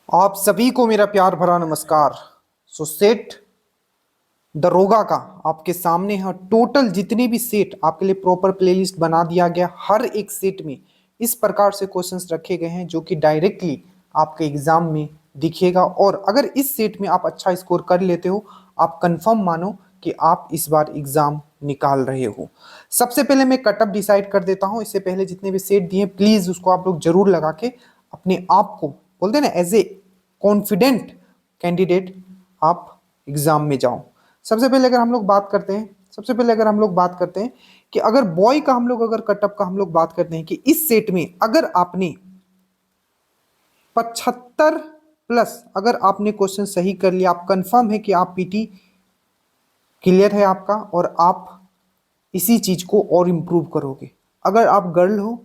आप सभी को मेरा प्यार भरा नमस्कार। सेट दरोगा का आपके सामने है। टोटल जितने भी सेट आपके लिए प्रॉपर प्लेलिस्ट बना दिया गया। हर एक सेट में इस प्रकार से क्वेश्चंस रखे गए हैं जो कि डायरेक्टली आपके एग्जाम में दिखेगा। और अगर इस सेट में आप अच्छा स्कोर कर लेते हो, आप कंफर्म मानो कि आप इस बार एग्जाम निकाल रहे हो। सबसे पहले मैं कटअप डिसाइड कर देता हूं। इससे पहले जितने भी सेट दिए प्लीज उसको आप लोग जरूर लगा के अपने आप को बोलते हैं ना एज ए कॉन्फिडेंट कैंडिडेट आप एग्जाम में जाओ। सबसे पहले अगर हम लोग बात करते हैं कि अगर बॉय का हम लोग अगर कटअप का हम लोग बात करते हैं कि इस सेट में अगर आपने 75 प्लस अगर आपने क्वेश्चन सही कर लिया, आप कंफर्म है कि आप पीटी क्लियर है आपका और आप इसी चीज को और इम्प्रूव करोगे। अगर आप गर्ल हो,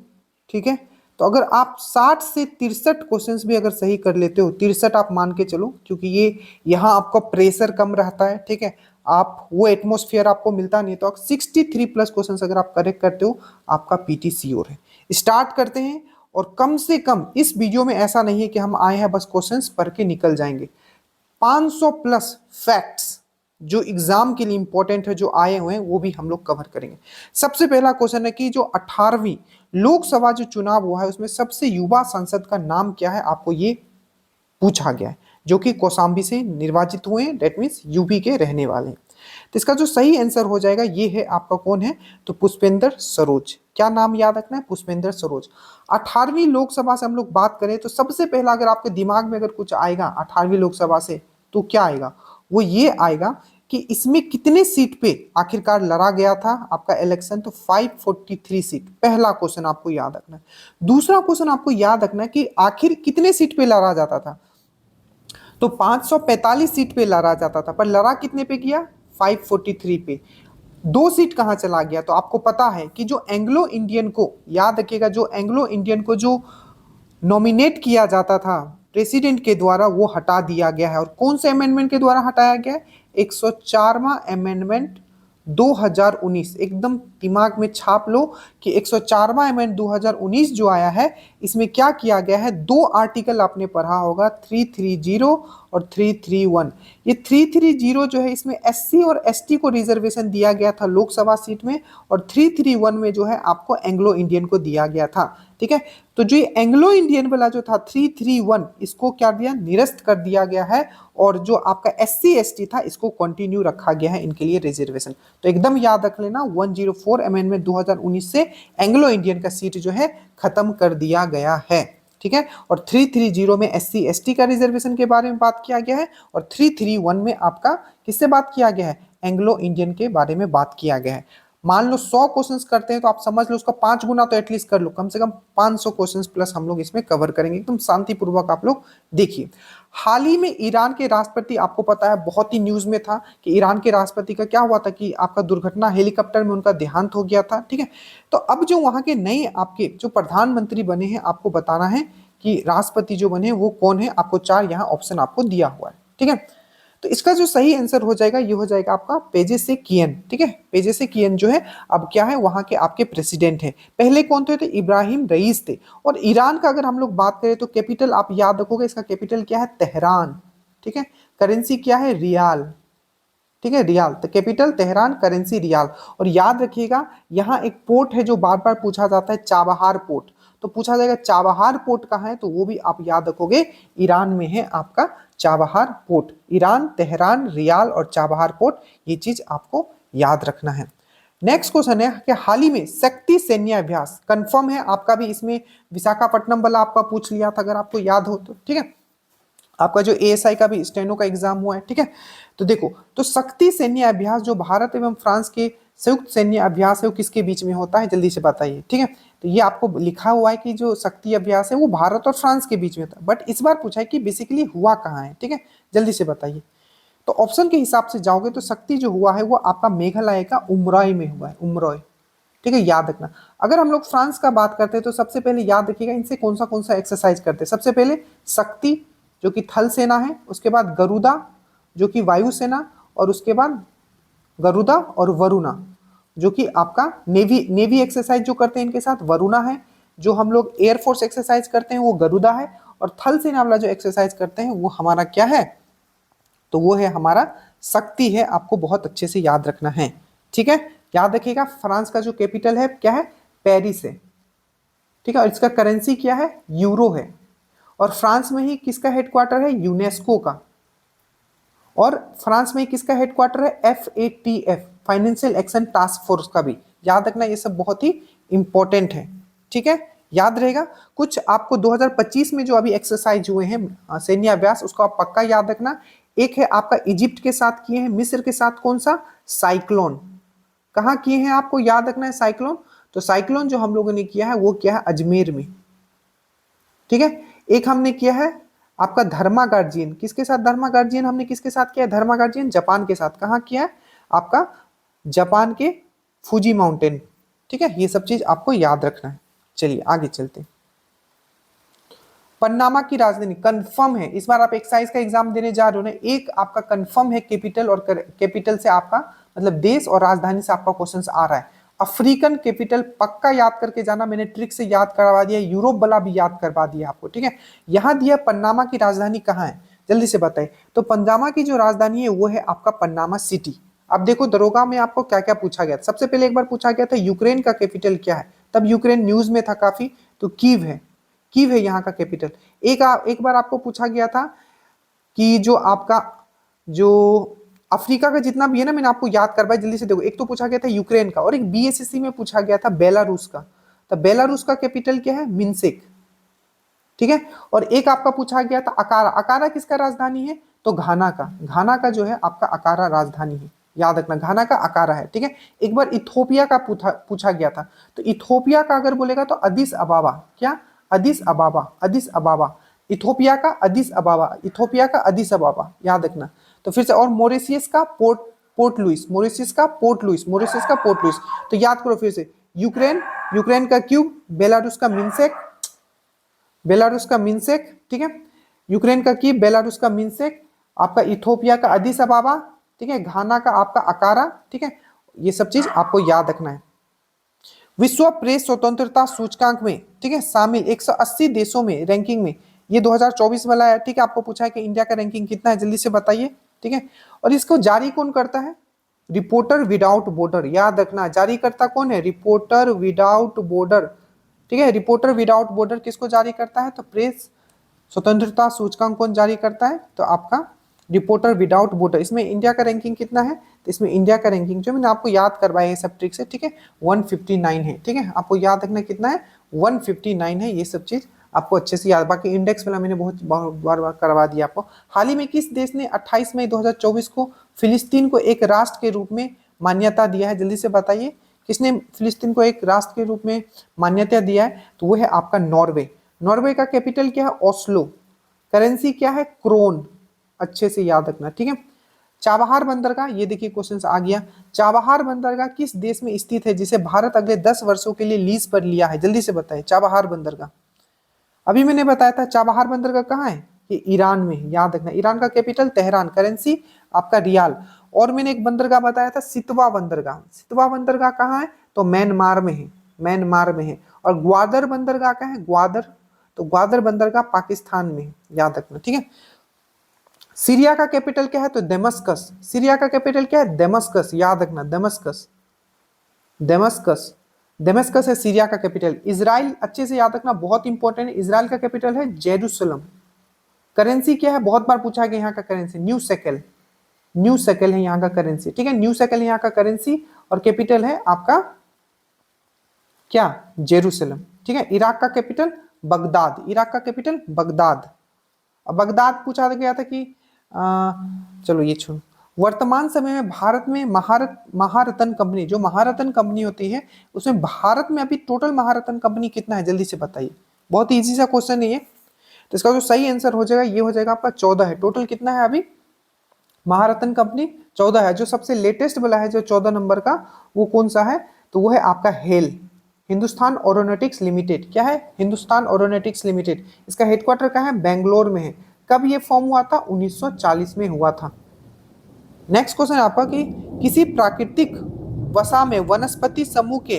ठीक है, तो अगर आप 60 से 63 क्वेश्चंस भी अगर सही कर लेते हो, 63 आप मान के चलो क्योंकि ये यहाँ आपका प्रेशर कम रहता है, ठीक है, आप वो एटमोस्फियर आपको मिलता नहीं, तो आप 63 प्लस क्वेश्चंस अगर आप करेक्ट करते हो आपका पीटी श्योर है। स्टार्ट करते हैं। और कम से कम इस वीडियो में ऐसा नहीं है कि हम आए हैं बस क्वेश्चंस पढ़ के निकल जाएंगे। 500 प्लस फैक्ट्स जो एग्जाम के लिए इंपॉर्टेंट है जो आए हुए हैं वो भी हम लोग कवर करेंगे। सबसे पहला क्वेश्चन है कि जो 18वीं लोकसभा जो चुनाव हुआ है उसमें सबसे युवा सांसद का नाम क्या है, आपको ये पूछा गया है, जो कि कौशाम्बी से निर्वाचित हुए हैं, डेट मीन्स यूपी के रहने वाले हैं। तो इसका जो सही आंसर हो जाएगा ये है आपका कौन है, तो पुष्पेंद्र सरोज। क्या नाम याद रखना है, पुष्पेंद्र सरोज। 18वीं लोकसभा से हम लोग बात करें तो सबसे पहला अगर आपके दिमाग में अगर कुछ आएगा 18वीं लोकसभा से तो क्या आएगा, वो ये आएगा कि इसमें कितने सीट पे आखिरकार लड़ा गया था आपका इलेक्शन, तो 543 सीट। पहला क्वेश्चन आपको याद रखना है। दूसरा क्वेश्चन आपको याद रखना है कि आखिर कितने सीट पे लड़ा जाता था, तो 545 सीट पे लड़ा जाता था, पर लड़ा कितने पे किया, 543 पे। 2 सीट कहां चला गया, तो आपको पता है कि जो एंग्लो इंडियन को याद रखिएगा, जो एंग्लो इंडियन को जो नॉमिनेट किया जाता था प्रेसिडेंट के द्वारा वो हटा दिया गया है। और कौन से अमेंडमेंट के द्वारा हटाया गया है, 104वां अमेंडमेंट 2019। एकदम दिमाग में छाप लो कि 104वां अमेंडमेंट 2019 जो आया है इसमें क्या किया गया है, 2 आर्टिकल आपने पढ़ा होगा, 330 और 331। ये 330 जो है इसमें एससी और एसटी को रिजर्वेशन दिया गया था लोकसभा सीट में, और 331 में जो है आपको एंग्लो इंडियन को दिया गया था, ठीक है। तो जो ये एंग्लो इंडियन वाला जो था 331 इसको क्या दिया, निरस्त कर दिया गया है, और जो आपका एससी एसटी था इसको कंटिन्यू रखा गया है इनके लिए रिजर्वेशन। तो एकदम याद रख लेना 104 अमेंडमेंट 2019 से एंग्लो इंडियन का सीट जो है खत्म कर दिया गया है, ठीक है। और 330 में एससी एसटी का रिजर्वेशन के बारे में बात किया गया है, और 331 में आपका किससे बात किया गया है, एंग्लो इंडियन के बारे में बात किया गया है। मान लो 100 क्वेश्चंस करते हैं तो आप समझ लो उसका 5 गुना तो एटलीस्ट कर लो, कम से कम 500 क्वेश्चंस प्लस हम लोग इसमें कवर करेंगे। एकदम शांतिपूर्वक आप लोग देखिए। हाल ही में ईरान के राष्ट्रपति, आपको पता है बहुत ही न्यूज में था कि ईरान के राष्ट्रपति का क्या हुआ था कि आपका दुर्घटना, हेलीकॉप्टर में उनका देहांत हो गया था, ठीक है। तो अब जो वहां के नए आपके जो प्रधानमंत्री बने हैं आपको बताना है कि राष्ट्रपति जो बने वो कौन है। आपको 4 यहाँ ऑप्शन आपको दिया हुआ है, ठीक है। तो इसका जो सही आंसर हो जाएगा ये हो जाएगा आपका पेजेशकियान, ठीक है। पेजेशकियान जो है अब क्या है, वहां के आपके प्रेसिडेंट है। पहले कौन थे, तो इब्राहिम रईस थे। और ईरान का अगर हम लोग बात करें तो कैपिटल आप याद रखोगे, इसका कैपिटल क्या है, तेहरान, ठीक है। करेंसी क्या है, रियाल, ठीक है, रियाल। तो कैपिटल तेहरान, करेंसी रियाल। और याद रखिएगा यहाँ एक पोर्ट है जो बार बार पूछा जाता है, चाबहार पोर्ट। तो पूछा जाएगा चाबहार पोर्ट कहाँ है, तो वो भी आप याद रखोगे ईरान में है आपका Chabahar port. Iran, Tehran, rial और चाबहार पोर्ट, ये चीज आपको याद रखना है। नेक्स्ट क्वेश्चन है कि हाल ही में शक्ति सैन्य अभ्यास, कंफर्म है आपका भी इसमें विशाखापट्टनम वाला आपका पूछ लिया था अगर आपको याद हो तो, ठीक है। आपका जो एएसआई का भी स्टेनो का एग्जाम हुआ है, ठीक है। तो देखो, तो शक्ति सैन्य अभ्यास जो भारत एवं फ्रांस के संयुक्त सैन्य अभ्यास है वो किसके बीच में होता है, जल्दी से बताइए, ठीक है। तो ये आपको लिखा हुआ है कि जो शक्ति अभ्यास है वो भारत और फ्रांस के बीच में था, बट इस बार पूछा है कि बेसिकली हुआ कहाँ है, ठीक है। जल्दी से बताइए। तो ऑप्शन के हिसाब से जाओगे तो शक्ति जो हुआ है वो आपका मेघालय का उमरॉय में हुआ है, उमरॉय, ठीक है, याद रखना। अगर हम लोग फ्रांस का बात करते हैं तो सबसे पहले याद रखिएगा इनसे कौन सा एक्सरसाइज करते हैं। सबसे पहले शक्ति जो कि थल सेना है, उसके बाद गरुदा जो कि वायु सेना, और उसके बाद गरुदा और वरुणा जो कि आपका नेवी एक्सरसाइज जो करते हैं इनके साथ वरुणा है। जो हम लोग एयरफोर्स एक्सरसाइज करते हैं वो गरुदा है। और थल सेना वाला जो एक्सरसाइज करते हैं वो हमारा क्या है, तो वो है हमारा शक्ति है, आपको बहुत अच्छे से याद रखना है। ठीक है, याद रखिएगा फ्रांस का जो कैपिटल है क्या है, पेरिस है। ठीक है, और इसका करेंसी क्या है, यूरो है। और फ्रांस में ही किसका हेडक्वार्टर है, यूनेस्को का। और फ्रांस में ही किसका हेडक्वार्टर है, FATF, financial action task force का भी। याद रखना, ये सब बहुत ही इंपॉर्टेंट है। ठीक है, याद रहेगा। कुछ आपको 2025 में जो अभी एक्सरसाइज हुए हैं सैन्य अभ्यास, उसको आप पक्का याद रखना। एक है आपका इजिप्ट के साथ किए हैं, मिस्र के साथ कौन सा, साइक्लोन। कहाँ किए हैं आपको याद रखना है साइक्लोन, तो साइक्लोन जो हम लोगों ने किया है वो किया है अजमेर में। ठीक है, एक हमने किया है आपका धर्मा गार्जियन, किसके साथ, धर्मा गार्जियन हमने किसके साथ किया है, धर्मा गार्जियन जापान के साथ। कहाँ किया है, आपका जापान के फूजी माउंटेन। ठीक है, ये सब चीज आपको याद रखना है। चलिए आगे चलते हैं। पन्नामा की राजधानी कंफर्म है, इस बार आप एक्साइज का एग्जाम देने जा रहे हो ना, एक आपका कंफर्म है कैपिटल, और कैपिटल से आपका मतलब देश और राजधानी से आपका क्वेश्चंस आ रहा है। अफ्रीकन कैपिटल पक्का याद करके जाना, मैंने ट्रिक से याद करवा दिया, यूरोप वाला भी याद करवा दिया आपको। ठीक है, यहां दिया पन्नामा की राजधानी कहाँ है, जल्दी से बताइए। तो पन्नामा की जो राजधानी है वो है आपका पन्नामा सिटी। अब देखो दरोगा में आपको क्या क्या पूछा गया, सबसे पहले एक बार पूछा गया था यूक्रेन का कैपिटल क्या है, तब यूक्रेन न्यूज में था काफी, तो कीव है, कीव है यहाँ का कैपिटल। एक बार आपको पूछा गया था कि जो आपका जो अफ्रीका का जितना भी है ना, मैंने आपको याद करवाया, जल्दी से देखो। एक तो पूछा गया था यूक्रेन का, और एक BSSC में पूछा गया था बेलारूस का। तो बेलारूस का कैपिटल क्या है, मिन्स्क। ठीक है, और एक आपका पूछा गया था अकारा, अकारा किसका राजधानी है, तो घाना का, घाना का जो है आपका अकारा राजधानी है, याद रखना घाना का अकारा है। ठीक है, एक बार इथोपिया का पूछा गया था, तो इथोपिया का अगर बोलेगा तो अदिस अबाबा, क्या, अदिस अबाबा, अदिस अबाबा, इथोपिया का अदिस अबाबा, इथोपिया का अदिस अबाबा, याद रखना। तो फिर से, और मॉरिशियस का पोर्ट लुइस, मॉरिशियस का पोर्ट लुइस, मॉरिशियस का पोर्ट लुइस। तो याद करो फिर से, यूक्रेन, यूक्रेन का क्यूब, बेलारूस का मिन्स्क, बेलारूस का मिन्स्क। ठीक है, यूक्रेन का की, बेलारूस का मिन्स्क, आपका इथोपिया का अदिस अबाबा, ठीक है, घाना का आपका अकारा। ठीक है, ये सब चीज आपको याद रखना है। विश्व प्रेस स्वतंत्रता सूचकांक में, ठीक है, शामिल 180 देशों में रैंकिंग में, ये 2024 वाला है। ठीक है, आपको पूछा है कि इंडिया का रैंकिंग कितना है, जल्दी से बताइए। ठीक है, और इसको जारी कौन करता है, रिपोर्टर विदाउट बॉर्डर, याद रखना जारी करता कौन है, रिपोर्टर विदाउट बॉर्डर। ठीक है, रिपोर्टर विदाउट बॉर्डर किसको जारी करता है, तो प्रेस स्वतंत्रता सूचकांक कौन जारी करता है, तो आपका रिपोर्टर विदाउट बॉर्डर। इसमें इंडिया का रैंकिंग कितना है, तो इसमें इंडिया का रैंकिंग जो मैंने आपको याद करवाया है सब ट्रिक से, ठीक है, 159 है। ठीक है, आपको याद रखना कितना है, 159 है, ये सब चीज आपको अच्छे से याद। बाकी इंडेक्स वाला मैंने बहुत बार बार करवा दिया आपको। हाल ही में किस देश ने 28 मई 2024 को फिलिस्तीन को एक राष्ट्र के रूप में मान्यता दिया है, जल्दी से बताइए, किसने फिलिस्तीन को एक राष्ट्र के रूप में मान्यता दिया है, तो वो है आपका नॉर्वे। नॉर्वे का कैपिटल क्या है, ओस्लो। करेंसी क्या है, क्रोन, अच्छे से याद रखना। ठीक है, चाबहार बंदरगाह, ये देखिए क्वेश्चन आ गया, चाबहार बंदरगाह किस देश में स्थित है जिसे भारत अगले 10 वर्षों के लिए लीज पर लिया है, जल्दी से बताइए। चाबहार बंदरगाह अभी मैंने बताया था, चाबहार बंदरगाह कहाँ है, ये ईरान में, याद रखना। ईरान का कैपिटल तेहरान, करेंसी आपका रियाल। और मैंने एक बंदरगाह बताया था सितवा बंदरगाह, सितवा बंदरगाह कहाँ है, तो म्यांमार में है, म्यांमार में है। और ग्वादर बंदरगाह कहाँ है, ग्वादर, तो ग्वादर बंदरगाह पाकिस्तान में है, याद रखना। ठीक है, सीरिया का कैपिटल क्या है, तो दमस्कस, सीरिया का कैपिटल क्या है, दमस्कस, याद रखना, दमस्कस, दमस्कस, दमस्कस है सीरिया का कैपिटल। इजराइल, अच्छे से याद रखना, बहुत इंपॉर्टेंट है, इजराइल का कैपिटल है जेरूसलम। करेंसी क्या है, बहुत बार पूछा गया यहाँ का currency, new shekel, new shekel है यहाँ का करेंसी। ठीक है, न्यू सेकल है यहाँ का करेंसी, और कैपिटल है आपका क्या, जेरूसलम। ठीक है, इराक का कैपिटल बगदाद, इराक का कैपिटल बगदाद। अब बगदाद पूछा गया था कि चलो ये छोड़। वर्तमान समय में भारत में महारत्न कंपनी, जो महारत्न कंपनी होती है उसमें भारत में अभी टोटल महारत्न कंपनी कितना है, जल्दी से बताइए। बहुत इजी सा क्वेश्चन है ये, तो इसका जो सही आंसर हो जाएगा ये हो जाएगा आपका 14 है। टोटल कितना है अभी महारत्न कंपनी, 14 है। जो सबसे लेटेस्ट वाला है जो 14 नंबर का, वो कौन सा है, तो वो है आपका हेल, हिंदुस्तान एरोनॉटिक्स लिमिटेड। क्या है, हिंदुस्तान एरोनॉटिक्स लिमिटेड। इसका हेडक्वार्टर कहाँ है, बेंगलोर में है। कब ये फॉर्म हुआ था, 1940 में हुआ था। नेक्स्ट क्वेश्चन आपका कि किसी प्राकृतिक वसा में वनस्पति समूह के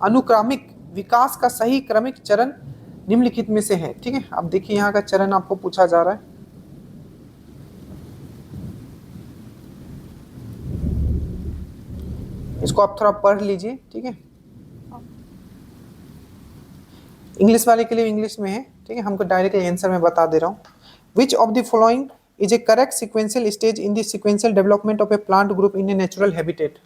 अनुक्रमिक विकास का सही क्रमिक चरण निम्नलिखित में से है, ठीक है। अब देखिए यहाँ का चरण आपको पूछा जा रहा है, इसको आप थोड़ा पढ़ लीजिए, ठीक है। इंग्लिश वाले के लिए इंग्लिश में है, ठीक है, हमको डायरेक्टली आंसर में बता दे रहा हूँ। Which of the following is a correct sequential stage in the sequential development of a plant group in a natural habitat?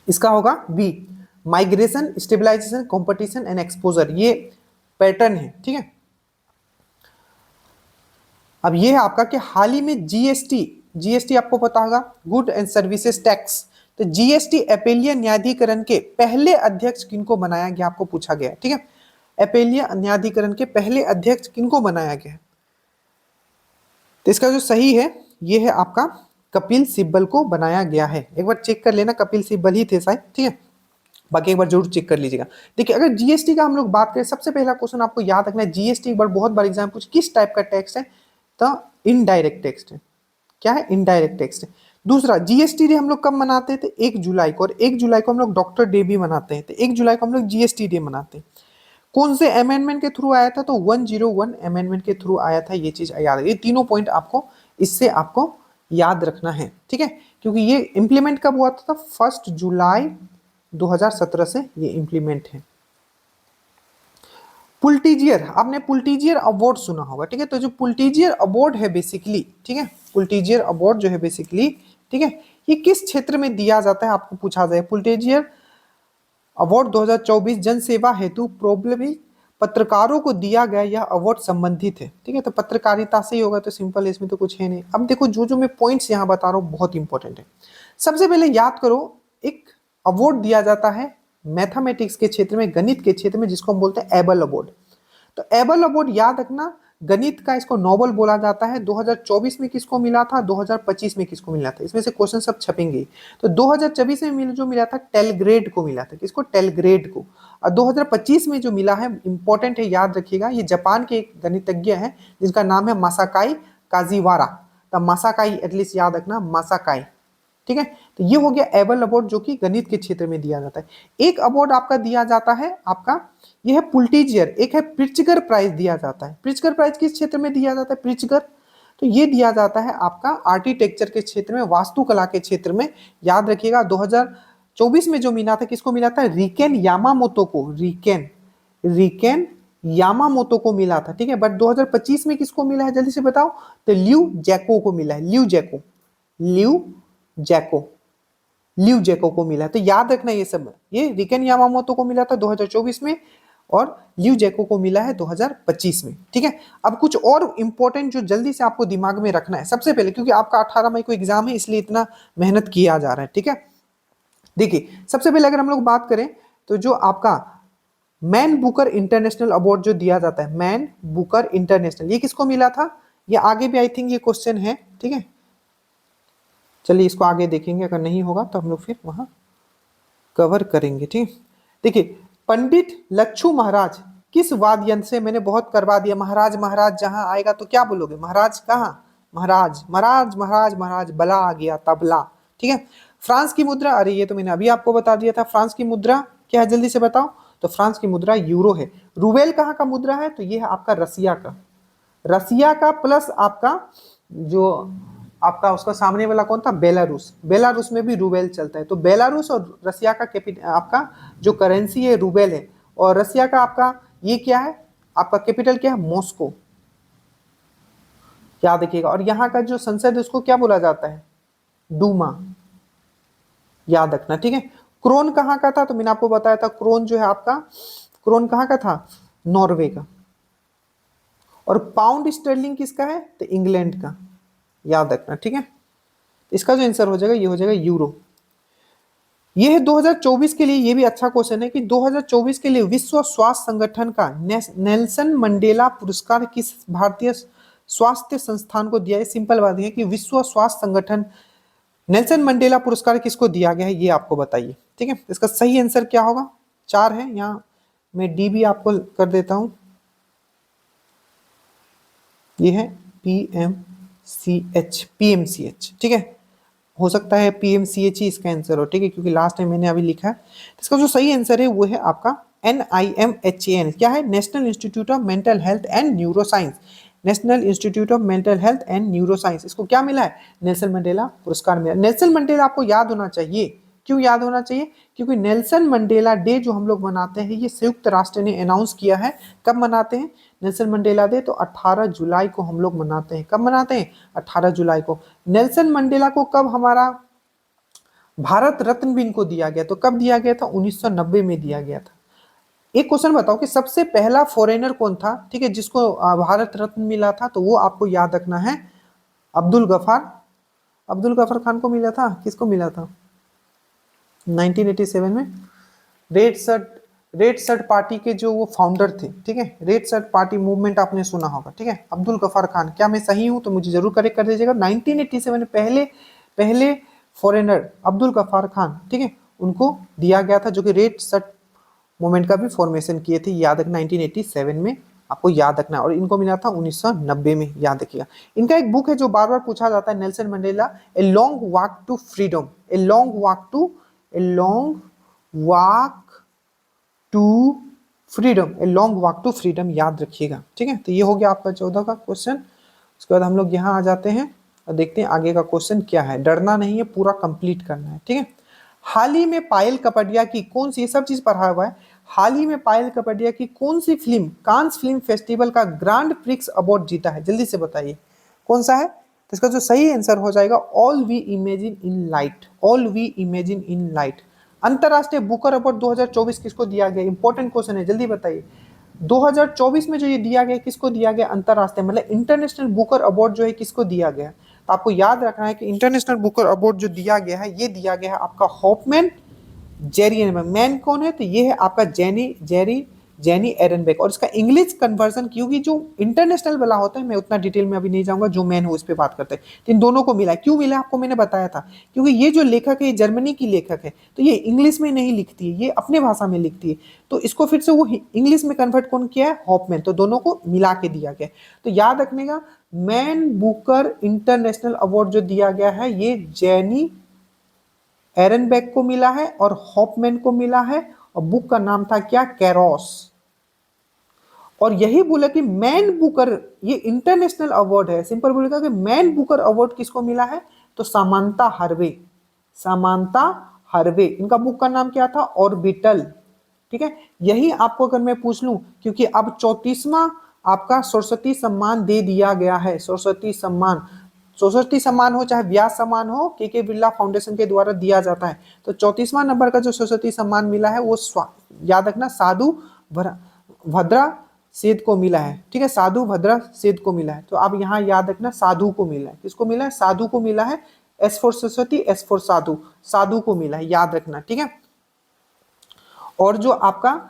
इसका होगा B, migration, stabilization, competition and exposure. ये पैटर्न है, ठीक है। अब ये है आपका कि हाल ही में जीएसटी आपको पता होगा, गुड एंड सर्विसेज टैक्स। तो जीएसटी अपीलीय न्यायाधिकरण के पहले अध्यक्ष किनको बनाया गया, आपको पूछा गया, ठीक है। अपीलीय न्यायाधिकरण के पहले अध्यक्ष किनको बनाया गया? तो इसका जो सही है ये है आपका कपिल सिब्बल को बनाया गया है। एक बार चेक कर लेना, कपिल सिब्बल ही थे शायद, ठीक है। बाकी एक बार जरूर चेक कर लीजिएगा। देखिए अगर जीएसटी का हम लोग बात करें, सबसे पहला क्वेश्चन आपको याद रखना है, जीएसटी एक बार बहुत बार एग्जाम पूछ किस टाइप का टैक्स है, तो इनडायरेक्ट टैक्स है। क्या है? इनडायरेक्ट टैक्स है। दूसरा, जीएसटी डे हम लोग कब मनाते थे? 1 जुलाई को, और 1 जुलाई को हम लोग डॉक्टर डे भी मनाते हैं, तो 1 जुलाई को हम लोग जीएसटी डे मनाते हैं। कौन से अमेंडमेंट के थ्रू आया था? तो 101 अमेंडमेंट के थ्रू आया था। ये चीज याद है, ये तीनों पॉइंट आपको इससे आपको याद रखना है, ठीक है। क्योंकि ये इंप्लीमेंट कब हुआ था? 1 जुलाई 2017 से ये इंप्लीमेंट है। पुल्टीजियर, आपने पुल्टीजियर अवार्ड सुना होगा, ठीक है। तो जो पुल्टीजियर अवार्ड है बेसिकली, ठीक है, पुल्टीजियर अवार्ड जो है बेसिकली, ठीक है, ये किस क्षेत्र में दिया जाता है आपको पूछा जाए। पुल्टीजियर अवार्ड 2024 जन सेवा हेतु प्रबलित पत्रकारों को दिया गया यह अवार्ड संबंधित है, ठीक है। तो पत्रकारिता से ही होगा, तो सिंपल, इसमें तो कुछ है नहीं। अब देखो जो जो मैं पॉइंट्स यहाँ बता रहा हूँ बहुत इंपॉर्टेंट है। सबसे पहले याद करो, एक अवार्ड दिया जाता है मैथमेटिक्स के क्षेत्र में, गणित के क्षेत्र में, जिसको हम बोलते हैं एबल अवार्ड। तो एबल अवार्ड याद रखना, गणित का इसको नोबेल बोला जाता है। 2024 में किसको मिला था, 2025 में किसको मिला था, इसमें से क्वेश्चन सब छपेंगे। तो 2024 में जो मिला था टेलग्रेड को मिला था, किसको? टेलग्रेड को। और 2025 में जो मिला है, इंपॉर्टेंट है, याद रखिएगा, ये जापान के एक गणितज्ञ हैं जिनका नाम है मासाकाई काजीवारा। तो मासाकाई एटलीस्ट याद रखना, मासाकाई, ठीक है। तो ये हो गया एबल अवार्ड जो कि गणित के क्षेत्र में दिया जाता है। एक अवार्ड आपका दिया जाता है, आपका ये है पुल्टीजियर, एक है प्रिट्जकर प्राइज दिया जाता है। प्रिट्जकर प्राइज किस क्षेत्र में दिया जाता है? प्रिट्जकर, तो ये दिया जाता है आपका आर्किटेक्चर के क्षेत्र में, वास्तुकला के क्षेत्र में। याद रखिएगा 2024 में जो मिला था, किसको मिला था? रिकेन यामामोतो को, रिकेन यामामोतो को मिला था, ठीक है। बट 2025 में किसको मिला है, जल्दी से बताओ? तो ल्यू जैको को मिला है, ल्यू जैको को मिला। तो याद रखना ये सब, ये रिकेन यामामोतो को मिला था 2024 में, और ल्यू जैको को मिला है 2025 में, ठीक है। अब कुछ और इंपॉर्टेंट जो जल्दी से आपको दिमाग में रखना है सबसे पहले, क्योंकि आपका 18 मई को एग्जाम है, इसलिए इतना मेहनत किया जा रहा है, ठीक है। देखिए सबसे पहले अगर हम लोग बात करें, तो जो आपका मैन बुकर इंटरनेशनल अवार्ड जो दिया जाता है, मैन बुकर इंटरनेशनल, ये किसको मिला था? ये आगे भी आई थिंक ये क्वेश्चन है, ठीक है। चलिए इसको आगे देखेंगे, अगर नहीं होगा तो हम लोग फिर वहां कवर करेंगे, ठीक है। देखिए पंडित लच्छू महाराज किस वाद्य यंत्र से, मैंने बहुत करवा दिया, महाराज महाराज जहां आएगा तो क्या बोलोगे? महाराज कहाँ? महाराज, महाराज, महाराज, महाराज, बला आ गया, तबला, ठीक है। फ्रांस की मुद्रा, अरे ये तो मैंने अभी आपको बता दिया था, फ्रांस की मुद्रा क्या है, जल्दी से बताओ? तो फ्रांस की मुद्रा यूरो है। रूबेल कहाँ का मुद्रा है? तो ये है आपका रसिया का प्लस आपका जो आपका उसका सामने वाला कौन था? बेलारूस में भी रूबेल चलता है। तो बेलारूस और रसिया का आपका जो करेंसी है रूबेल है, और रसिया का आपका ये क्या है, आपका कैपिटल क्या है? मॉस्को, याद रखिएगा। और यहाँ का जो संसद है उसको क्या बोला जाता है? डूमा, याद रखना, ठीक है। क्रोन कहाँ का था? तो मैंने आपको बताया था, क्रोन जो है आपका, क्रोन कहाँ का था? नॉर्वे का। और पाउंड स्टर्लिंग किसका है? तो इंग्लैंड का, याद रखना, ठीक है। इसका जो आंसर हो जाएगा ये हो जाएगा यूरो। ये है 2024 के लिए, ये भी अच्छा क्वेश्चन है कि 2024 के लिए विश्व स्वास्थ्य संगठन का नेल्सन मंडेला पुरस्कार किस भारतीय स्वास्थ्य संस्थान को दिया है? सिंपल बात है कि विश्व स्वास्थ्य संगठन नेल्सन मंडेला पुरस्कार किसको दिया गया है, ये आपको बताइए, ठीक है। इसका सही आंसर क्या होगा? 4 है, यहाँ मैं डी भी आपको कर देता हूं, ये है पीएमसीएच, ठीक है। हो सकता है PMCH ही इसका आंसर हो, ठीक है, क्योंकि लास्ट टाइम मैंने अभी लिखा है। तो इसका जो सही आंसर है वो है आपका NIMHAN। क्या है? National institute of mental health and neuro science. National institute of mental health and neuro science, इसको क्या मिला है? नेल्सन मंडेला पुरस्कार मिला। नेल्सन मंडेला आपको याद होना चाहिए। क्यों याद होना चाहिए? क्योंकि नेल्सन मंडेला डे जो हम लोग मनाते हैं, ये संयुक्त राष्ट्र ने अनाउंस किया है। कब मनाते हैं नेल्सन मंडेला डे? तो 18 जुलाई को हम लोग मनाते हैं। कब मनाते हैं? 18 जुलाई को। नेल्सन मंडेला को कब हमारा भारत रत्न भी इनको दिया गया? तो कब दिया गया था? 1990 में दिया गया था। एक क्वेश्चन बताओ कि सबसे पहला फॉरेनर कौन था, ठीक है, जिसको भारत रत्न मिला था? तो वो आपको याद रखना है, अब्दुल गफार। अब्दुल गफार खान को मिला था। किसको मिला था? 1987 में। रेड शर्ट पार्टी के जो वो फाउंडर थे, ठीक है, रेड शर्ट पार्टी मूवमेंट आपने सुना होगा, ठीक है, अब्दुल गफार खान। क्या मैं सही हूं? तो मुझे जरूर करेक्ट कर दीजिएगा। 1987 में पहले फॉरेनर अब्दुल गफार खान, ठीक है, उनको दिया गया था, जो कि रेड शर्ट मूवमेंट का भी फॉर्मेशन किए थे। याद रखना 1987 में, आपको याद रखना। और इनको मिला था 1990 में, याद रखिएगा। इनका एक बुक है जो बार बार पूछा जाता है, Nelson Mandela a long walk to freedom. A long walk to freedom. A long walk to freedom, याद रखिएगा, ठीक है। तो ये हो गया आपका 14 का क्वेश्चन। उसके बाद हम लोग यहाँ आ जाते हैं और देखते हैं आगे का क्वेश्चन क्या है। डरना नहीं है, पूरा कंप्लीट करना है, ठीक है। हाल ही में पायल कपड़िया की कौन सी, ये सब चीज पढ़ा हुआ है। हाल ही में पायल कपड़िया की कौन सी फिल्म कांस फिल्म फेस्टिवल का ग्रांड प्रिक्स अवार्ड जीता है? जल्दी से बताइए कौन सा है। तो इसका जो सही आंसर हो जाएगा all we imagine in light. All we imagine in light. अंतरराष्ट्रीय बुकर अवार्ड 2024 किसको दिया गया? इंपॉर्टेंट क्वेश्चन है, जल्दी बताइए। 2024 में जो ये दिया गया, किसको दिया गया? अंतरराष्ट्रीय मतलब इंटरनेशनल बुकर अवार्ड जो है किसको दिया गया? तो आपको याद रखना है कि इंटरनेशनल बुकर अवार्ड जो दिया गया है, ये दिया गया है आपका हॉफमैन जेरी एरनबेक। मैन कौन है? तो ये है आपका जेनी एरनबेक। और इसका इंग्लिश कन्वर्जन, क्योंकि जो इंटरनेशनल वाला होता है, मैं उतना डिटेल में अभी नहीं जाऊंगा, जो मैन हो इस पे बात करते हैं। तो इन दोनों को मिला है। क्यों मिला? आपको मैंने बताया था, क्योंकि ये जो लेखक है, ये जर्मनी की लेखक है, तो ये इंग्लिश में नहीं लिखती है, ये अपने भाषा में लिखती है। तो इसको फिर से वो इंग्लिश में कन्वर्ट कौन किया है? हॉफमैन। तो दोनों को मिला के दिया गया। तो याद रखने का, मैन बुकर इंटरनेशनल अवार्ड जो दिया गया है, ये जेनी एरनबेक को मिला है और हॉफमैन को मिला है। और बुक का नाम था क्या? कैरोस। और यही बोला कि मैन बुकर, ये इंटरनेशनल अवार्ड है। सिंपल बोलेगा कि मैन बुकर अवार्ड किसको मिला है? तो सामांता हार्वे। सामांता हार्वे, इनका बुक का नाम क्या था? ऑर्बिटल, ठीक है। यही आपको अगर मैं पूछ लूं, क्योंकि अब 34वां आपका सरस्वती सम्मान दे दिया गया है। सरस्वती सम्मान हो चाहे व्यास सम्मान हो, के बिरला फाउंडेशन के द्वारा दिया जाता है। तो 34वां नंबर का जो सरस्वती सम्मान मिला है, वो याद रखना साधु भद्रा सेठ को मिला है, ठीक है, साधु भद्रा सेठ को मिला है। तो आप यहाँ याद रखना, साधु को मिला है। किसको मिला है? साधु को मिला है। S for Saraswati, S for sadhu, साधु को मिला है, याद रखना, ठीक है। और जो आपका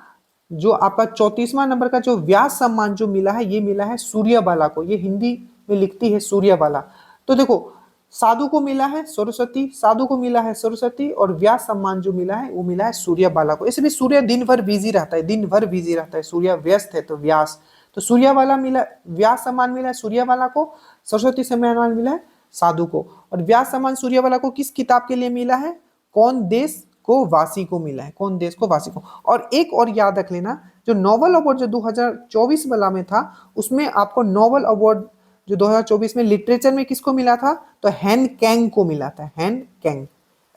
34वां नंबर का जो व्यास सम्मान जो मिला है, ये मिला है सूर्यबाला को। ये हिंदी में लिखती है सूर्यबाला। तो देखो, साधु को मिला है सरस्वती, साधु को मिला है सरस्वती, और व्यास सम्मान जो मिला है वो मिला है सूर्यबाला को। इसलिए सूर्य दिन भर बिजी रहता है, दिन भर बिजी रहता है। सूर्य व्यस्त है तो व्यास, तो सूर्यबाला मिला, व्यास सम्मान मिला है सूर्यबाला को, सरस्वती सम्मान मिला है साधु को। और व्यास सम्मान सूर्यबाला को किस किताब के लिए मिला है? कौन देश को वासी को मिला है। कौन देश को वासी को। और एक और याद रख लेना, जो नोबेल अवार्ड जो 2024 वाला में था, उसमें आपको नोबेल अवार्ड जो 2024 में लिटरेचर में किसको मिला था? तो हैन कैंग को मिला था। हैन कैंग।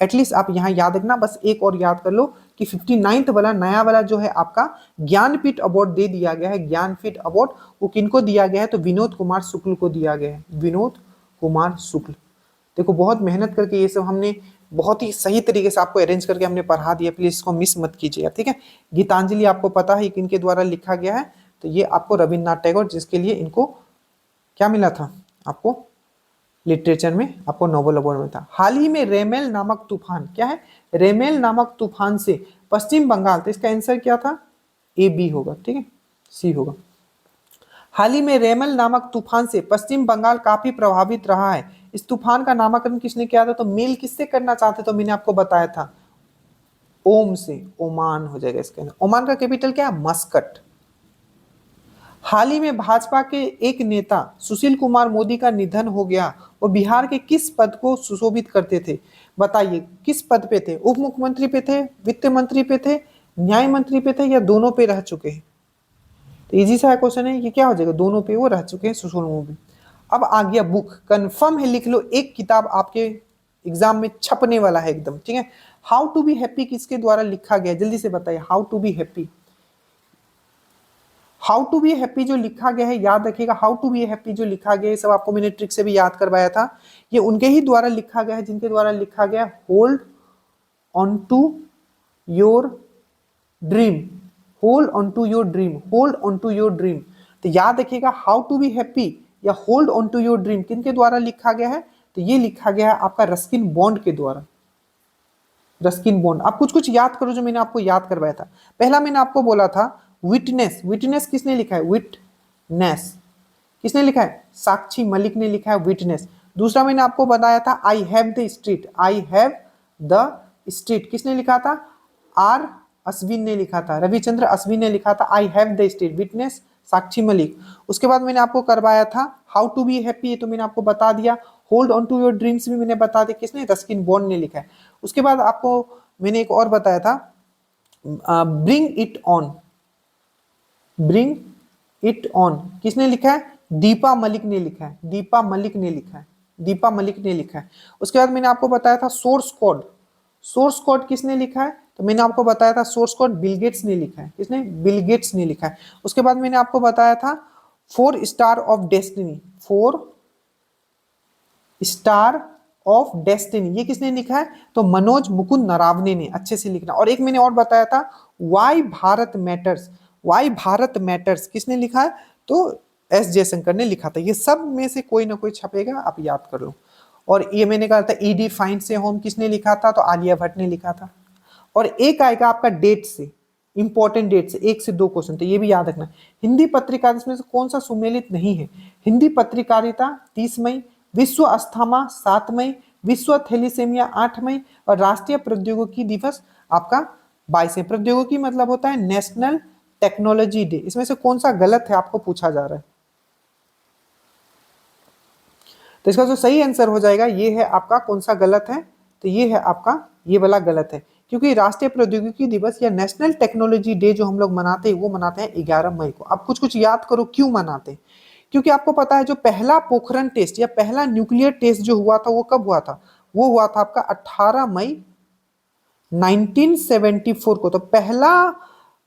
एटलीस्ट आप यहाँ याद रखना। बस एक और याद कर लो कि 59th वाला नया वाला जो है आपका ज्ञानपीठ अवार्ड दे दिया गया है। ज्ञानपीठ अवार्ड वो किनको दिया गया है? तो विनोद कुमार शुक्ल को दिया गया है। विनोद कुमार शुक्ल। देखो, बहुत मेहनत करके ये सब हमने बहुत ही सही तरीके से आपको अरेंज करके हमने पढ़ा दिया। प्लीज इसको मिस मत कीजिएगा, ठीक है। गीतांजलि आपको पता है किनके द्वारा लिखा गया है? तो ये आपको रविन्द्रनाथ टैगोर, जिसके लिए इनको क्या मिला था? आपको लिटरेचर में आपको नोबेल अवार्ड में था। हाल ही में रेमेल नामक तूफान, क्या है? रेमेल नामक तूफान से पश्चिम बंगाल, तो इसका आंसर क्या था? ए बी होगा, ठीक है, सी होगा। हाल ही में रेमल नामक तूफान से पश्चिम बंगाल काफी प्रभावित रहा है। इस तूफान का नामकरण किसने किया था? तो मेल किससे करना चाहते? तो मैंने आपको बताया था, ओम से। ओमान हो जाएगा इसके अंदर। ओमान का कैपिटल क्या है? मस्कट। हाल ही में भाजपा के एक नेता सुशील कुमार मोदी का निधन हो गया। वो बिहार के किस पद को सुशोभित करते थे? बताइए किस पद पे थे? उप मुख्यमंत्री पे थे, वित्त मंत्री पे थे, न्याय मंत्री पे थे, या दोनों पे रह चुके हैं? तो इजी सा क्वेश्चन है, ये क्या हो जाएगा? दोनों पे वो रह चुके हैं सुशील मोदी। अब आ गया बुक, कंफर्म है, लिख लो, एक किताब आपके एग्जाम में छपने वाला है एकदम, ठीक है। हाउ टू बी हैप्पी किसके द्वारा लिखा गया? जल्दी से बताइए, how to be happy. How to be happy जो लिखा गया है, याद रखिएगा, हाउ टू बी हैप्पी जो लिखा गया है, सब आपको मैंने ट्रिक से भी याद करवाया था। ये उनके ही द्वारा लिखा गया है जिनके द्वारा लिखा गया hold on to your dream. Hold on to your dream, hold on to your dream. तो याद रखिएगा, हाउ टू बी हैप्पी या hold on to your dream किनके द्वारा लिखा गया है? तो ये लिखा गया है आपका रस्किन बॉन्ड के द्वारा। Ruskin bond. आप कुछ कुछ याद करो जो मैंने आपको याद करवाया था। पहला मैंने आपको बोला था विटनेस। विटनेस किसने लिखा है? विटनेस किसने लिखा है? साक्षी मलिक ने लिखा है विटनेस। दूसरा मैंने आपको बताया था I have the street. I have the street किसने लिखा था? आर अश्विन ने लिखा था, रविचंद्र अश्विन ने लिखा था I have the street. Witness Sakshi Malik. उसके बाद मैंने आपको करवाया था हाउ टू बी हैप्पी, ये तो मैंने आपको बता दिया। Hold on to your dreams भी मैंने बता दिया, किसने? रस्किन बॉन्ड ने लिखा है। उसके बाद आपको मैंने एक और बताया था bring it on. Bring it on किसने लिखा है? दीपा मलिक ने लिखा है। दीपा मलिक ने लिखा है। दीपा मलिक ने लिखा है। उसके बाद मैंने आपको बताया था सोर्स कोड। सोर्स कोड किसने लिखा है? तो मैंने आपको बताया था सोर्स कोड बिल गेट्स ने लिखा है। किसने? बिल गेट्स ने लिखा है। उसके बाद मैंने आपको बताया था 4 star of destiny. 4 star of destiny ये किसने लिखा है? तो मनोज मुकुंद नरावने ने। अच्छे से लिखना। और एक मैंने और बताया था why Bharat matters. Why Bharat matters किसने लिखा है? तो एस जयशंकर ने लिखा था। ये सब में से कोई ना कोई छपेगा, आप याद कर लो। और ये मैंने कहा था ईडी फाइंड से होम किसने लिखा था? तो आलिया भट्ट ने लिखा था। और एक आएगा आपका डेट से, इंपॉर्टेंट डेट से, 1 से 2 क्वेश्चन, तो ये भी याद रखना। हिंदी पत्रकारिता में से कौन सा सुमेलित नहीं है? हिंदी पत्रकारिता 30 मई, विश्व अस्थमा 7 मई, विश्व थैलीसेमिया 8 मई, और राष्ट्रीय प्रौद्योगिकी दिवस आपका 22 है। प्रौद्योगिकी मतलब होता है नेशनल टेक्नोलॉजी डे। इसमें से कौन सा गलत है आपको पूछा जा रहा है? तो इसका जो सही आंसर हो जाएगा ये है आपका, कौन सा गलत है? तो ये है आपका, ये वाला गलत है। क्योंकि राष्ट्रीय प्रौद्योगिकी दिवस या नेशनल टेक्नोलॉजी डे जो हम लोग मनाते हैं वो मनाते हैं 11 मई को। अब कुछ कुछ याद करो क्यों मनाते हैं। क्योंकि आपको पता है जो पहला पोखरण टेस्ट या पहला न्यूक्लियर टेस्ट जो हुआ था वो कब हुआ था? वो हुआ था आपका 18 मई 1974 को। तो पहला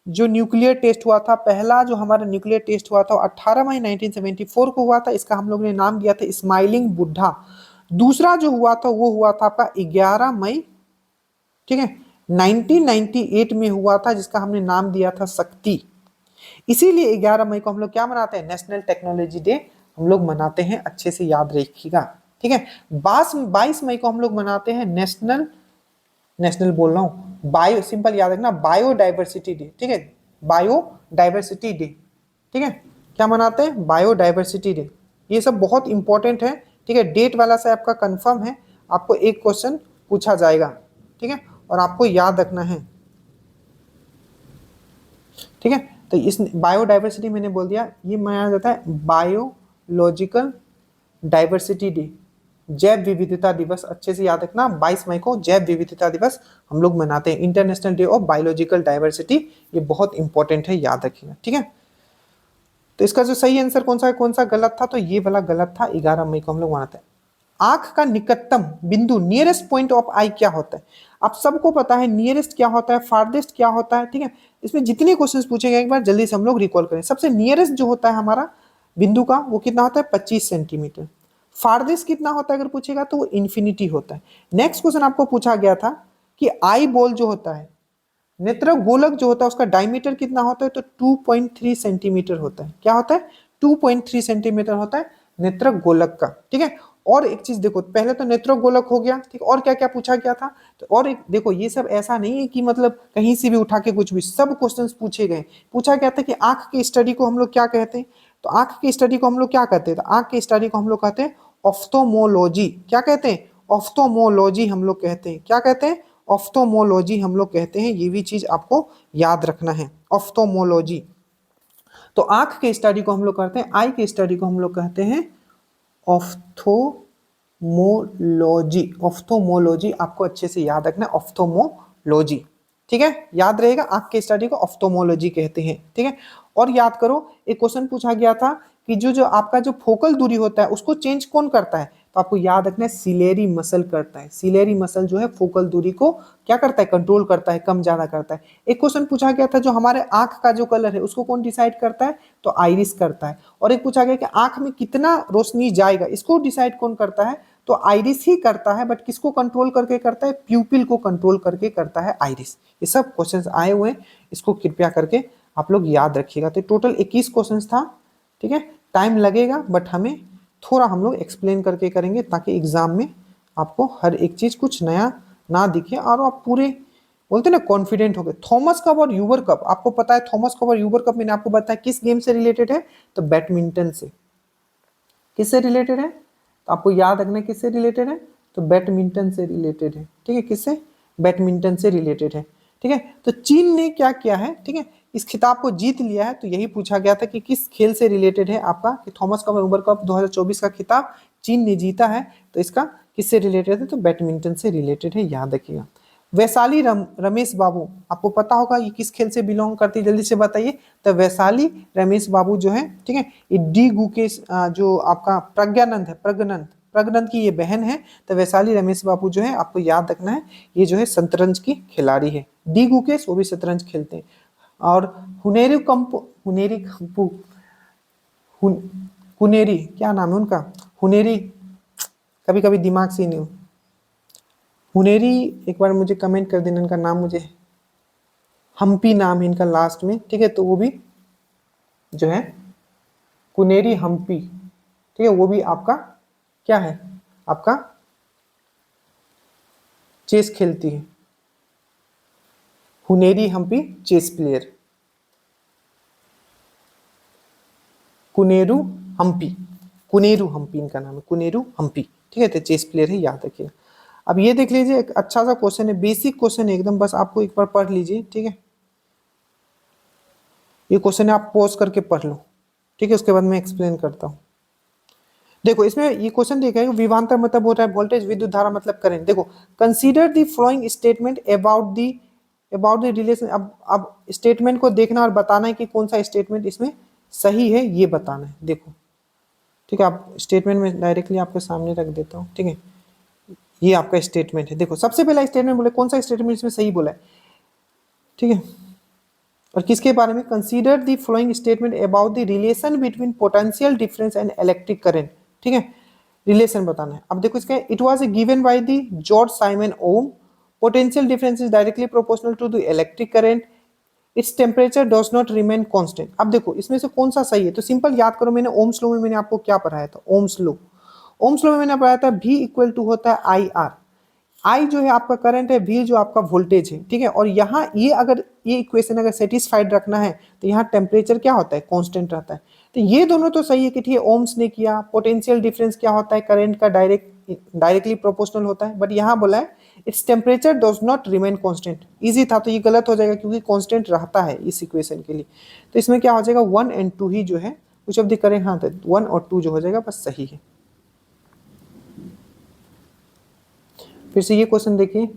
जो न्यूक्लियर टेस्ट हुआ था, पहला जो हमारा न्यूक्लियर टेस्ट हुआ था 18 मई 1974 को हुआ था। इसका हम लोग ने नाम दिया था स्माइलिंग बुद्धा। दूसरा जो हुआ था वो हुआ था आपका 11 मई, ठीक है, 1998 में हुआ था, जिसका हमने नाम दिया था शक्ति। इसीलिए 11 मई को हम लोग क्या मनाते हैं? नेशनल टेक्नोलॉजी डे हम लोग मनाते हैं। अच्छे से याद रखिएगा, ठीक है। 22 मई को हम लोग मनाते हैं नेशनल, नेशनल बोल रहा हूँ, बायो, सिंपल याद रखना, बायोडाइवर्सिटी डे, ठीक है। बायोडाइवर्सिटी डे, ठीक है। क्या मनाते हैं? Biodiversity day. ये सब बहुत इंपॉर्टेंट है, ठीक है। डेट वाला से आपका कंफर्म है, आपको एक क्वेश्चन पूछा जाएगा, ठीक है, और आपको याद रखना है, ठीक है। तो इस बायोडाइवर्सिटी मैंने बोल दिया, ये मनाया जाता है बायोलॉजिकल डाइवर्सिटी डे, जैव विविधता दिवस। अच्छे से याद रखना, 22 मई को जैव विविधता दिवस हम लोग मनाते हैं, international day of biological diversity. ये बहुत इंपॉर्टेंट है, याद रखिएगा, ठीक है। तो इसका जो सही आंसर कौन सा है, कौन सा गलत था? तो ये वाला गलत था, 11 मई को हम लोग मनाते हैं। आंख का निकटतम बिंदु, नियरेस्ट पॉइंट ऑफ आई क्या होता है? आप सबको पता है नियरेस्ट क्या होता है, फारदेस्ट क्या होता है, ठीक है। इसमें जितने क्वेश्चंस पूछे गए एक बार जल्दी से हम लोग रिकॉल करें। सबसे नियरेस्ट जो होता है हमारा बिंदु का, वो कितना होता है? 25 सेंटीमीटर। फारदेस्ट कितना होता है अगर पूछेगा तो वो इन्फिनिटी होता है। नेक्स्ट क्वेश्चन आपको पूछा गया था कि आई बॉल जो होता है, नेत्र गोलक जो होता है, उसका डायमीटर कितना होता है? तो 2.3 सेंटीमीटर होता है। क्या होता है? 2.3 सेंटीमीटर होता है नेत्र गोलक का, ठीक है। और एक चीज देखो, पहले तो नेत्र गोलक हो गया, ठीक। और क्या क्या पूछा गया था? तो और एक देखो, ये सब ऐसा नहीं है कि मतलब कहीं से भी उठा के कुछ भी, सब क्वेश्चंस पूछे गए। पूछा गया था कि आंख की स्टडी को हम लोग क्या कहते हैं? तो आंख की स्टडी को हम लोग क्या कहते हैं? तो आंख की स्टडी को हम लोग कहते हैं ऑफ्थोमोलॉजी। क्या कहते हैं? ऑफ्थोमोलॉजी हम लोग कहते हैं। क्या कहते हैं? ऑफ्थोमोलॉजी हम लोग कहते हैं। ये भी चीज आपको याद रखना है, ऑफ्थोमोलॉजी। तो आंख के स्टडी को हम लोग करते हैं, आई के स्टडी को हम लोग कहते हैं ऑफ्थोमोलॉजी। ऑफ्थोमोलॉजी आपको अच्छे से याद रखना है, ऑफ्थोमोलॉजी, ठीक है, याद रहेगा। आंख के स्टडी को ऑफ्थोमोलॉजी कहते हैं, ठीक है। और याद करो, एक क्वेश्चन पूछा गया था कि जो जो आपका जो फोकल दूरी होता है उसको चेंज कौन करता है, तो आपको याद रखना है सिलेरी मसल करता है। सिलेरी मसल जो है फोकल दूरी को क्या करता है, कंट्रोल करता है, कम ज्यादा करता है। एक क्वेश्चन पूछा गया था जो हमारे आंख का जो कलर है उसको कौन डिसाइड करता है, तो आइरिस करता है। और एक पूछा गया कि आंख में कितना रोशनी जाएगा, इसको डिसाइड कौन करता है, तो आइरिस ही करता है, बट किसको कंट्रोल करके करता है, प्यूपिल को कंट्रोल करके करता है आइरिस। ये सब क्वेश्चंस आए हुए हैं, इसको कृपया करके आप लोग याद रखिएगा। तो टोटल 21 क्वेश्चंस था, ठीक है। टाइम लगेगा बट हमें थोड़ा हम लोग एक्सप्लेन करके करेंगे ताकि एग्जाम में आपको हर एक चीज कुछ नया ना दिखे और आप पूरे बोलते ना कॉन्फिडेंट हो गए। थॉमस कप और यूबर कप, आपको पता है थॉमस कप और यूबर कप मैंने आपको बताया किस गेम से रिलेटेड है, तो बैडमिंटन से। किससे रिलेटेड है, तो आपको याद रखना किससे रिलेटेड है, तो बैडमिंटन से रिलेटेड है, ठीक है। किससे, बैडमिंटन से रिलेटेड है, ठीक है। तो चीन ने क्या किया है, ठीक है, इस खिताब को जीत लिया है। तो यही पूछा गया था कि किस खेल से रिलेटेड है आपका, कि थॉमस कप और यूबर कप 2024 का खिताब चीन ने जीता है, तो इसका किससे रिलेटेड है, तो बैडमिंटन से रिलेटेड है, याद रखिएगा। वैशाली रमेश बाबू, आपको पता होगा ये किस खेल से बिलोंग करती है, जल्दी से बताइए। तो वैशाली रमेश बाबू जो है, ठीक है, ये डी गुकेश जो आपका प्रज्ञानंद है, प्रज्ञानंद की ये बहन है। तो वैशाली रमेश बाबू जो है, आपको याद रखना है, ये जो है शतरंज की खिलाड़ी है। डी गुकेश वो भी शतरंज खेलते हैं। और हुनेरी कंपू कुनेरी, क्या नाम है उनका, हुनेरी, कभी कभी दिमाग से ही नहीं, हुनेरी, एक बार मुझे कमेंट कर देना इनका नाम, मुझे हम्पी नाम है इनका लास्ट में, ठीक है। तो वो भी जो है कुनेरी हम्पी, ठीक है, वो भी आपका क्या है, आपका चेस खेलती है। हुनेरी हम्पी चेस प्लेयर, कुनेरू हम्पी, कुनेरू हम्पी इनका नाम है, कुनेरू हम्पी, ठीक है। तो चेस प्लेयर है, याद रखिएगा। अब ये देख लीजिए, एक अच्छा सा क्वेश्चन है, बेसिक क्वेश्चन है एकदम, बस आपको एक बार पढ़ लीजिए, ठीक है। ये क्वेश्चन है, आप पॉज करके पढ़ लो, ठीक है, उसके बाद मैं एक्सप्लेन करता हूँ। देखो इसमें ये क्वेश्चन देखा है, विभवांतर मतलब होता है वोल्टेज, विद्युत धारा मतलब करंट। देखो, consider the following statement about the relation. अब स्टेटमेंट को देखना और बताना है कि कौन सा स्टेटमेंट इसमें सही है, ये बताना है। देखो, ठीक है, आप स्टेटमेंट में डायरेक्टली आपके सामने रख देता हूँ, ठीक है। ये आपका स्टेटमेंट है। देखो, सबसे पहला स्टेटमेंट बोले, कौन सा स्टेटमेंट इसमें सही बोला है, ठीक है। और किसके बारे में, consider the following statement about the relation between potential difference and electric current, ठीक है, रिलेशन बताना है। अब देखो इसका, it was given by the George Simon Ohm, potential difference is directly proportional to the electric current, its temperature does not remain constant. अब देखो इसमें से कौन सा सही है, तो सिंपल याद करो, मैंने ओम्स लॉ में मैंने आपको क्या पढ़ाया था, ओम्स लॉ, ओम्स लॉ में मैंने पढ़ाया था V इक्वल टू होता है आई आर। आई जो है आपका करंट है, V जो आपका वोल्टेज है, ठीक है। और यहाँ ये अगर ये इक्वेशन अगर सेटिस्फाइड रखना है तो यहाँ टेम्परेचर क्या होता है, कांस्टेंट रहता है। तो ये दोनों तो सही है कि ठीक है, ओम्स ने किया। पोटेंशियल डिफरेंस क्या होता है, करंट का डायरेक्टली प्रोपोर्शनल होता है, बट यहाँ बोला है it's temperature does not remain constant. Easy था, तो ये गलत हो जाएगा क्योंकि कांस्टेंट रहता है इस इक्वेशन के लिए। तो इसमें क्या हो जाएगा, 1 और 2 ही जो है कुछ ऑफ द करेंट, हाँ, तो 1 और 2 जो हो जाएगा बस सही है। फिर से ये क्वेश्चन देखिए,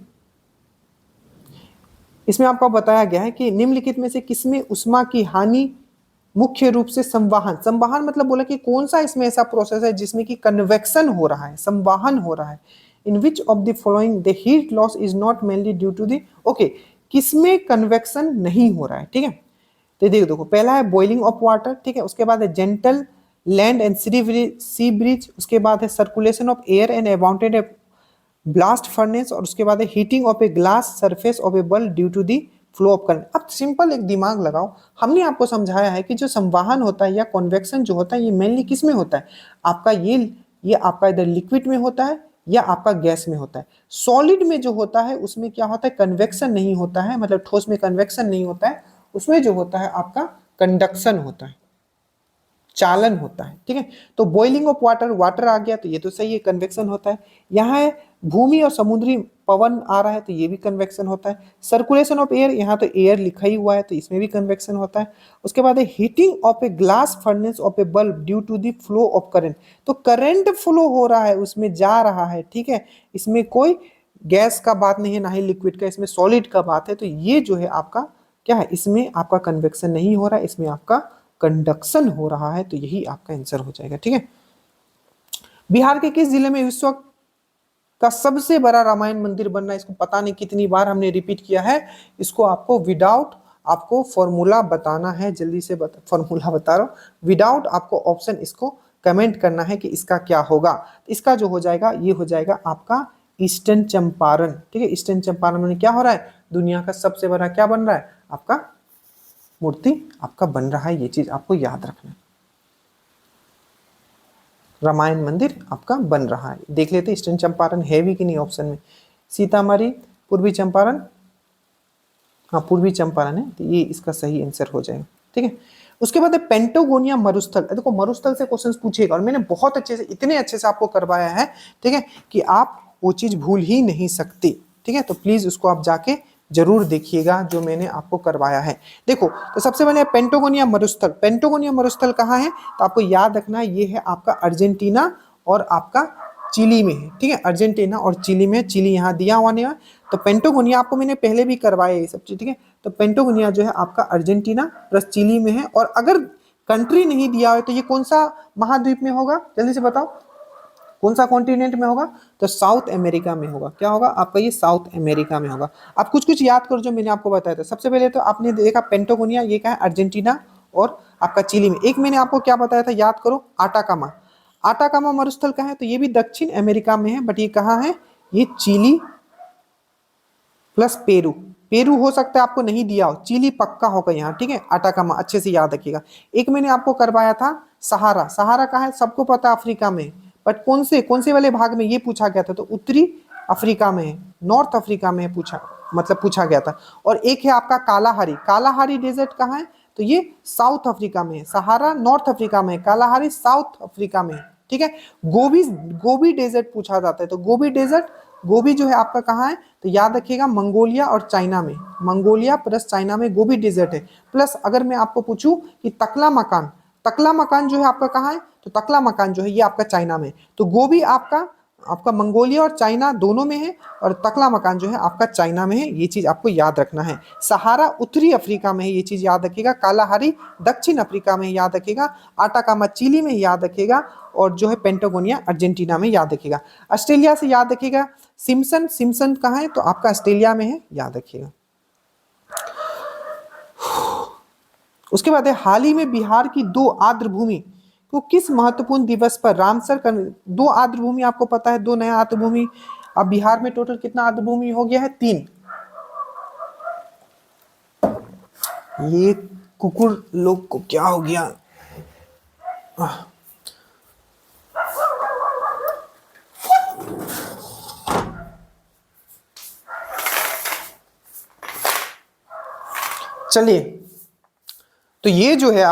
इसमें आपको बताया गया है कि निम्नलिखित में से किसमें उष्मा की हानि मुख्य रूप से संवाहन, संवाहन मतलब बोला कि कौन सा इसमें ऐसा प्रोसेस है जिसमें कि कन्वेक्शन हो रहा है, संवाहन हो रहा है। In which of the following the heat loss is not mainly due to the, okay, किसमें कन्वेक्शन नहीं हो रहा है, ठीक है। तो देखो पहला है बॉइलिंग ऑफ वाटर, ठीक है, उसके बाद है gentle land and sea breeze, उसके बाद है circulation of air and abounded blast furnace, और उसके बाद है heating of a glass surface of a bulb due to the flow of current. अब सिंपल एक दिमाग लगाओ, हमने आपको समझाया है कि जो संवाहन होता है या कन्वेक्शन जो होता है ये मेनली किस में होता है, आपका ये आपका इधर लिक्विड में होता है या आपका गैस में होता है। सॉलिड में जो होता है उसमें क्या होता है, कन्वेक्शन नहीं होता है, मतलब ठोस में कन्वेक्शन नहीं होता है, उसमें जो होता है आपका कंडक्शन होता है। चालन होता है, ठीक है। तो बॉइलिंग ऑफ वाटर, वाटर आ गया तो ये तो सही है, कन्वेक्शन होता है। यहाँ है भूमि और समुद्री पवन आ रहा है तो ये भी कन्वेक्शन होता है। सर्कुलेशन ऑफ एयर, यहाँ तो एयर लिखा ही हुआ है तो इसमें भी कन्वेक्शन होता है। उसके बाद है heating of a glass furnace of a bulb due to the flow of current, तो करंट फ्लो हो रहा है, उसमें जा रहा है, ठीक है। इसमें कोई गैस का बात नहीं है, ना ही लिक्विड का, इसमें सॉलिड का बात है। तो ये जो है आपका क्या है, इसमें आपका कन्वेक्शन नहीं हो रहा है, इसमें आपका कंडक्शन हो रहा है। तो यही आपका आंसर हो जाएगा, ठीक है। बिहार के किस जिले में विश्व का सबसे बड़ा रामायण मंदिर बन रहा है? इसको पता नहीं कितनी बार हमने रिपीट किया है, इसको आपको विदाउट आपको फॉर्मूला बताना है, जल्दी से फॉर्मूला बता रहा हूं, विदाउट आपको ऑप्शन इसको कमेंट करना है कि इसका क्या होगा। इसका जो हो जाएगा ये हो जाएगा आपका ईस्टर्न चंपारण, ठीक है। ईस्टर्न चंपारण में क्या हो रहा है, दुनिया का सबसे बड़ा क्या बन रहा है, आपका मूर्ति आपका बन रहा है। ये चीज आपको याद रखना है, रामायण मंदिर आपका बन रहा है। देख लेते ईस्टर्न चंपारण है भी कि नहीं ऑप्शन में। सीतामढ़ी, पूर्वी चंपारण, हाँ पूर्वी चंपारण है, तो ये इसका सही आंसर हो जाएगा, ठीक है। उसके बाद है पेंटागोनिया मरुस्थल। देखो मरुस्थल से क्वेश्चंस पूछेगा और मैंने बहुत अच्छे से, इतने अच्छे से आपको करवाया है, ठीक है, कि आप वो चीज भूल ही नहीं सकते, ठीक है। तो प्लीज उसको आप जाके जरूर देखिएगा जो मैंने आपको करवाया है। देखो तो सबसे पहले पेंटागोनिया मरुस्थल, पेंटागोनिया मरुस्थल कहाँ है, तो आपको याद रखना है ये है आपका अर्जेंटीना और आपका चिली में है, ठीक है। अर्जेंटीना और चिली में, चिली यहाँ दिया हुआ नहीं है। तो पेंटागोनिया आपको मैंने पहले भी करवाया ये सब चीज, ठीक है। तो पेंटागोनिया जो है आपका अर्जेंटीना प्लस चिली में है। और अगर कंट्री नहीं दिया हो तो ये कौन सा महाद्वीप में होगा, जल्दी से बताओ, कौन सा कॉन्टिनेंट में होगा, तो साउथ अमेरिका में होगा। क्या होगा आपका, ये साउथ अमेरिका में होगा। आप कुछ कुछ याद करो जो मैंने आपको बताया था। सबसे पहले तो आपने देखा पेंटागोनिया, ये क्या है, अर्जेंटीना और आपका चिली में। एक मैंने आपको क्या बताया था, याद करो, आटाकामा। आटाकामा मरुस्थल कहाँ है, तो ये भी दक्षिण अमेरिका में है, बट ये कहाँ है, ये चिली प्लस पेरू। पेरू हो सकता है आपको नहीं दिया हो, चिली पक्का होगा यहाँ, ठीक है। आटाकामा अच्छे से याद रखिएगा। एक मैंने आपको करवाया था सहारा, सहारा कहाँ है, सबको पता है अफ्रीका में, बट कौन से वाले भाग में ये पूछा गया था, तो उत्तरी अफ्रीका में है, नॉर्थ अफ्रीका में पूछा, मतलब पूछा गया था। और एक है आपका कालाहारी, कालाहारी डेजर्ट कहाँ है, तो ये साउथ अफ्रीका में है। सहारा नॉर्थ अफ्रीका में है, कालाहारी साउथ अफ्रीका में है, ठीक है। गोबी, गोबी डेजर्ट पूछा जाता है, तो गोबी डेजर्ट, गोबी जो है आपका कहाँ है, तो याद रखिएगा मंगोलिया और चाइना में, मंगोलिया प्लस चाइना में गोबी डेजर्ट है। प्लस अगर मैं आपको पूछूं कि तकला मकान, तकला मकान जो है आपका कहाँ है, तो तकला मकान जो है ये आपका चाइना में। तो गोबी आपका आपका मंगोलिया और चाइना दोनों में है, और तकला मकान जो है आपका चाइना में है। ये चीज आपको याद रखना है। सहारा उत्तरी अफ्रीका में है, ये चीज याद रखिएगा। कालाहारी दक्षिण अफ्रीका में याद रखिएगा। आटाकामा चिली में याद रखिएगा। और जो है पेंटागोनिया अर्जेंटीना में याद रखिएगा। ऑस्ट्रेलिया से याद रखिएगा सिम्पसन, सिम्पसन कहाँ है, तो आपका ऑस्ट्रेलिया में है, याद रखिएगा। उसके बाद है हाल ही में बिहार की 2 आर्द्र भूमि को किस महत्वपूर्ण दिवस पर रामसर कर, 2 आर्द्र भूमि आपको पता है, 2 नया आर्द्र भूमि। अब बिहार में टोटल कितना आर्द्र भूमि हो गया है, 3। ये कुकुर लोग को क्या हो गया, चलिए। तो ये जो है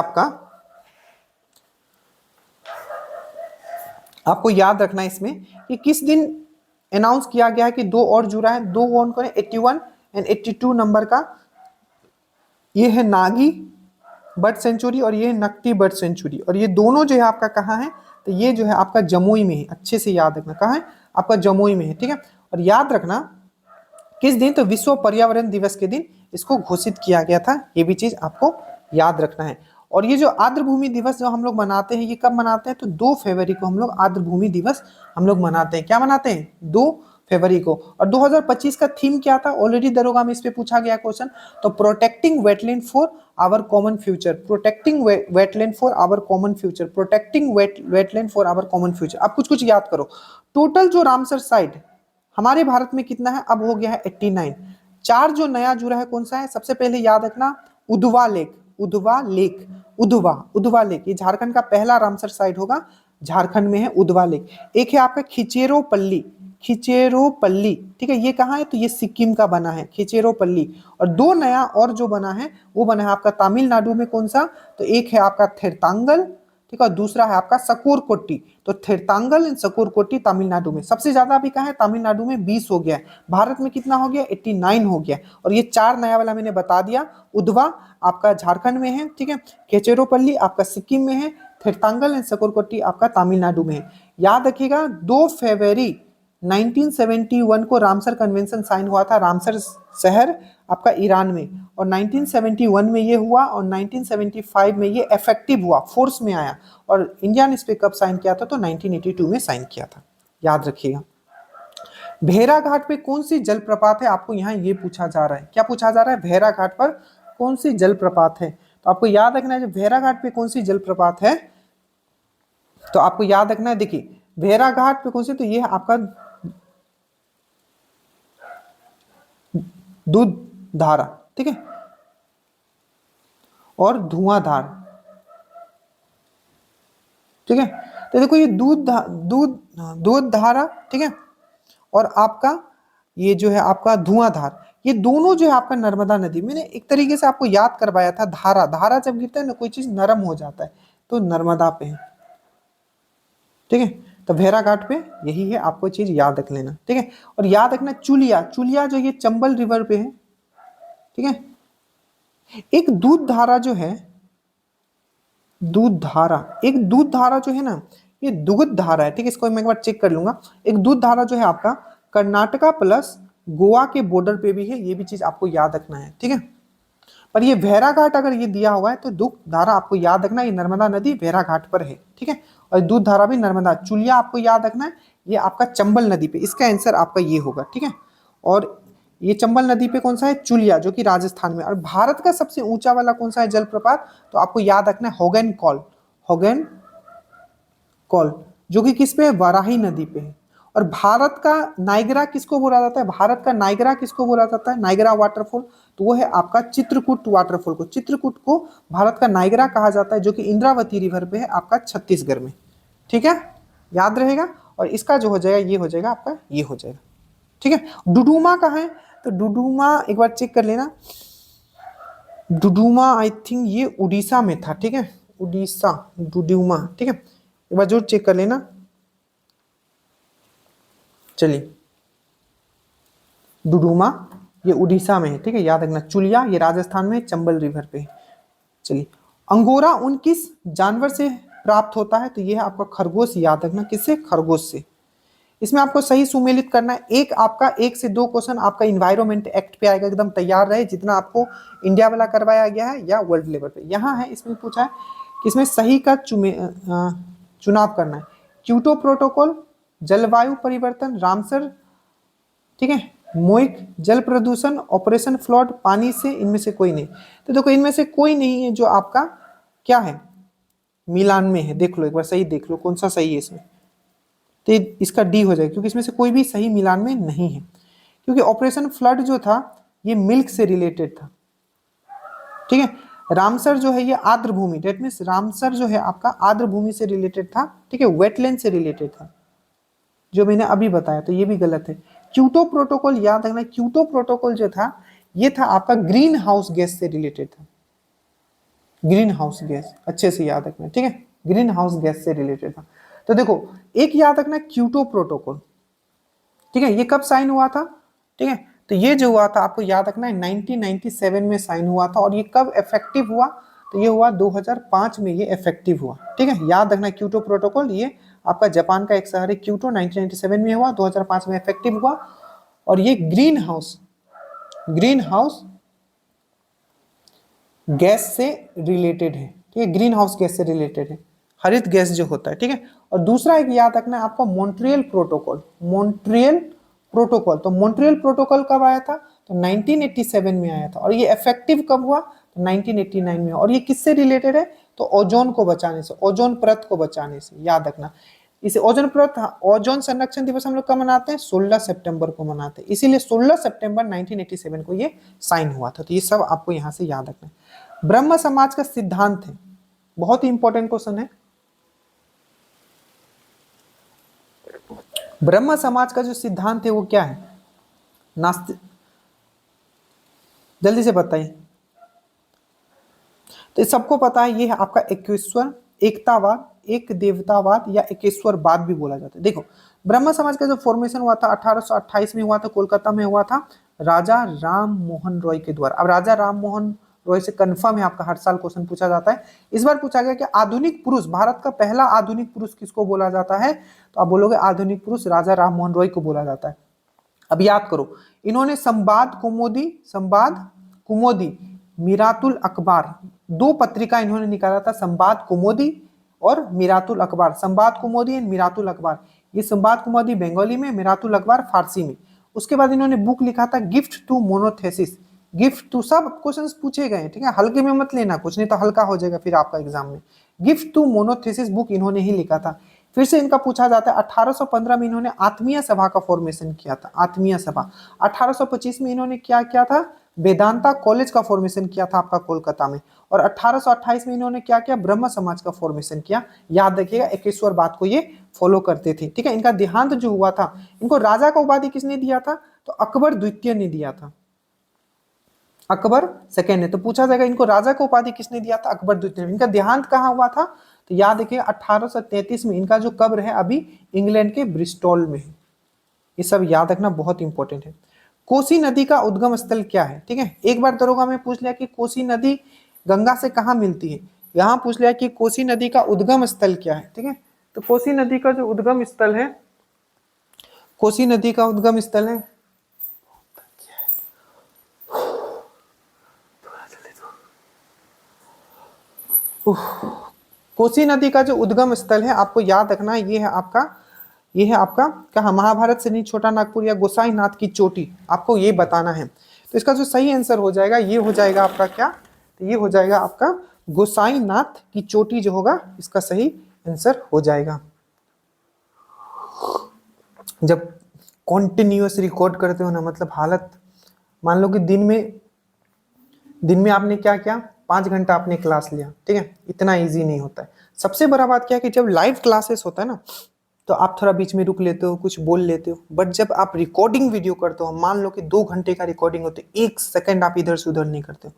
आपको याद रखना है इसमें कि किस दिन अनाउंस किया गया है कि 2 और जुड़ा है। 2 कौन कौन है, 81 एंड 82 नंबर का। ये है नागी बर्ड सेंचुरी और ये है नकटी बर्ड सेंचुरी। और ये दोनों जो है आपका कहाँ है, तो ये जो है आपका जमुई में है। अच्छे से याद रखना कहाँ है, आपका जमुई में है, ठीक है। और याद रखना किस दिन, तो विश्व पर्यावरण दिवस के दिन इसको घोषित किया गया था। ये भी चीज आपको याद रखना है। और ये जो आर्द्र भूमि दिवस जो हम लोग मनाते हैं, ये कब मनाते हैं, तो 2 फरवरी को हम लोग आर्द्र भूमि दिवस हम लोग मनाते हैं। क्या मनाते हैं, 2 फरवरी को। और 2025 का थीम क्या था, ऑलरेडी दरोगा में इस पे पूछा गया क्वेश्चन, तो protecting wetland for our common future, protecting wetland for our common future, protecting wetland for our common future. अब कुछ कुछ याद करो। टोटल जो रामसर साइट हमारे भारत में कितना है, अब हो गया है 89। 4 जो नया जुड़ा है कौन सा है, सबसे पहले याद रखना Udhwa lake, Udhwa lake, Udhwa lake, ये झारखंड का पहला रामसर साइट होगा, झारखंड में है उधवा लेक। एक है आपका खिचेरोपल्ली, खिचेरोपल्ली, ठीक है, ये कहाँ है, तो ये सिक्किम का बना है खिचेरोपल्ली। और 2 नया और जो बना है वो बना है आपका तमिलनाडु में, कौन सा, तो एक है आपका थेरतांगल, ठीक है, और दूसरा है आपका सकूरकोट्टी। तो थेरतांगल एंड सकूरकोट्टी तमिलनाडु में सबसे ज्यादा अभी कहाँ है, तमिलनाडु में 20 हो गया है। भारत में कितना हो गया, 89 हो गया। और ये 4 नया वाला मैंने बता दिया। उधवा आपका झारखंड में है, ठीक है, केचेरोपल्ली आपका सिक्किम में है, थेरतांगल एंड सकूरकोट्टी आपका तमिलनाडु में है। याद रखिएगा 2 फरवरी 1971 को रामसर कन्वेंशन साइन हुआ था, रामसर शहर आपका ईरान में, और 1971 में ये हुआ, और 1975 में ये इफेक्टिव हुआ, फोर्स में आया। और इंडिया ने इस पे कब साइन किया था, तो 1982 में साइन किया था। याद रखिएगा। भेड़ाघाट पे कौन सी जलप्रपात है, आपको यहाँ ये पूछा जा रहा है। क्या पूछा जा रहा है, भेड़ाघाट पर कौन सी जलप्रपात है। तो आपको याद रखना है भेड़ाघाट पे कौन सी जलप्रपात है, तो आपको याद रखना है, देखिए भेड़ाघाट पे कौन सी, तो ये आपका दूध धारा, ठीक है, और धुआंधार, ठीक है। तो देखो ये दूध धारा, ठीक है, और आपका ये जो है आपका धुआंधार, ये दोनों जो है आपका नर्मदा नदी। मैंने एक तरीके से आपको याद करवाया था, धारा धारा जब गिरता है ना, कोई चीज नरम हो जाता है, तो नर्मदा पे है, ठीक है। तो भेड़ाघाट पे यही है, आपको चीज याद रख लेना, ठीक है। और याद रखना चुलिया, चुलिया जो ये चंबल रिवर पे है, ठीक है। एक दूध धारा जो है, दूध धारा, एक दूध धारा जो है ना, ये दूध धारा है, ठीक है, इसको मैं एक बार चेक कर लूंगा। एक दूध धारा जो है आपका कर्नाटका प्लस गोवा के बॉर्डर पे भी है, ये भी चीज आपको याद रखना है, ठीक है। पर ये भेड़ाघाट अगर ये दिया हुआ है, तो दूध धारा आपको याद रखना, ये नर्मदा नदी भेड़ाघाट पर है, ठीक है। और दूध धारा भी नर्मदा, चुलिया आपको याद रखना है, ये आपका चंबल नदी पे, इसका आंसर आपका ये होगा, ठीक है। और ये चंबल नदी पे कौन सा है, चुलिया, जो कि राजस्थान में। और भारत का सबसे ऊंचा वाला कौन सा है जलप्रपात, तो आपको याद रखना है होगेन कॉल, होगेन कॉल, जो कि किस पे है, वाराही नदी पे है। और भारत का नाइगरा किसको बोला जाता है, भारत का नाइगरा किसको बोला जाता है, नाइगरा वाटरफॉल, तो वो है आपका चित्रकूट वाटरफॉल को, चित्रकूट को भारत का नाइगरा कहा जाता है, जो कि इंद्रावती रिवर पे है आपका छत्तीसगढ़ में, ठीक है, याद रहेगा। और इसका जो हो जाएगा, ये हो जाएगा आपका, ये हो जाएगा, ठीक है। डुडुमा कहाँ है, तो डुडुमा एक बार चेक कर लेना, डुडुमा आई थिंक ये उड़ीसा में था, ठीक है, उड़ीसा, डुडुमा, ठीक है, एक बार जरूर चेक कर लेना। चलिए डुडुमा ये उड़ीसा में है, ठीक है, याद रखना। चुलिया ये राजस्थान में, चंबल रिवर पे। चलिए अंगोरा ऊन किस जानवर से प्राप्त होता है, तो ये है आपका खरगोश, याद रखना, किससे, खरगोश से। इसमें आपको सही सुमेलित करना है। एक आपका 1 से 2 क्वेश्चन आपका इन्वायरमेंट एक्ट पे आएगा, एकदम तैयार रहे, जितना आपको इंडिया वाला करवाया गया है या वर्ल्ड लेवल पे। यहाँ है, इसमें पूछा है कि इसमें सही का चुनाव करना है। क्योटो प्रोटोकॉल, जलवायु परिवर्तन, रामसर, ठीक है, मोइक, जल प्रदूषण, ऑपरेशन फ्लड, पानी से, इनमें से कोई नहीं। तो देखो इनमें से कोई नहीं है जो आपका क्या है, मिलान में है। देख लो एक बार, सही देख लो कौन सा सही है इसमें, तो इसका डी हो जाएगा, क्योंकि इसमें से कोई भी सही मिलान में नहीं है। क्योंकि ऑपरेशन फ्लड जो था ये मिल्क से रिलेटेड था, ठीक है। रामसर जो है ये आर्द्र भूमि, डेट मीन्स रामसर जो है आपका आर्द्र भूमि से रिलेटेड था, ठीक है, वेटलैंड से रिलेटेड था, जो मैंने अभी बताया, तो ये भी गलत है। क्योटो प्रोटोकॉल याद रखना, क्योटो प्रोटोकॉल जो था ये था आपका ग्रीन हाउस गैस से रिलेटेड था, ग्रीन हाउस गैस, अच्छे से याद रखना, ठीक है, ग्रीन हाउस गैस से रिलेटेड था। तो देखो एक याद रखना क्योटो प्रोटोकॉल, ठीक है, ये कब साइन हुआ था, ठीक है, तो ये जो हुआ था आपको याद रखना है 1997 में साइन हुआ था। और ये कब इफेक्टिव हुआ, तो ये हुआ 2005 में ये इफेक्टिव हुआ, ठीक है, याद रखना क्योटो प्रोटोकॉल, ये आपका जापान का एक शहर है क्योटो, 1997 में हुआ, 2005 में इफेक्टिव हुआ। और ये ग्रीन हाउस गैस से रिलेटेड है, ठीक है, ग्रीन हाउस गैस से रिलेटेड है, हरित गैस जो होता है, ठीक है। और दूसरा एक याद रखना है आपको मॉन्ट्रियल प्रोटोकॉल, मॉन्ट्रियल प्रोटोकॉल। तो मॉन्ट्रियल प्रोटोकॉल कब आया था, तो 1987 में आया था। और ये इफेक्टिव कब हुआ, तो 1989 में। और ये किससे रिलेटेड है, तो ओजोन को बचाने से, ओजोन परत को बचाने से, याद रखना। इसे ओजोन परत, ओजोन संरक्षण दिवस हम लोग कब मनाते हैं, 16 सितंबर को मनाते हैं, इसीलिए 16 सितंबर 1987 को ये साइन हुआ था। तो ये सब आपको यहाँ से याद रखना है। ब्रह्म समाज का सिद्धांत है, बहुत ही इंपॉर्टेंट क्वेश्चन है। ब्रह्म समाज का जो सिद्धांत है वो क्या है, नास्तिक, जल्दी से बताइए। तो सबको पता है ये है आपका एकतावाद, एक देवतावाद या एकेश्वरवाद भी बोला जाता है। देखो ब्रह्म समाज का जो फॉर्मेशन हुआ था 1828 में हुआ था, कोलकाता में हुआ था राजा राम मोहन रॉय के द्वारा। अब राजा राम मोहन रॉय से कंफर्म है आपका, हर साल क्वेश्चन पूछा जाता है। इस बार पूछा गया कि आधुनिक पुरुष, भारत का पहला आधुनिक पुरुष किसको बोला जाता है, तो आप बोलोगे आधुनिक पुरुष राजा राम मोहन रॉय को बोला जाता है। अब याद करो, इन्होंने संवाद कुमोदी, मीरातुल अखबार, दो पत्रिका इन्होंने निकाला था, संवाद कुमोदी और मीरातुल अखबार। संवाद कुमोदी एंड मीरातुल अखबार, ये संवाद कुमोदी बंगाली में, मीरातुल अखबार फारसी में। उसके बाद इन्होंने बुक लिखा था गिफ्ट टू मोनोथेसिस, गिफ्ट टू, सब क्वेश्चंस पूछे गए, ठीक है, हल्के में मत लेना कुछ, नहीं तो हल्का हो जाएगा फिर आपका एग्जाम में। गिफ्ट टू मोनोथेसिस बुक इन्होंने ही लिखा था। फिर से इनका पूछा जाता है 1815 में इन्होंने आत्मीय सभा का फॉर्मेशन किया था, आत्मीय सभा। 1825 में इन्होंने क्या किया था, वेदांता कॉलेज का फॉर्मेशन किया था आपका कोलकाता में। और 1828 में इन्होंने क्या किया, ब्रह्म समाज का फॉर्मेशन किया। याद रखिएगा एकेश्वर बात को ये फॉलो करते थे, ठीक है। इनका देहांत जो हुआ था, इनको राजा का उपाधि किसने दिया था, तो अकबर द्वितीय ने दिया था, अकबर सेकेंड ने। तो पूछा जाएगा इनको राजा का उपाधि किसने दिया था, अकबर द्वितीय ने। इनका देहांत कहाँ हुआ था, तो याद रखिए 1833 में। इनका जो कब्र है अभी इंग्लैंड के ब्रिस्टॉल में है। ये सब याद रखना बहुत इंपॉर्टेंट है। कोसी नदी का उद्गम स्थल क्या है, ठीक है। एक बार दरोगा में पूछ लिया कि कोसी नदी गंगा से कहाँ मिलती है, यहाँ पूछ लिया कि कोसी नदी का उद्गम स्थल क्या है, ठीक है। तो कोसी नदी का जो उद्गम स्थल है, कोसी नदी का उद्गम स्थल है, कोसी नदी का जो उद्गम स्थल है आपको याद रखना है, ये है आपका कहा, महाभारत से नहीं, छोटा नागपुर या गोसाई नाथ की चोटी, आपको ये बताना है। तो इसका जो सही आंसर हो जाएगा, ये हो जाएगा आपका क्या, तो ये हो जाएगा आपका गोसाई नाथ की चोटी जो होगा, इसका सही आंसर हो जाएगा। जब कॉन्टिन्यूअस रिकॉर्ड करते हो ना, मतलब हालत, मान लो कि दिन में आपने क्या किया, 5 घंटा आपने क्लास लिया, ठीक है, इतना इजी नहीं होता है। सबसे बड़ा बात क्या है कि जब लाइव क्लासेस होता है ना, तो आप थोड़ा बीच में रुक लेते हो, कुछ बोल लेते हो, बट जब आप रिकॉर्डिंग वीडियो करते हो, मान लो कि 2 घंटे का रिकॉर्डिंग होते, 1 सेकंड आप इधर से उधर नहीं करते हो,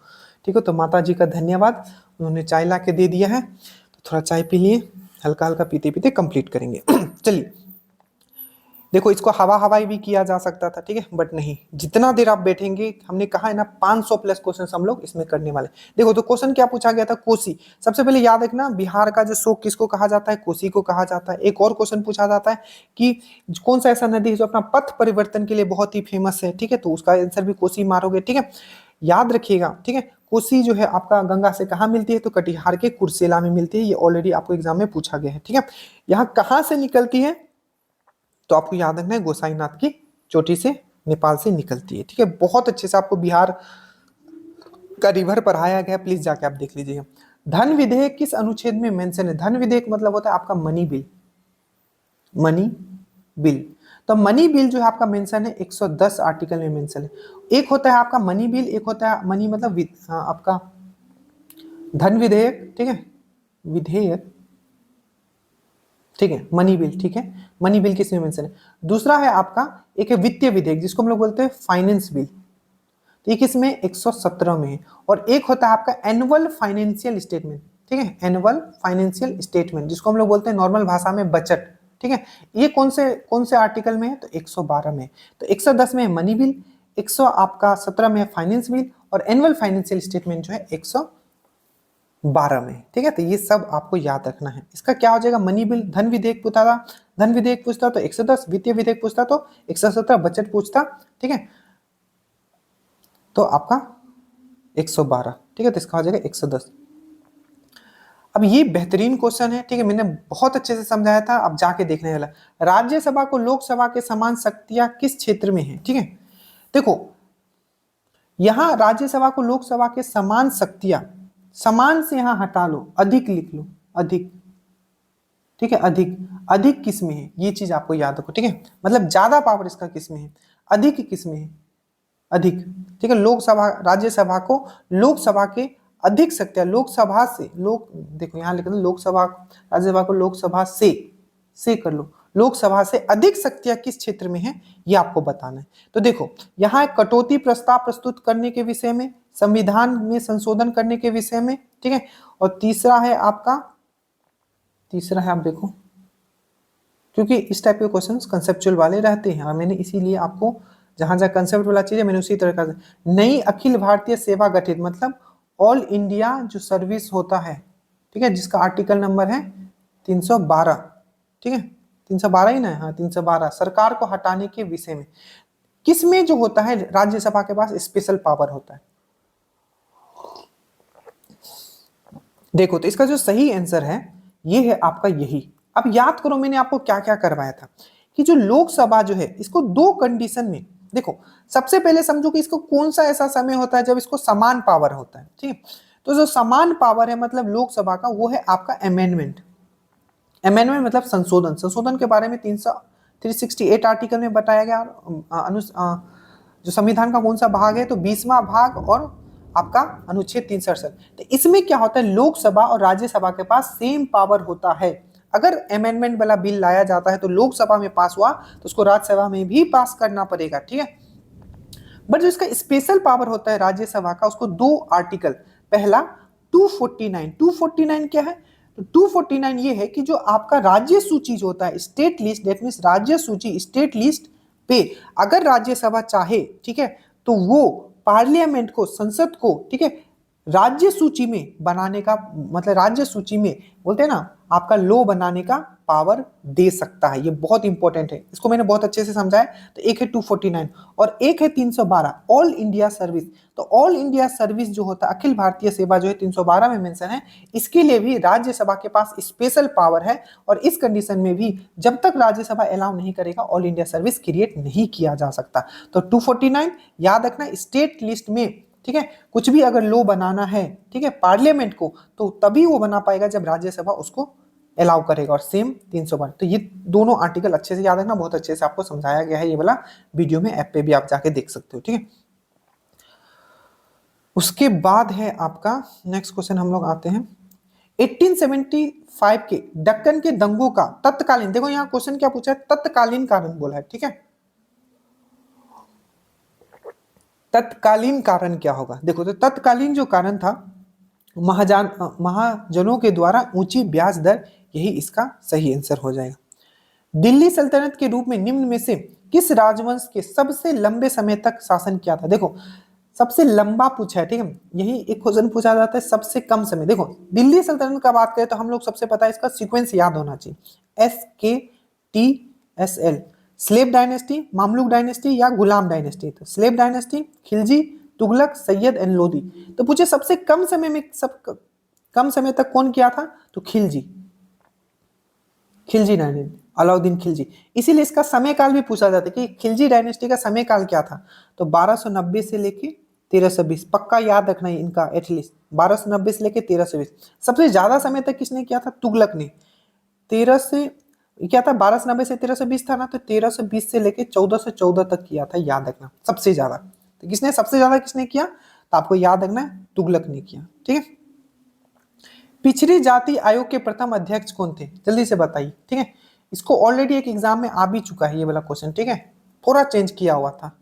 ठीक है। तो माता जी का धन्यवाद, उन्होंने चाय ला के दे दिया है, तो थोड़ा चाय पी लिए, हल्का हल्का पीते पीते कंप्लीट करेंगे। चलिए देखो, इसको हवाई भी किया जा सकता था, ठीक है, बट नहीं, जितना देर आप बैठेंगे, हमने कहा है ना 500 प्लस क्वेश्चन हम लोग इसमें करने वाले। देखो तो क्वेश्चन क्या पूछा गया था, कोसी। सबसे पहले याद रखना, बिहार का जो शोक किसको कहा जाता है, कोसी को कहा जाता है। एक और क्वेश्चन पूछा जाता है कि कौन सा ऐसा नदी है जो अपना पथ परिवर्तन के लिए बहुत ही फेमस है, ठीक है, तो उसका आंसर भी कोसी मारोगे, ठीक है, याद रखिएगा, ठीक है। कोसी जो है आपका गंगा से कहाँ मिलती है, तो कटिहार के कुर्सेला में मिलती है, ये ऑलरेडी आपको एग्जाम में पूछा गया है, ठीक है। यहाँ कहाँ से निकलती है, तो आपको याद रखना है गोसाईनाथ की चोटी से, नेपाल से निकलती है, ठीक है। बहुत अच्छे से आपको बिहार का रिवर पढ़ाया गया, प्लीज जाके आप देख लीजिएगा। धन विधेयक किस अनुच्छेद में मेंशन है, धन विधेयक मतलब होता है आपका मनी बिल, मनी बिल। तो मनी बिल जो है आपका मेंशन है 110 आर्टिकल में मेंशन है। एक होता है आपका मनी बिल, एक होता है मनी मतलब आपका धन विधेयक, ठीक है, विधेयक, ठीक है, मनी बिल, ठीक है, मनी बिल किसमें मेंशन है। दूसरा है आपका, एक है वित्तीय विधेयक जिसको हम लोग बोलते हैं फाइनेंस बिल, तो ये किसमें 117 में है। और एक होता है आपका एनुअल फाइनेंशियल स्टेटमेंट, ठीक है, एनुअल फाइनेंशियल स्टेटमेंट जिसको हम लोग बोलते हैं नॉर्मल भाषा में बजट, ठीक है। ये कौन से आर्टिकल में है, तो 112 में। तो 110 में है मनी बिल, 100 आपका 17 में है फाइनेंस बिल, और एनुअल फाइनेंशियल स्टेटमेंट जो है 112 में, ठीक है। तो ये सब आपको याद रखना है। इसका क्या हो जाएगा, मनी बिल, धन विधेयक पूछता था, धन विधेयक पूछता तो 110, वित्तीय विधेयक पूछता तो 117, बजट पूछता, ठीक है, तो आपका 112, ठीक है, तो इसका हो जाएगा 110। अब ये बेहतरीन क्वेश्चन है, ठीक है, मैंने बहुत अच्छे से समझाया था, अब जाके देखने वाला। राज्यसभा को लोकसभा के समान शक्तियां किस क्षेत्र में है, ठीक है। देखो यहां राज्यसभा को लोकसभा के समान शक्तियां, समान से यहां हटा लो, अधिक लिख लो, अधिक, ठीक है, अधिक, अधिक किस में है, ये चीज आपको याद रखो, ठीक है, मतलब ज्यादा पावर इसका किस में है, अधिक किस में है, अधिक, ठीक है। लोकसभा, राज्यसभा को लोकसभा के अधिक शक्तियां, लोकसभा से, लोक, देखो यहां लिख दो लोकसभा, राज्यसभा को लोकसभा से कर लो, लोकसभा से अधिक शक्तियां किस क्षेत्र में है, ये आपको बताना है। तो देखो यहाँ एक कटौती प्रस्ताव प्रस्तुत करने के विषय में, संविधान में संशोधन करने के विषय में, ठीक है, और तीसरा है आपका तीसरा है, आप देखो, क्योंकि इस टाइप के क्वेश्चंस कंसेप्चुअल वाले रहते हैं और मैंने इसीलिए आपको जहां जहां कंसेप्ट वाला चीज है मैंने उसी तरह का। नई अखिल भारतीय सेवा गठित, मतलब ऑल इंडिया जो सर्विस होता है, ठीक है, जिसका आर्टिकल नंबर है 312, ठीक है, 312 ही ना है, हाँ 312, सरकार को हटाने के विषय में किसमें जो होता है राज्यसभा के पास स्पेशल पावर होता है। देखो तो इसका जो सही आंसर है ये है आपका यही। अब याद करो मैंने आपको क्या क्या करवाया था कि जो लोकसभा जो है इसको दो कंडीशन में, देखो सबसे पहले समझो कि इसको कौन सा ऐसा समय होता है जब इसको समान पावर होता है, ठीक है। तो जो समान पावर है मतलब लोकसभा का, वो है आपका अमेंडमेंट। अमेंडमेंट मतलब संशोधन, संशोधन के बारे में 368 आर्टिकल में बताया गया। जो संविधान का कौन सा भाग है, तो 20वां भाग और आपका अनुच्छेद 367। तो इसमें क्या होता है, लोकसभा और राज्यसभा के पास सेम पावर होता है। अगर अमेंडमेंट वाला बिल लाया जाता है तो लोकसभा में पास हुआ तो उसको राज्यसभा में भी पास करना पड़ेगा, ठीक है। बट जो इसका स्पेशल पावर होता है राज्यसभा का, उसको दो आर्टिकल, पहला 249, 249 क्या है, तो 249 ये है कि जो आपका राज्य सूची जो होता है, स्टेट लिस्ट, दैट मीन्स राज्य सूची, स्टेट लिस्ट पे अगर राज्यसभा चाहे, ठीक है, तो वो पार्लियामेंट को, संसद को, ठीक है, राज्य सूची में बनाने का, मतलब राज्य सूची में बोलते हैं ना आपका लॉ बनाने का पावर दे सकता है। ये बहुत इंपॉर्टेंट है, इसको मैंने बहुत अच्छे से समझाया। तो एक है 249 और एक है 312 ऑल इंडिया सर्विस। तो ऑल इंडिया सर्विस जो होता है, अखिल भारतीय सेवा जो है 312 में मेंशन है, इसके लिए भी राज्यसभा के पास स्पेशल पावर है। और इस कंडीशन में भी जब तक राज्यसभा अलाउ नहीं करेगा ऑल इंडिया सर्विस क्रिएट नहीं किया जा सकता। तो 249 याद रखना, स्टेट लिस्ट में, ठीक है, कुछ भी अगर लॉ बनाना है, ठीक है, पार्लियामेंट को, तो तभी वो बना पाएगा जब राज्यसभा उसको अलाउ करेगा। और सेम 312। तो ये दोनों आर्टिकल अच्छे से याद रखना, बहुत अच्छे से आपको समझाया गया है, ये वाला वीडियो में ऐप पे भी आप जाके देख सकते हो, ठीक है। उसके बाद है आपका नेक्स्ट क्वेश्चन, हम लोग आते हैं 1875 के दक्कन के दंगों का तत्कालीन, देखो यहाँ क्वेश्चन क्या पूछा है, तत्कालीन कारण बोला है, ठीक है। तत्कालीन कारण क्या होगा, देखो तो तत्कालीन जो कारण था, महाजनों के द्वारा ऊंची ब्याज दर, यही इसका सही आंसर हो जाएगा। दिल्ली सल्तनत के रूप में निम्न में से किस राजवंश के सबसे लंबे समय तक शासन किया था। देखो सबसे लंबा पूछा है, ठीक है, यही एक क्वेश्चन पूछा जाता है सबसे कम समय। देखो दिल्ली सल्तनत का बात करें तो हम लोग सबसे पता है इसका सीक्वेंस याद होना चाहिए, SKTSL, slave dynasty, Mamluk dynasty या गुलाम डायनेस्टी। तो slave dynasty, Khilji, Tughlaq, Syed and Lodhi. तो पूछे सबसे कम समय में, सब कम समय तक कौन किया था, तो खिलजी, खिलजी डायनेस्टी, अलाउद्दीन खिलजी। इसीलिए इसका समय काल भी पूछा जाता है कि खिलजी डायनेस्टी का समय काल क्या था, तो 1290 से लेके 1320, पक्का याद रखना है इनका, एटलीस्ट 1290 से लेके 1320। सबसे ज्यादा समय तक किसने किया था, तुगलक ने, 13 से क्या था, 1290 से 1320 था ना, तो 1320 से लेके 1414 तक किया था, याद रखना सबसे ज्यादा। तो किसने सबसे ज्यादा किसने किया, तो आपको याद रखना है तुगलक ने किया, ठीक है। पिछड़ी जाति आयोग के प्रथम अध्यक्ष कौन थे, जल्दी से बताइए, ठीक है। इसको ऑलरेडी एक एग्जाम में आ भी चुका है ये वाला क्वेश्चन, ठीक है, थोड़ा चेंज किया हुआ था।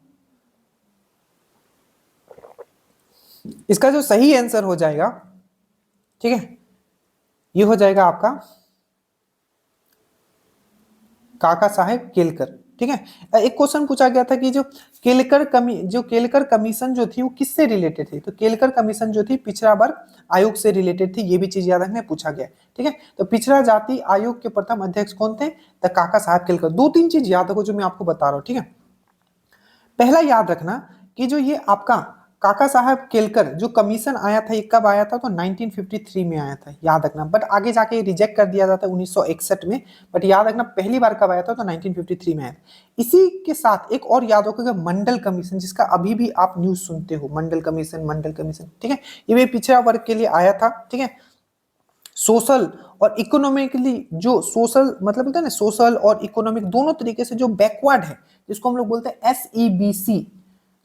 इसका जो सही आंसर हो जाएगा, ठीक है, ये हो जाएगा आपका काका साहेब केलकर, ठीक है। एक क्वेश्चन पूछा गया था कि जो केलकर कमीशन जो थी वो किससे रिलेटेड थी, तो केलकर कमीशन जो थी पिछड़ा वर्ग आयोग से रिलेटेड थी, ये भी चीज याद रखना, पूछा गया, ठीक है। तो पिछड़ा जाति आयोग के प्रथम अध्यक्ष कौन थे, तो काका साहब केलकर। दो तीन चीज याद रखो जो मैं आपको बता रहा हूँ, ठीक है। पहला याद रखना कि जो ये आपका काका साहब केलकर जो कमीशन आया था, ये कब आया था, तो 1953 में आया था, याद रखना। बट आगे जाके रिजेक्ट कर दिया जाता है 1961 में, बट याद रखना पहली बार कब आया था, तो 1953 में आया था। इसी के साथ एक और याद रखोगे, मंडल कमीशन, जिसका अभी भी आप न्यूज सुनते हो, मंडल कमीशन, मंडल कमीशन, ठीक है। ये भी पिछड़ा वर्ग के लिए आया था, ठीक है। सोशल और इकोनॉमिकली, जो सोशल मतलब बोलते हैं ना, सोशल और इकोनॉमिक दोनों तरीके से जो बैकवर्ड है, जिसको हम लोग बोलते हैं SEBC,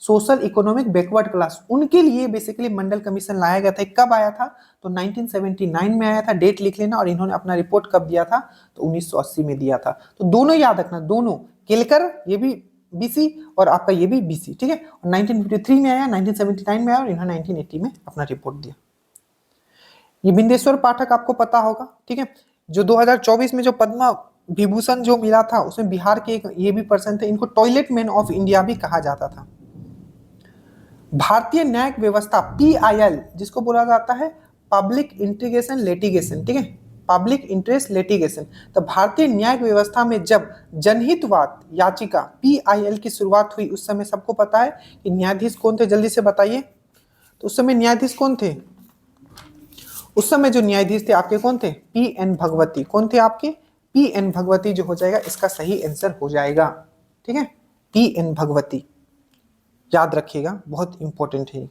social economic backward class, उनके लिए बेसिकली मंडल कमीशन लाया गया था। कब आया था, तो 1979 में आया था, डेट लिख लेना। और इन्होंने अपना रिपोर्ट कब दिया था, तो 1980 में दिया था। तो दोनों याद रखना, दोनों, केलकर ये भी BC और आपका ये भी BC, ठीक है। 1953 में आया, 1979 में आया, और इन्होंने 1980 में अपना रिपोर्ट दिया। ये बिंदेश्वर पाठक आपको पता होगा, ठीक है। जो 2024 में जो पद्म विभूषण जो मिला था उसमें बिहार के एक ये भी पर्सन थे, इनको टॉयलेट मैन ऑफ इंडिया भी कहा जाता था। भारतीय न्यायिक व्यवस्था PIL जिसको बोला जाता है पब्लिक इंटीग्रेशन लिटिगेशन, ठीक है, पब्लिक इंटरेस्ट लिटिगेशन। तो भारतीय न्यायिक व्यवस्था में जब जनहितवाद याचिका PIL की शुरुआत हुई उस समय सबको पता है कि न्यायाधीश कौन थे, जल्दी से बताइए। तो उस समय न्यायाधीश कौन थे? उस समय जो न्यायाधीश थे आपके कौन थे? PN भगवती। कौन थे आपके? PN भगवती जो हो जाएगा इसका सही आंसर हो जाएगा, ठीक है, PN भगवती, याद रखिएगा, बहुत इंपॉर्टेंट है।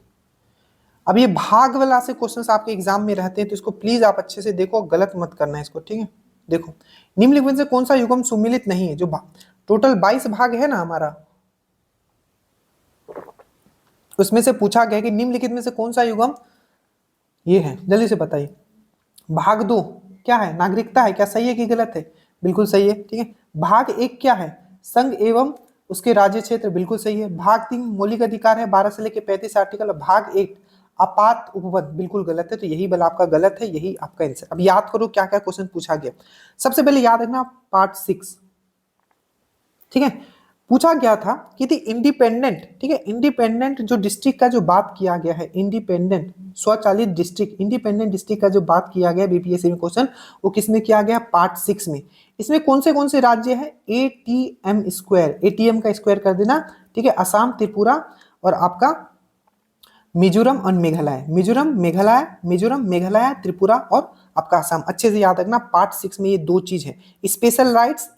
अब ये भाग वाला से क्वेश्चंस आपके एग्जाम में रहते हैं तो इसको प्लीज आप अच्छे से देखो, गलत मत करना है इसको, ठीक है। देखो, निम्नलिखित में से कौन सा युग्म सुमिलित नहीं है? जो टोटल 22 भाग है ना हमारा, उसमें से पूछा गया कि निम्नलिखित में से कौन सा युग्म ये है, जल्दी से बताइए। भाग 2 क्या है? नागरिकता है। क्या सही है कि गलत है? बिल्कुल सही है, ठीक है। भाग 1 क्या है? संघ एवं उसके राज्य क्षेत्र, बिल्कुल सही है। भाग 3 मौलिक अधिकार है, 12 से लेकर 35 आर्टिकल। भाग 1 आपात उपबंध, बिल्कुल गलत है, तो यही वाला आपका गलत है, यही आपका आंसर। अब याद करो क्या क्या क्वेश्चन पूछा गया। सबसे पहले याद रखना पार्ट 6, ठीक है, पूछा गया था कि इंडिपेंडेंट, ठीक है, इंडिपेंडेंट जो डिस्ट्रिक्ट का जो बात किया गया है, इंडिपेंडेंट स्वचालित डिस्ट्रिक्ट, इंडिपेंडेंट डिस्ट्रिक्ट का जो बात किया गया बीपीएससी में क्वेश्चन, वो किसमें किया गया? पार्ट 6 में। इसमें कौन से राज्य है? ATM स्क्वायर, ATM का स्क्वायर कर देना, ठीक है, असम, त्रिपुरा और आपका मिजोरम और मेघालय, मिजोरम मेघालय त्रिपुरा और आपका असम। अच्छे से याद रखना, पार्ट 6 में ये दो चीज है, स्पेशल राइट्स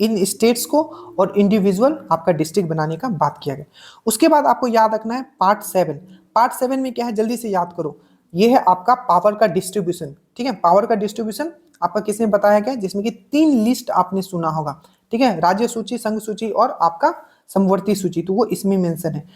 इन स्टेट्स को और इंडिविजुअल आपका डिस्ट्रिक्ट बनाने का बात किया गया। उसके बाद आपको याद रखना है पार्ट 7। पार्ट 7 में क्या है, जल्दी से याद करो, ये है आपका पावर का डिस्ट्रीब्यूशन, ठीक है, पावर का डिस्ट्रीब्यूशन आपका किसमें बताया गया? जिसमें कि 3 लिस्ट आपने सुना होगा, ठीक है, राज्य सूची, संघ सूची और आपका समवर्ती सूची, तो वो इसमें मेंशन है।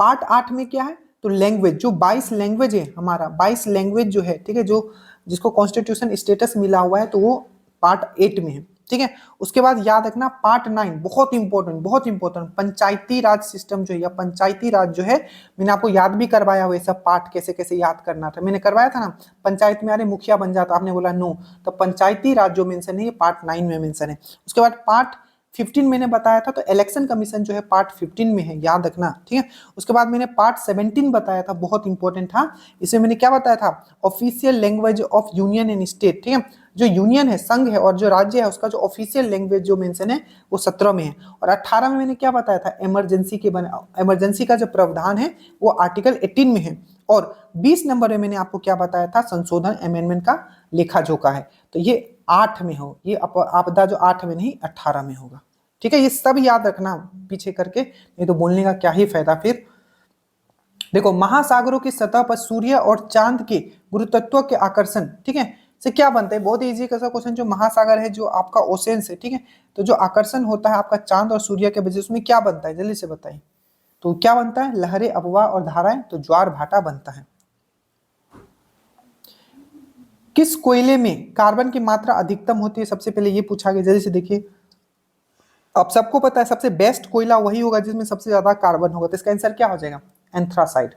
पार्ट 8 में क्या है? तो लैंग्वेज, जो 22 लैंग्वेज है हमारा, 22 लैंग्वेज जो है, ठीक है, जो जिसको कॉन्स्टिट्यूशन स्टेटस मिला हुआ है, तो वो पार्ट 8 में है, ठीक है। उसके बाद याद रखना पार्ट 9, बहुत इंपॉर्टेंट, बहुत इंपॉर्टेंट, पंचायती राज सिस्टम जो है या पंचायती राज जो है, मैंने आपको याद भी करवाया हुआ सब पार्ट कैसे कैसे याद करना था, मैंने करवाया था ना। पंचायत में अरे मुखिया बन जाता, आपने बोला नो, तो पंचायती राज जो मेंशन है ये पार्ट 9 में मेंशन है। उसके बाद पार्ट 15 मैंने बताया था, तो इलेक्शन कमीशन जो है पार्ट 15 में है, याद रखना, ठीक है। उसके बाद मैंने पार्ट 17 बताया था, बहुत इंपॉर्टेंट था, इसमें मैंने क्या बताया था? Official language of union and state, ठीक है, जो यूनियन है, संघ है और जो राज्य है उसका जो ऑफिशियल लैंग्वेज जो मेंशन है वो 17 में है। और 18 में मैंने क्या बताया था? इमरजेंसी का जो प्रावधान है वो आर्टिकल 18 में है। और 20 नंबर में मैंने आपको क्या बताया था? संशोधन अमेंडमेंट का लेखा जोखा है, तो ये 8 में हो, ये आपदा जो 8 में नहीं 18 में होगा, ठीक है। ये सब याद रखना पीछे करके, नहीं तो बोलने का क्या ही फायदा फिर। देखो, महासागरों की सतह पर सूर्य और चांद के गुरुत्व के आकर्षण, ठीक है, से क्या बनता है? बहुत इजी का क्वेश्चन, जो महासागर है, जो आपका ओशियंस है, ठीक है, तो जो आकर्षण होता है आपका चांद और सूर्य के वजह से, उसमें क्या बनता है? जल्दी से बताइए। तो क्या बनता है? लहरें, अफवाह और धाराएं, तो ज्वार भाटा बनता है। किस कोयले में कार्बन की मात्रा अधिकतम होती है? सबसे पहले ये पूछा गया, जल्दी से देखिए। अब सबको पता है सबसे बेस्ट कोयला वही होगा जिसमें सबसे ज्यादा कार्बन होगा, तो इसका आंसर क्या हो जाएगा? एंथ्रासाइड।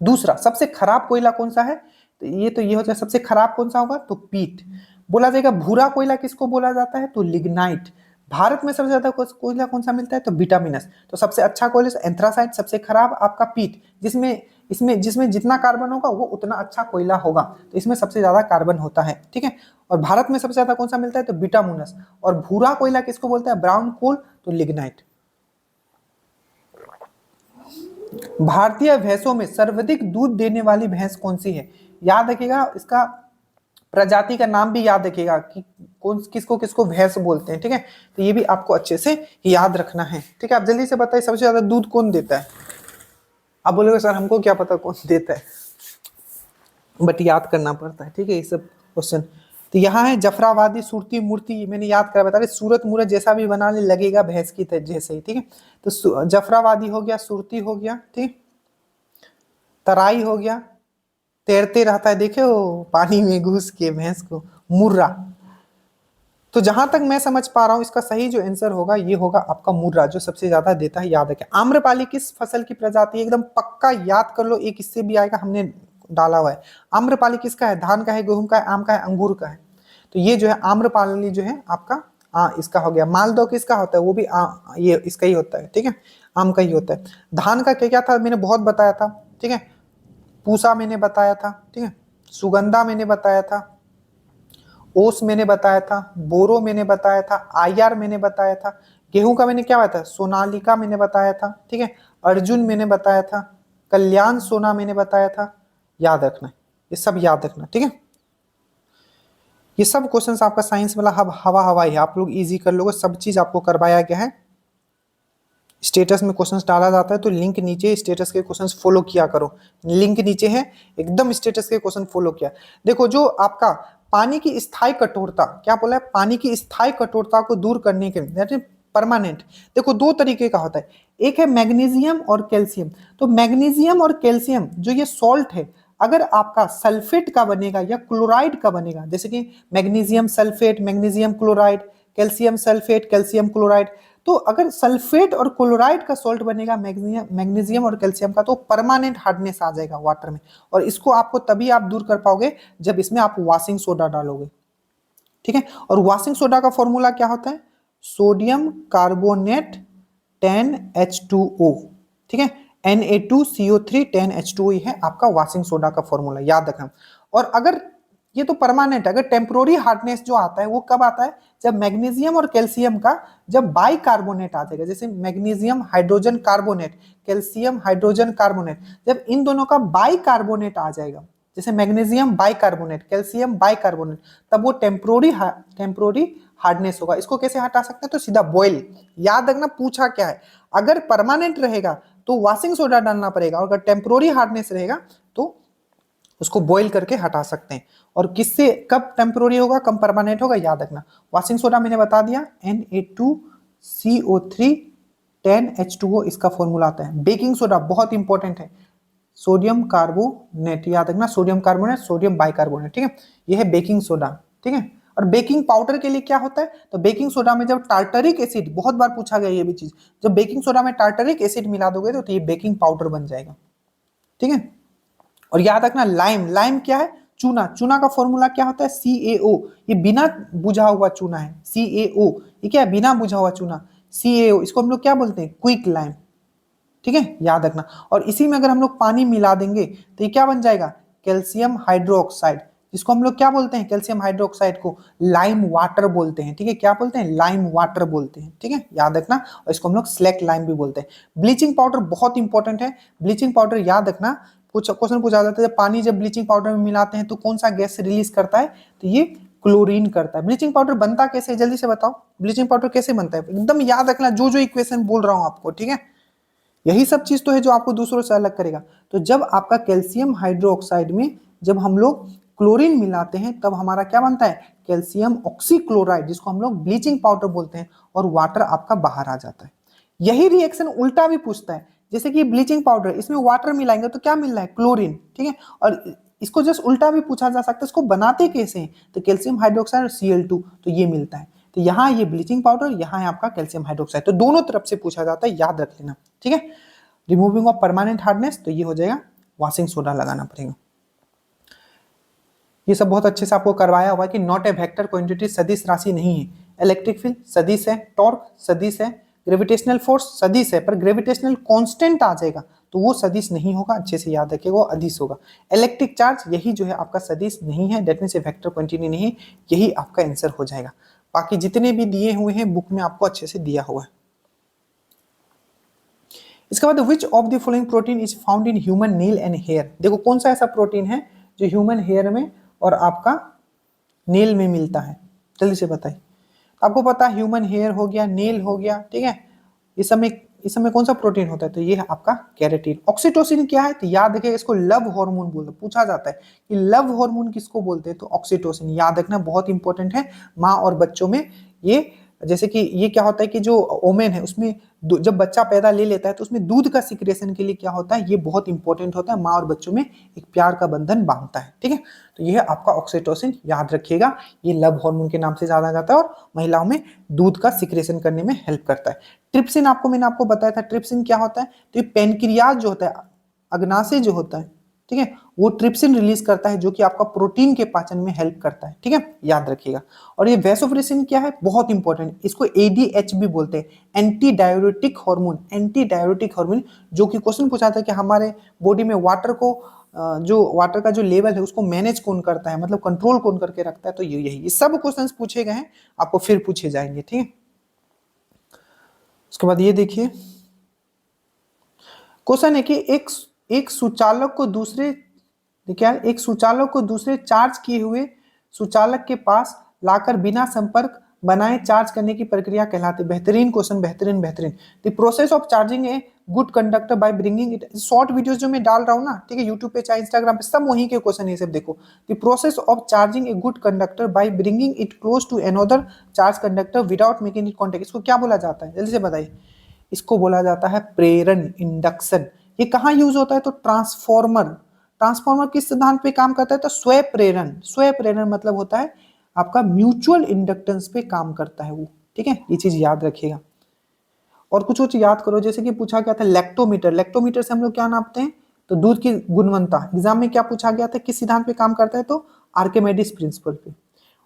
दूसरा, सबसे खराब कोयला कौन सा है? तो ये हो जाए, सबसे खराब कौन सा होगा? तो पीट। बोला जाएगा भूरा कोयला किसको बोला जाता है? तो लिग्नाइट। भारत में सबसे ज्यादा कोयला कौन सा मिलता है? तो बिटामिनस। तो सबसे अच्छा कोयला एंथ्रासाइड, सबसे खराब आपका पीट, जिसमें जितना कार्बन होगा वो उतना अच्छा कोयला होगा, तो इसमें सबसे ज्यादा कार्बन होता है, ठीक है। और भारत में सबसे ज्यादा कौन सा मिलता है? तो बिटामुनस। और भूरा कोयला किसको बोलते हैं? ब्राउन कोल, तो लिग्नाइट। भारतीय भैंसों में सर्वाधिक दूध देने वाली भैंस कौन सी है? याद रखिएगा, इसका प्रजाति का नाम भी याद रखिएगा कि किसको किसको भैंस बोलते हैं, ठीक है, तो ये भी आपको अच्छे से याद रखना है, ठीक है। आप जल्दी से बताइए सबसे ज्यादा दूध कौन देता है? आप बोलोगे सर हमको क्या पता कौन देता है, बट याद करना पड़ता है, ठीक है, ये सब क्वेश्चन। तो यहाँ है जफराबादी सूरती मूर्ति, मैंने याद करा, बता रहे सूरत मूरत जैसा भी बनाने लगेगा भैंस की जैसे ही, ठीक है। तो जफराबादी हो गया, सूरती हो गया, ठीक, तराई हो गया, तैरते रहता है देखे हो पानी में घुस के भैंस को, मुर्रा। तो जहां तक मैं समझ पा रहा हूं इसका सही जो आंसर होगा ये होगा आपका मुर्रा, जो सबसे ज्यादा देता है, याद रखें। आम्रपाली किस फसल की प्रजाति है? एकदम पक्का याद कर लो, एक इससे भी आएगा, हमने डाला हुआ है। आम्रपाली किसका है? धान का है, गेहूं का है, आम का है, अंगूर का है? तो ये जो है आम्रपाली जो है आपका इसका हो गया। मालदो किसका होता है, वो भी ये इसका ही होता है, ठीक है, आम का ही होता है। धान का क्या क्या था मैंने बहुत बताया था, ठीक है, पूसा मैंने बताया था, ठीक है, सुगंधा मैंने बताया था, ओस मैंने बताया था, बोरो मैंने बताया था, आईआर मैंने बताया था। गेहूं का मैंने क्या बताया, सोनालिका मैंने बताया था, ठीक है, अर्जुन मैंने बताया था, कल्याण सोना मैंने बताया था। याद रखना, ये सब याद रखना, ठीक है। ये सब क्वेश्चंस आपका साइंस वाला हवा हवाई है, आप लोग इजी कर लोगे, सब चीज आपको करवाया गया है। स्टेटस में क्वेश्चंस डाला जाता है तो लिंक नीचे स्टेटस के क्वेश्चंस फॉलो किया करो, लिंक नीचे है एकदम, स्टेटस के क्वेश्चन फॉलो किया। देखो जो आपका पानी की स्थायी कठोरता, क्या बोला है, पानी की स्थायी कठोरता को दूर करने के लिए परमानेंट, देखो दो तरीके का होता है, एक है मैग्नीशियम और कैल्शियम। तो मैग्नीशियम और कैल्शियम जो ये सॉल्ट है, अगर आपका सल्फेट का बनेगा या क्लोराइड का बनेगा, जैसे कि magnesium sulphate, magnesium chloride, calcium sulphate, calcium chloride, तो अगर सल्फेट और क्लोराइड का सॉल्ट बनेगा मैग्नीशियम और कैल्शियम का, तो परमानेंट हार्डनेस आ जाएगा वाटर में, और इसको आपको तभी आप दूर कर पाओगे जब इसमें आप वॉशिंग सोडा डालोगे, ठीक है। और वॉशिंग सोडा का फॉर्मूला क्या होता है, सोडियम कार्बोनेट 10H2O, ठीक है, Na2CO3 10H2O है आपका वॉशिंग सोडा का फॉर्मूला, याद रखना। और अगर ये तो परमानेंट, अगर टेम्पोररी हार्डनेस जो आता है वो कब आता है, जब मैग्नीशियम और कैल्शियम का जब बाई कार्बोनेट आ जाएगा, जैसे magnesium hydrogen carbonate, calcium hydrogen carbonate, जब इन दोनों का बाई कार्बोनेट आ जाएगा, जैसे मैग्नीशियम बाइकार्बोनेट, कैल्शियम बाइकार्बोनेट, तब वो टेम्पोररी हार्डनेस होगा। इसको कैसे हटा सकते हैं, तो सीधा बॉयल, याद रखना पूछा क्या है, अगर परमानेंट रहेगा तो वॉशिंग सोडा डालना पड़ेगा, और अगर टेम्पोररी हार्डनेस रहेगा तो उसको बॉईल करके हटा सकते हैं। और किससे कब टेम्पोररी होगा कब परमानेंट होगा, याद रखना। वॉशिंग सोडा मैंने बता दिया, Na2CO3 10H2O इसका फॉर्मूला आता है। बेकिंग सोडा बहुत इंपॉर्टेंट है, सोडियम कार्बोनेट, याद रखना, सोडियम कार्बोनेट, सोडियम बाइकार्बोनेट, ठीक है, ये है बेकिंग सोडा, ठीक है। और बेकिंग पाउडर के लिए क्या होता है, तो बेकिंग सोडा में जब टार्टरिक एसिड, बहुत बार पूछा गया ये भी चीज, जब बेकिंग सोडा में टार्टरिक एसिड मिला दोगे तो ये बेकिंग पाउडर बन जाएगा, ठीक है। और याद रखना लाइम, लाइम क्या है, चूना, चूना का फॉर्मूला क्या होता है, CaO, ये बिना बुझा हुआ चूना है, CaO, ये क्या है, बिना बुझा हुआ चूना, CaO, इसको हम लोग क्या बोलते हैं, क्विक लाइम, ठीक है, याद रखना। और इसी में अगर हम लोग पानी मिला देंगे तो ये क्या बन जाएगा, कैल्शियम हाइड्रोक्साइड, जिसको हम लोग क्या बोलते हैं, कैल्शियम हाइड्रोक्साइड को लाइम वाटर बोलते हैं, ठीक है, क्या बोलते हैं, लाइम वाटर बोलते हैं, ठीक है, याद रखना। और इसको हम लोग स्लैक लाइम भी बोलते हैं। ब्लीचिंग पाउडर बहुत इंपॉर्टेंट है, ब्लीचिंग पाउडर याद रखना, कुछ क्वेश्चन पूछा जाता है, पानी जब ब्लीचिंग पाउडर में मिलाते हैं तो कौन सा गैस रिलीज करता है, तो ये क्लोरीन करता है। ब्लीचिंग पाउडर बनता कैसे है, जल्दी से बताओ, ब्लीचिंग पाउडर कैसे बनता है, एकदम याद रखना, जो जो इक्वेशन बोल रहा हूं आपको, ठीक है, यही सब चीज तो है जो आपको दूसरों से अलग करेगा। तो जब आपका कैल्शियम हाइड्रोक्साइड में जब हम लोग क्लोरीन मिलाते हैं तब हमारा क्या बनता है, कैल्शियम ऑक्सीक्लोराइड, जिसको हम लोग ब्लीचिंग पाउडर बोलते हैं, और वाटर आपका बाहर आ जाता है। यही रिएक्शन उल्टा भी पूछता है, जैसे कि ब्लीचिंग पाउडर, इसमें वाटर मिलाएंगे तो क्या मिल रहा है, क्लोरीन, ठीक है। और इसको जस्ट उल्टा भी पूछा जा सकता है, इसको बनाते कैसे हैं, तो कैल्शियम हाइड्रोक्साइड और Cl2, तो ये मिलता है। तो यहाँ ये ब्लीचिंग पाउडर, यहाँ है आपका कैल्शियम हाइड्रोक्साइड, तो दोनों तरफ से पूछा जाता है, याद रख लेना, ठीक है। रिमूविंग ऑफ परमानेंट हार्डनेस, तो ये हो जाएगा वॉशिंग सोडा लगाना पड़ेगा। ये सब बहुत अच्छे से आपको करवाया हुआ कि नॉट ए वेक्टर क्वांटिटी सदिश राशि नहीं है, इलेक्ट्रिक फील्ड सदिश है, टॉर्क सदिश है, ग्रेविटेशनल फोर्स सदिश है, पर ग्रेविटेशनल कांस्टेंट आ जाएगा तो वो सदिश नहीं होगा, अच्छे से याद रखिएगा, वो अदिश होगा। इलेक्ट्रिक चार्ज यही जो है आपका सदिश नहीं है, डेट मींस वेक्टर क्वांटिटी नहीं है, यही आपका आंसर हो जाएगा। बाकी जितने भी दिए हुए हैं बुक में आपको अच्छे से दिया हुआ है। इसके बाद which of the following protein is found in human nail and hair, देखो कौन सा ऐसा प्रोटीन है जो ह्यूमन हेयर में और आपका नेल में मिलता है, जल्दी से बताइए। आपको पता है ह्यूमन हेयर हो गया, नेल हो गया, ठीक है, इस समय कौन सा प्रोटीन होता है, तो ये है आपका केराटिन। ऑक्सीटोसिन क्या है, तो याद रखिए इसको लव हार्मोन बोलते हैं, पूछा जाता है कि लव हार्मोन किसको बोलते हैं, तो ऑक्सीटोसिन, याद रखना बहुत इंपॉर्टेंट है माँ और बच्चों में। ये जैसे कि ये क्या होता है कि जो ओमेन है उसमें जब बच्चा पैदा ले लेता है तो उसमें दूध का सिक्रेशन के लिए क्या होता है, ये बहुत इंपॉर्टेंट होता है, माँ और बच्चों में एक प्यार का बंधन बांधता है, ठीक है। तो ये है आपका ऑक्सीटोसिन, याद रखिएगा, ये लव हार्मोन के नाम से जाना जाता है और महिलाओं में दूध का सिक्रेशन करने में हेल्प करता है। मैंने आपको बताया था, ट्रिप्सिन क्या होता है, तो ये पेनक्रियाज जो होता है, अग्नाशय जो होता है, ठीक है, वो ट्रिप्सिन रिलीज करता है जो कि आपका प्रोटीन के पाचन में हेल्प करता है, ठीक है, याद रखिएगा। और ये वैसोप्रेसिन क्या है, बहुत इंपॉर्टेंट, इसको एडीएच भी बोलते हैं, anti diuretic hormone, anti diuretic hormone, जो कि क्वेश्चन पूछा था कि हमारे बॉडी में वाटर को जो वाटर का जो लेवल है उसको मैनेज कौन करता है, मतलब कंट्रोल कौन करके रखता है, तो ये सब क्वेश्चंस पूछे गए हैं, आपको फिर पूछे जाएंगे, ठीक है। उसके बाद ये देखिए क्वेश्चन है कि एक सुचालक को दूसरे, क्या है, एक सुचालक को दूसरे चार्ज किए हुए सुचालक के पास लाकर बिना संपर्क बनाए चार्ज करने की प्रक्रिया कहलाती है। बेहतरीन क्वेश्चन, बेहतरीन बेहतरीन। The process of charging a good conductor by bringing it, short videos जो मैं डाल रहा हूँ ना, ठीक है, यूट्यूब पे चाहे इंस्टाग्राम पे, सब वहीं के क्वेश्चन ये सब देखो। The process of charging a good conductor by bringing it close to another charge conductor without making it contact, इसको क्या बोला जाता है, जल्दी से बताइए। इसको बोला जाता है प्रेरण, इंडक्शन। ये कहाँ यूज होता है, तो ट्रांसफॉर्मर। ट्रांसफॉर्मर किस सिद्धांत पे काम करता है, तो स्वयं प्रेरण। स्वयं प्रेरण मतलब होता है आपका म्यूचुअल इंडक्टेंस पे काम करता है वो, ठीक है, ये चीज याद रखिएगा। और कुछ याद करो, जैसे कि पूछा गया था लैक्टोमीटर, लैक्टोमीटर से हम लोग क्या नापते हैं, तो दूध की गुणवत्ता। एग्जाम में क्या पूछा गया था, किस सिद्धांत पे काम करता है, तो आर्किमिडीज प्रिंसिपल पे।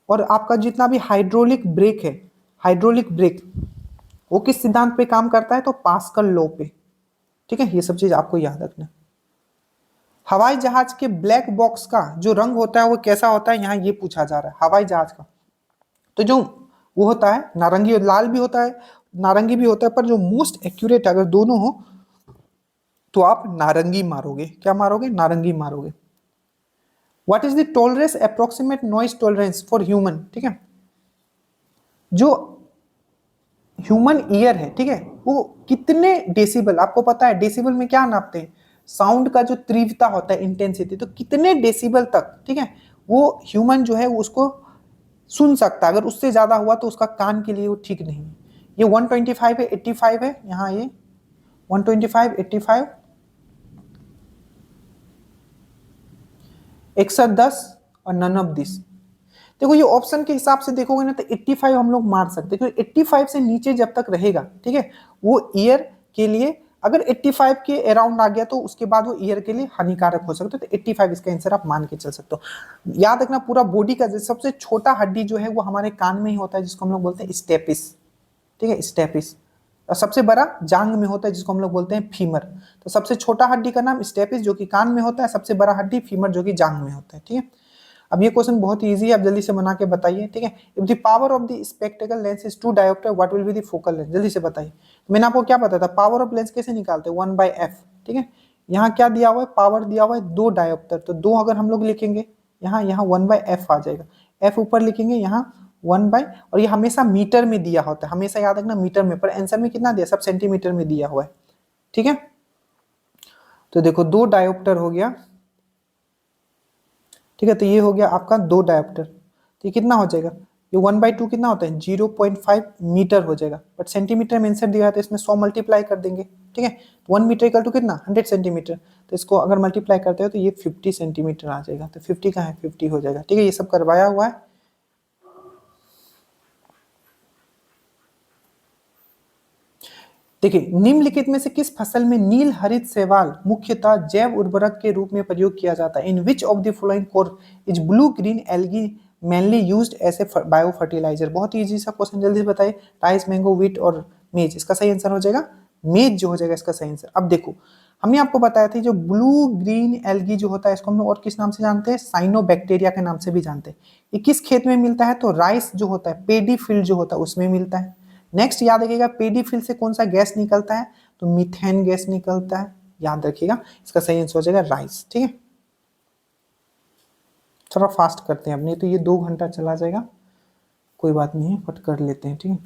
और आपका जितना भी हाइड्रोलिक ब्रेक है, हाइड्रोलिक ब्रेक, वो किस सिद्धांत पे काम करता है, तो पास्कल लॉ पे, ठीक है, ये सब चीज आपको याद रखना। हवाई जहाज के ब्लैक बॉक्स का जो रंग होता है वो कैसा होता है, यहाँ ये पूछा जा रहा है हवाई जहाज का। तो जो वो होता है नारंगी, लाल भी होता है, नारंगी भी होता है, पर जो मोस्ट एक्यूरेट अगर दोनों हो तो आप नारंगी मारोगे, क्या मारोगे, नारंगी मारोगे। What is the tolerance, approximate noise tolerance for human, ठीक है, जो ह्यूमन ईयर है, ठीक है, वो कितने डेसिबल, आपको पता है डेसिबल में क्या नापते हैं, साउंड का जो तीव्रता होता है, इंटेंसिटी, तो कितने डेसिबल तक, ठीक है, वो ह्यूमन जो है वो उसको सुन सकता है। अगर उससे ज्यादा हुआ तो उसका कान के लिए वो ठीक नहीं है। ये 125 है, 85 है, यहाँ ये 125, 85, 110 और नन ऑफ दिस। देखो ये ऑप्शन के हिसाब से देखोगे ना तो 85 हम लोग मार सकते हैं, क्योंकि 85 से नीचे जब तक रहेगा, ठीक है, वो ईयर के लिए, अगर 85 के अराउंड आ गया तो उसके बाद वो ईयर के लिए हानिकारक हो सकता है। तो 85 इसका आंसर आप मान के चल सकते हो। याद रखना पूरा बॉडी का सबसे छोटा हड्डी जो है वो हमारे कान में ही होता है, जिसको हम लोग बोलते हैं स्टेपिस, ठीक है, स्टेपिस। और सबसे बड़ा जांग में होता है, जिसको हम लोग बोलते हैं फीमर। तो सबसे छोटा हड्डी का नाम स्टेपिस जो कि कान में होता है, सबसे बड़ा हड्डी फीमर जो कि जांग में होता है, ठीक है। अब ये क्वेश्चन बहुत इजी है, आप जल्दी से बना के बताइए, ठीक है। If the power of the spectacle lens is 2 dioptre, what will be the focal length, जल्दी से बताइए। मैंने आपको क्या बताया था, पावर ऑफ लेंस कैसे निकालते हैं, 1/f, ठीक है। यहाँ क्या दिया हुआ है, पावर दिया हुआ है 2 डायोप्टर, तो 2 अगर हम लोग लिखेंगे यहाँ 1/f आ जाएगा, f ऊपर लिखेंगे यहाँ 1/, और ये हमेशा मीटर में दिया होता है, हमेशा याद रखना मीटर में, पर आंसर में कितना दिया, सब सेंटीमीटर में दिया हुआ है, ठीक है। तो देखो 2 डायोप्टर हो गया, ठीक है, तो ये हो गया आपका 2 डायोप्टर, तो ये कितना हो जाएगा, ये 1/2 कितना होता है, 0.5 मीटर हो जाएगा, बट सेंटीमीटर में आंसर दिया है तो इसमें 100 मल्टीप्लाई कर देंगे, ठीक है। 1 मीटर इक्वल टू कितना, 100 सेंटीमीटर, तो इसको अगर मल्टीप्लाई करते हो तो ये 50 सेंटीमीटर आ जाएगा, तो 50 का है 50 हो जाएगा, ठीक है, ये सब करवाया हुआ है। देखिए निम्नलिखित में से किस फसल में नील हरित शैवाल मुख्यतः जैव उर्वरक के रूप में प्रयोग किया जाता है, in which of the following crop is blue green algae mainly used as a bio fertiliser, बहुत इजी सा क्वेश्चन, जल्दी से बताइए। राइस, मैंगो, व्हीट और मेज, इसका सही आंसर हो जाएगा मेज, जो हो जाएगा इसका सही आंसर। अब देखो हमने आपको बताया था जो ब्लू ग्रीन एल्गी जो होता है इसको हम लोग और किस नाम से जानते हैं, साइनोबैक्टीरिया के नाम से भी जानते हैं। ये किस खेत में मिलता है, तो राइस जो होता है, पेडी फील्ड जो होता है उसमें मिलता है। नेक्स्ट याद रखिएगा पेडी फील्ड से कौन सा गैस निकलता है, तो मीथेन गैस निकलता है, याद रखिएगा, इसका सही आंसर हो जाएगा राइस, ठीक है। थोड़ा फास्ट करते हैं अपने, तो ये 2 घंटा चला जाएगा, कोई बात नहीं है, फट कर लेते हैं, ठीक है।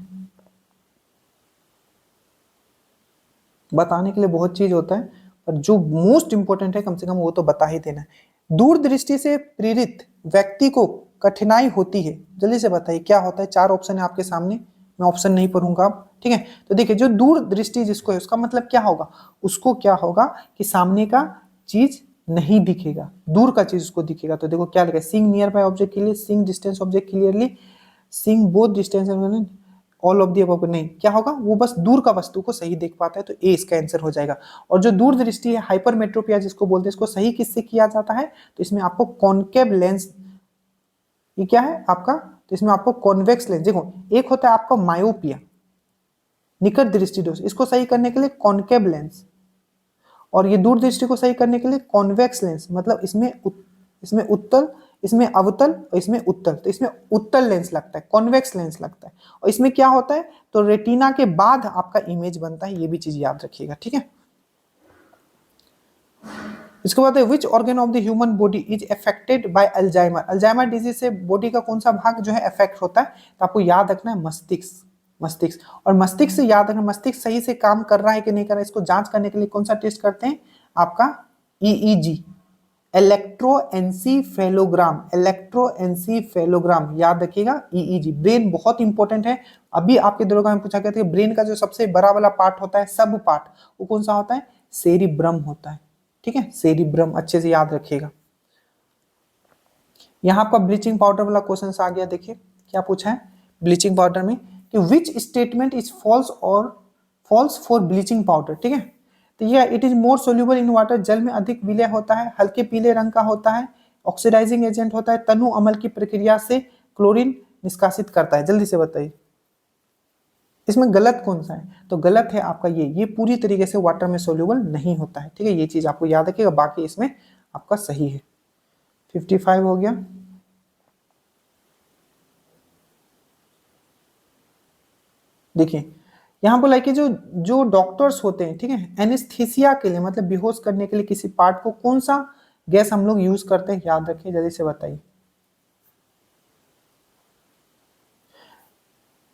बताने के लिए बहुत चीज होता है, पर जो मोस्ट इंपॉर्टेंट है कम से कम वो तो बता ही देना है। दूरदृष्टि से प्रेरित व्यक्ति को कठिनाई होती है, जल्दी से बताइए क्या होता है। 4 ऑप्शन है आपके सामने, मैं ऑप्शन नहीं पढ़ूंगा अब, ठीक है। तो देखिए जो दूरदृष्टि जिसको है उसका मतलब क्या होगा, उसको क्या होगा कि सामने का चीज नहीं दिखेगा, दूर का चीज उसको दिखेगा। तो देखो क्या लिखा है, seeing near by object clearly, seeing distance object clearly, seeing both distance all of the above नहीं, क्या होगा, वो बस दूर का वस्तु को सही देख पाता है, तो ए इसका आंसर हो जाएगा। और जो दूरदृष्टि है, हाइपरमेट्रोपिया जिसको बोलते हैं, इसको सही किससे किया जाता है, तो इसमें आपको कॉनकेव लेंस, ये क्या है आपका, तो इसमें आपको कॉन्वेक्स लेंस, देखो एक होता है आपका मायोपिया, निकट दृष्टि दोष, इसको सही करने के लिए कॉनकेव लेंस, और ये दूर दृष्टि को सही करने के लिए कॉन्वेक्स लेंस, मतलब इसमें उत्तल, इसमें अवतल और इसमें उत्तल, तो इसमें उत्तल लेंस लगता है, कॉन्वेक्स लेंस लगता है। और इसमें क्या होता है, तो रेटिना के बाद आपका इमेज बनता है, ये भी चीज याद रखिएगा, ठीक है। इसके बाद which organ of the human body is affected by Alzheimer, Alzheimer disease से बॉडी का कौन सा भाग जो है अफेक्ट होता है, तो आपको याद रखना है मस्तिष्क, मस्तिष्क। और मस्तिष्क से याद रखना, मस्तिष्क सही से काम कर रहा है कि नहीं कर रहा है, इसको जांच करने के लिए कौन सा टेस्ट करते हैं, आपका ईईजी, इलेक्ट्रोएन्सीफेलोग्राम, इलेक्ट्रोएन्सीफेलोग्राम याद रखिएगा, ईईजी। ब्रेन बहुत इंपॉर्टेंट है, अभी आपके दरोगा में पूछा गया था ब्रेन का जो सबसे बड़ा वाला पार्ट होता है, सब पार्ट, वो कौन सा होता है, सेरिब्रम होता है, ठीक है, सेरिब्रम, अच्छे से याद रखिएगा। यहाँ आपका ब्लीचिंग पाउडर वाला क्वेश्चन आ गया, देखिए क्या पूछा है ब्लीचिंग पाउडर में, कि विच स्टेटमेंट इज फॉल्स और फॉल्स फॉर ब्लीचिंग पाउडर, ठीक है, तो ये it is more soluble in water, जल में अधिक विलय होता है, हल्के पीले रंग का होता है, ऑक्सीडाइजिंग एजेंट होता है, तनु अमल की प्रक्रिया से क्लोरीन निष्कासित करता है, जल्दी से बताइए इसमें गलत कौन सा है, तो गलत है आपका ये पूरी तरीके से वाटर में सोल्यूबल नहीं होता है, ठीक है, ये चीज आपको याद रखिएगा, बाकी इसमें आपका सही है। 55 हो गया। देखिए यहां बोला कि जो जो डॉक्टर्स होते हैं, ठीक है, एनेस्थीसिया के लिए मतलब बेहोश करने के लिए किसी पार्ट को कौन सा गैस हम लोग यूज करते हैं, याद रखिए, जल्दी से बताइए।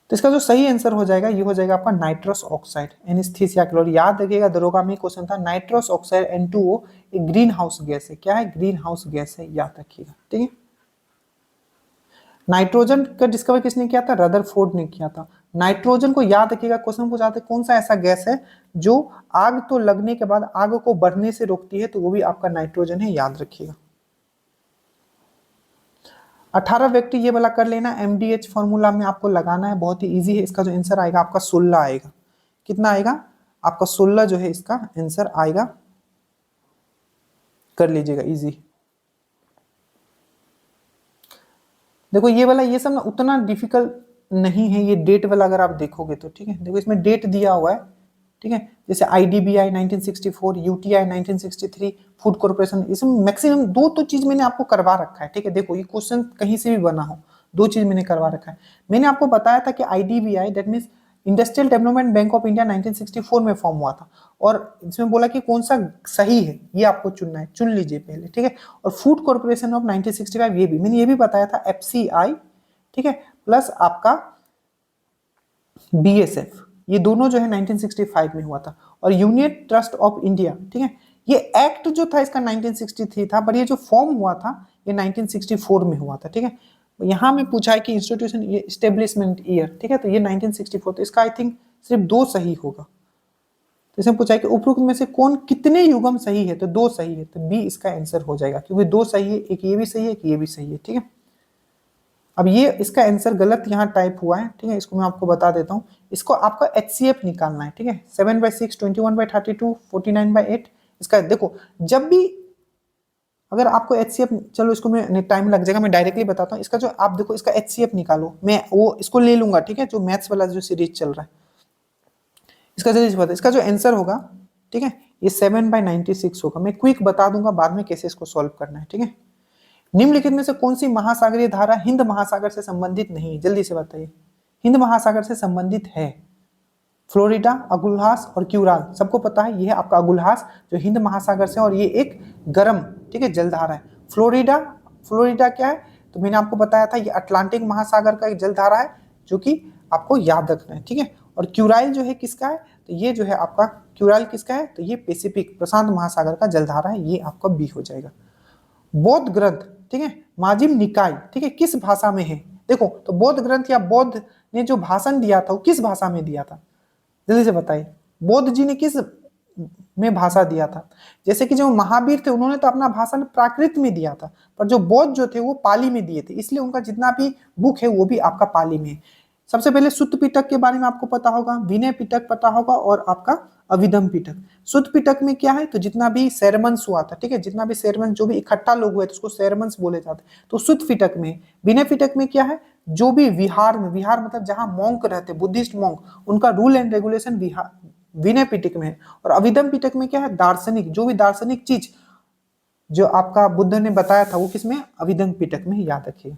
तो इसका जो सही आंसर हो जाएगा ये हो जाएगा आपका नाइट्रस ऑक्साइड, एनेस्थीसिया के लिए। याद रखिएगा दरोगा में क्वेश्चन था, नाइट्रस ऑक्साइड N2O एक ग्रीन हाउस गैस है, क्या है, ग्रीन हाउस गैस है, याद रखिएगा, ठीक है। नाइट्रोजन का डिस्कवर किसने किया था, रदरफोर्ड ने किया था। नाइट्रोजन को याद रखिएगा, क्वेश्चन पूछाते कौन सा ऐसा गैस है जो आग तो लगने के बाद आग को बढ़ने से रोकती है, तो वो भी आपका नाइट्रोजन है, याद रखिएगा। 18 व्यक्ति ये वाला कर लेना, MDH फॉर्मूला में आपको लगाना है, बहुत ही इजी है, इसका जो आंसर आएगा आपका 16 आएगा, कितना आएगा आपका 16 जो है इसका आंसर आएगा, कर लीजिएगा इजी। देखो ये वाला ये सब ना उतना डिफिकल्ट नहीं है, ये डेट वाला अगर आप देखोगे तो, ठीक है, देखो इसमें डेट दिया हुआ है, ठीक है, जैसे IDBI 1964, UTI 1963, फूड कॉर्पोरेशन, इसमें मैक्सिमम दो तो चीज मैंने आपको करवा रखा है, ठीक है, देखो ये क्वेश्चन कहीं से भी बना हो, दो चीज मैंने करवा रखा है। मैंने आपको बताया था कि IDBI that means industrial development bank of India 1964 में फॉर्म हुआ था, और इसमें बोला कि कौन सा सही है ये आपको चुनना है, चुन लीजिए पहले, ठीक है। और फूड कॉर्पोरेशन ऑफ 1965 ये भी मैंने ये भी बताया था, FCI, ठीक है, प्लस आपका BSF, ये दोनों जो है 1965 में हुआ था। और यूनियन ट्रस्ट ऑफ इंडिया, ठीक है, ये एक्ट जो था इसका 1963 था, पर ये जो फॉर्म हुआ था ये 1964 में हुआ था, ठीक है। यहां में पूछा है कि इंस्टीट्यूशन ये एस्टेब्लिशमेंट ईयर, ठीक है, तो ये 1964, तो इसका आई थिंक सिर्फ दो सही होगा। तो इसमें पूछा है कि उपरोक्त में से कौन कितने युगम सही है, तो दो सही है, तो बी इसका आंसर हो जाएगा, क्योंकि दो सही है, एक ये भी सही है, एक ये भी सही है, ठीक है। अब ये इसका आंसर गलत यहाँ टाइप हुआ है, ठीक है, इसको मैं आपको बता देता हूँ, इसको आपका HCF निकालना है, ठीक है, 7/6, 21/32, 49/8, इसका देखो जब भी अगर आपको HCF, चलो इसको मैं टाइम लग जाएगा, मैं डायरेक्टली बताता हूँ, इसका जो आप देखो इसका HCF निकालो, मैं वो इसको ले लूंगा, ठीक है, जो मैथ्स वाला जो सीरीज चल रहा है इसका जल्दी से बता, इसका जो आंसर होगा, ठीक है, ये 7/96 होगा, मैं क्विक बता दूंगा बाद में कैसे इसको सॉल्व करना है, ठीक है। निम्नलिखित में से कौन सी महासागरीय धारा हिंद महासागर से संबंधित नहीं है, जल्दी से बताइए, हिंद महासागर से संबंधित है, फ्लोरिडा, अगुल्हास और क्यूराल, सबको पता है ये है आपका अगुल्हास जो हिंद महासागर से, और ये एक गर्म, ठीक है, जलधारा है। फ्लोरिडा, फ्लोरिडा क्या है, तो मैंने आपको बताया था ये अटलांटिक महासागर का एक जलधारा है, जो कि आपको याद रखना है, ठीक है। और क्यूराइल जो है किसका है, तो ये जो है आपका क्यूराइल किसका है, तो ये पैसिफिक प्रशांत महासागर का जलधारा है, ये आपका बी हो जाएगा। बौद्ध ग्रंथ, ठीक है, माजिम निकाय, ठीक है, किस भाषा में है, देखो तो बौद्ध ग्रंथ या बौद्ध ने जो भाषण दिया था वो किस भाषा में दिया था, जल्दी से बताइए, बौद्ध जी ने किस में भाषा दिया था। जैसे कि जो महावीर थे उन्होंने तो अपना भाषण प्राकृत में दिया था, पर जो बौद्ध जो थे वो पाली में दिए थे, इसलिए उनका जितना भी बुक है वो भी आपका पाली में है। सबसे पहले सुत्त पिटक के बारे में आपको पता होगा, विनय पिटक पता होगा और आपका अभिधम पिटक। सुत्त पिटक में क्या है, तो जितना भी सेरेमन्स हुआ था, ठीक है, जितना भी सेरेमन्स, जो भी इकट्ठा लोग हुए थे उसको सेरेमन्स बोले जाते हैं, तो सुत्त पिटक में। विनय पिटक में क्या है, जो भी विहार में, विहार मतलब जहां मॉन्क रहते, बुद्धिस्ट मॉन्क, उनका रूल एंड रेगुलेशन विहार विनय पिटक में है। और अभिधम पिटक में क्या है, दार्शनिक, जो भी दार्शनिक चीज जो आपका बुद्ध ने बताया था वो किसमें, अभिधम पिटक में, याद रखिए।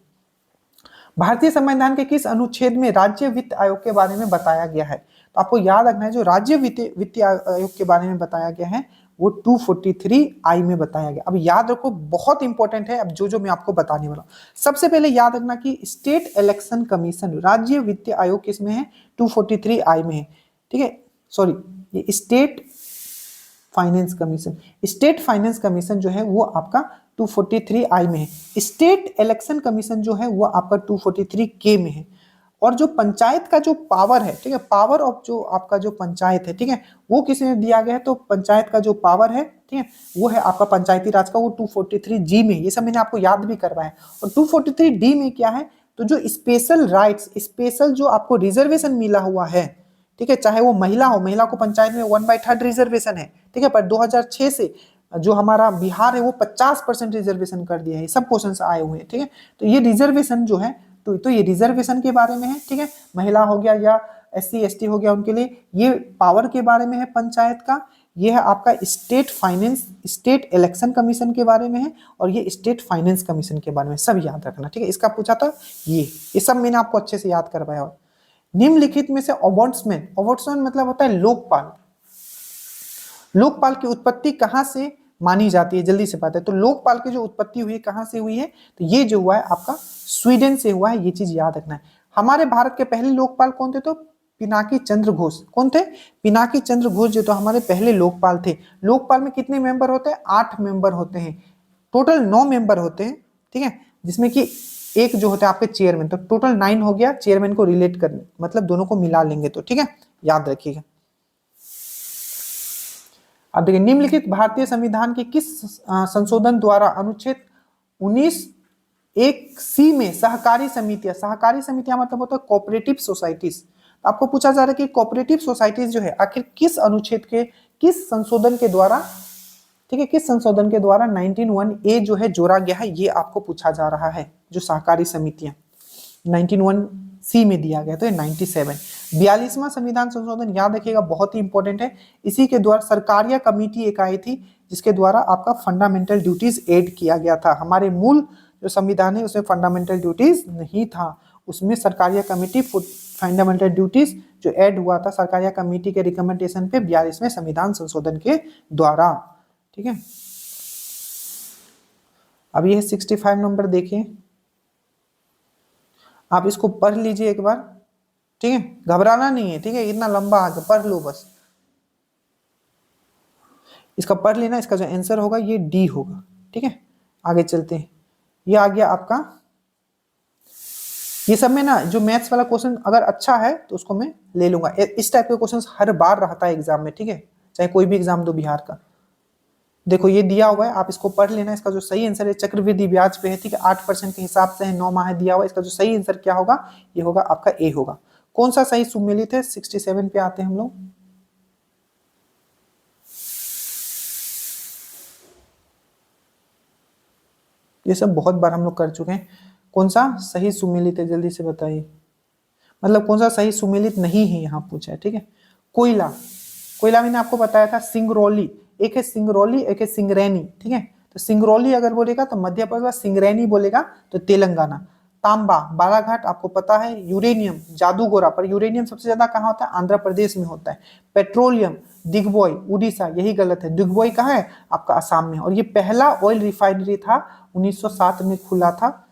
भारतीय संविधान के किस अनुच्छेद में राज्य वित्त आयोग के बारे में बताया गया है, तो आपको याद रखना है जो राज्य वित्त आयोग के बारे में बताया गया है वो 243 आई में बताया गया। अब याद रखो, बहुत इंपॉर्टेंट है अब जो मैं आपको बताने वाला हूं। सबसे पहले याद रखना कि स्टेट इलेक्शन कमीशन, राज्य वित्त आयोग किसमें है, 243 आई में है, ठीक है, सॉरी, ये state finance commission, state finance commission जो है वो आपका 243 आई में है। स्टेट इलेक्शन कमीशन जो है वो आपका 243 के में है। और जो पंचायत का जो पावर है, ठीक है, पावर ऑफ जो आपका जो पंचायत है, ठीक है, वो किसी ने दिया गया है, तो पंचायत का जो पावर है, ठीक है, वो है आपका पंचायती राज का, वो 243 जी में। ये सब मैंने आपको याद भी करवाया है। और 243 डी में क्या है, तो जो स्पेशल राइट्स, स्पेशल जो आपको रिजर्वेशन मिला हुआ है, ठीक है, चाहे वो महिला हो, महिला को पंचायत में 1/3 रिजर्वेशन है, ठीक है, पर 2006 से जो हमारा बिहार है वो 50% रिजर्वेशन कर दिया है। सब क्वेश्चन आए हुए हैं, ठीक है, तो ये रिजर्वेशन जो है, तो ये रिजर्वेशन के बारे में है, ठीक है, महिला हो गया या SC ST हो गया उनके लिए। ये पावर के बारे में है पंचायत का। ये है आपका state finance, state election commission के बारे में है, और ये स्टेट फाइनेंस कमीशन के बारे में, सब याद रखना, ठीक है। इसका पूछा था ये सब मैंने आपको अच्छे से याद करवाया। और निम्नलिखित में से ओम्बुड्समैन, ओम्बुड्समैन मतलब होता है लोकपाल, लोकपाल की उत्पत्ति कहां से मानी जाती है, जल्दी से बात है। तो लोकपाल की जो उत्पत्ति हुई है कहां से हुई है, तो ये जो हुआ है आपका स्वीडन से हुआ है, ये चीज याद रखना है। हमारे भारत के पहले लोकपाल कौन थे, तो पिनाकी चंद्र घोष। कौन थे, पिनाकी चंद्र घोष जो तो हमारे पहले लोकपाल थे। लोकपाल में कितने मेंबर होते हैं, 8 मेंबर होते हैं, टोटल 9 मेंबर होते हैं, ठीक है, जिसमें कि एक जो होता है आपके चेयरमैन, तो टोटल 9 हो गया। चेयरमैन को रिलेट करने मतलब दोनों को मिला लेंगे तो, ठीक है, याद रखिएगा। अब देखिए, निम्नलिखित भारतीय संविधान के किस संशोधन द्वारा अनुच्छेद 19(1)(c) में सहकारी समितियां, सहकारी समितियां मतलब होता है कोऑपरेटिव सोसाइटीज। आपको पूछा जा रहा है कि कोऑपरेटिव सोसाइटीज जो है आखिर किस अनुच्छेद के, किस संशोधन के द्वारा, ठीक है, किस संशोधन के द्वारा 19(1)(a) जो है जोड़ा गया है, ये आपको पूछा जा रहा है। जो सहकारी समितियां 19(1)(c) में दिया गया, तो ये 97। 42वां संविधान संशोधन याद रखिएगा, बहुत ही इंपॉर्टेंट है। इसी के द्वारा सरकारिया कमेटी एक आई थी, जिसके द्वारा आपका फंडामेंटल ड्यूटीज ऐड किया गया था। हमारे मूल जो संविधान है उसमें फंडामेंटल ड्यूटीज नहीं था, उसमें सरकारिया कमेटी फंडामेंटल ड्यूटीज जो ऐड हुआ था सरकारिया कमेटी के रिकमेंडेशन पे 42वें संविधान संशोधन के द्वारा, ठीक है। अब ये 65 नंबर देखिए, आप इसको पढ़ लीजिए एक बार, ठीक है, घबराना नहीं है, ठीक है, इतना लंबा आगे पढ़ लो बस, इसका पढ़ लेना। इसका जो आंसर होगा ये डी होगा, ठीक है। आगे चलते हैं, ये आ गया आपका। ये सब में ना जो मैथ्स वाला क्वेश्चन अगर अच्छा है तो उसको मैं ले लूंगा। इस टाइप के क्वेश्चन हर बार रहता है एग्जाम में, ठीक है, चाहे कोई भी एग्जाम दो बिहार का। देखो ये दिया हुआ है, आप इसको पढ़ लेना। इसका जो सही आंसर है चक्रवृद्धि ब्याज पे है, ठीक है, 8% के हिसाब से है, 9 माह दिया हुआ। इसका जो सही आंसर क्या होगा, ये होगा आपका ए होगा। कौन सा सही सुमेलित है, 67 पे आते हैं हम लोग। ये सब बहुत बार हम लोग कर चुके हैं। कौन सा सही सुमेलित है, जल्दी से बताइए, मतलब कौन सा सही सुमेलित नहीं है यहाँ पूछा है, ठीक है। कोयला, कोयला मैंने आपको बताया था सिंगरौली, एक है सिंगरौली एक है सिंगरैनी, ठीक है। तो सिंगरौली अगर बोलेगा तो मध्य प्रदेश, सिंगरैनी बोलेगा तो तेलंगाना। तांबा बालाघाट आपको पता है। यूरेनियम जादूगोरा, पर यूरेनियम सबसे ज्यादा कहाँ होता है, आंध्र प्रदेश में होता है। पेट्रोलियम दिग्बोई उड़ीसा, यही गलत है, दिग्बोई कहाँ है आपका असम में। और ये पहला ऑयल रिफाइनरी था, 1907 में खुला था।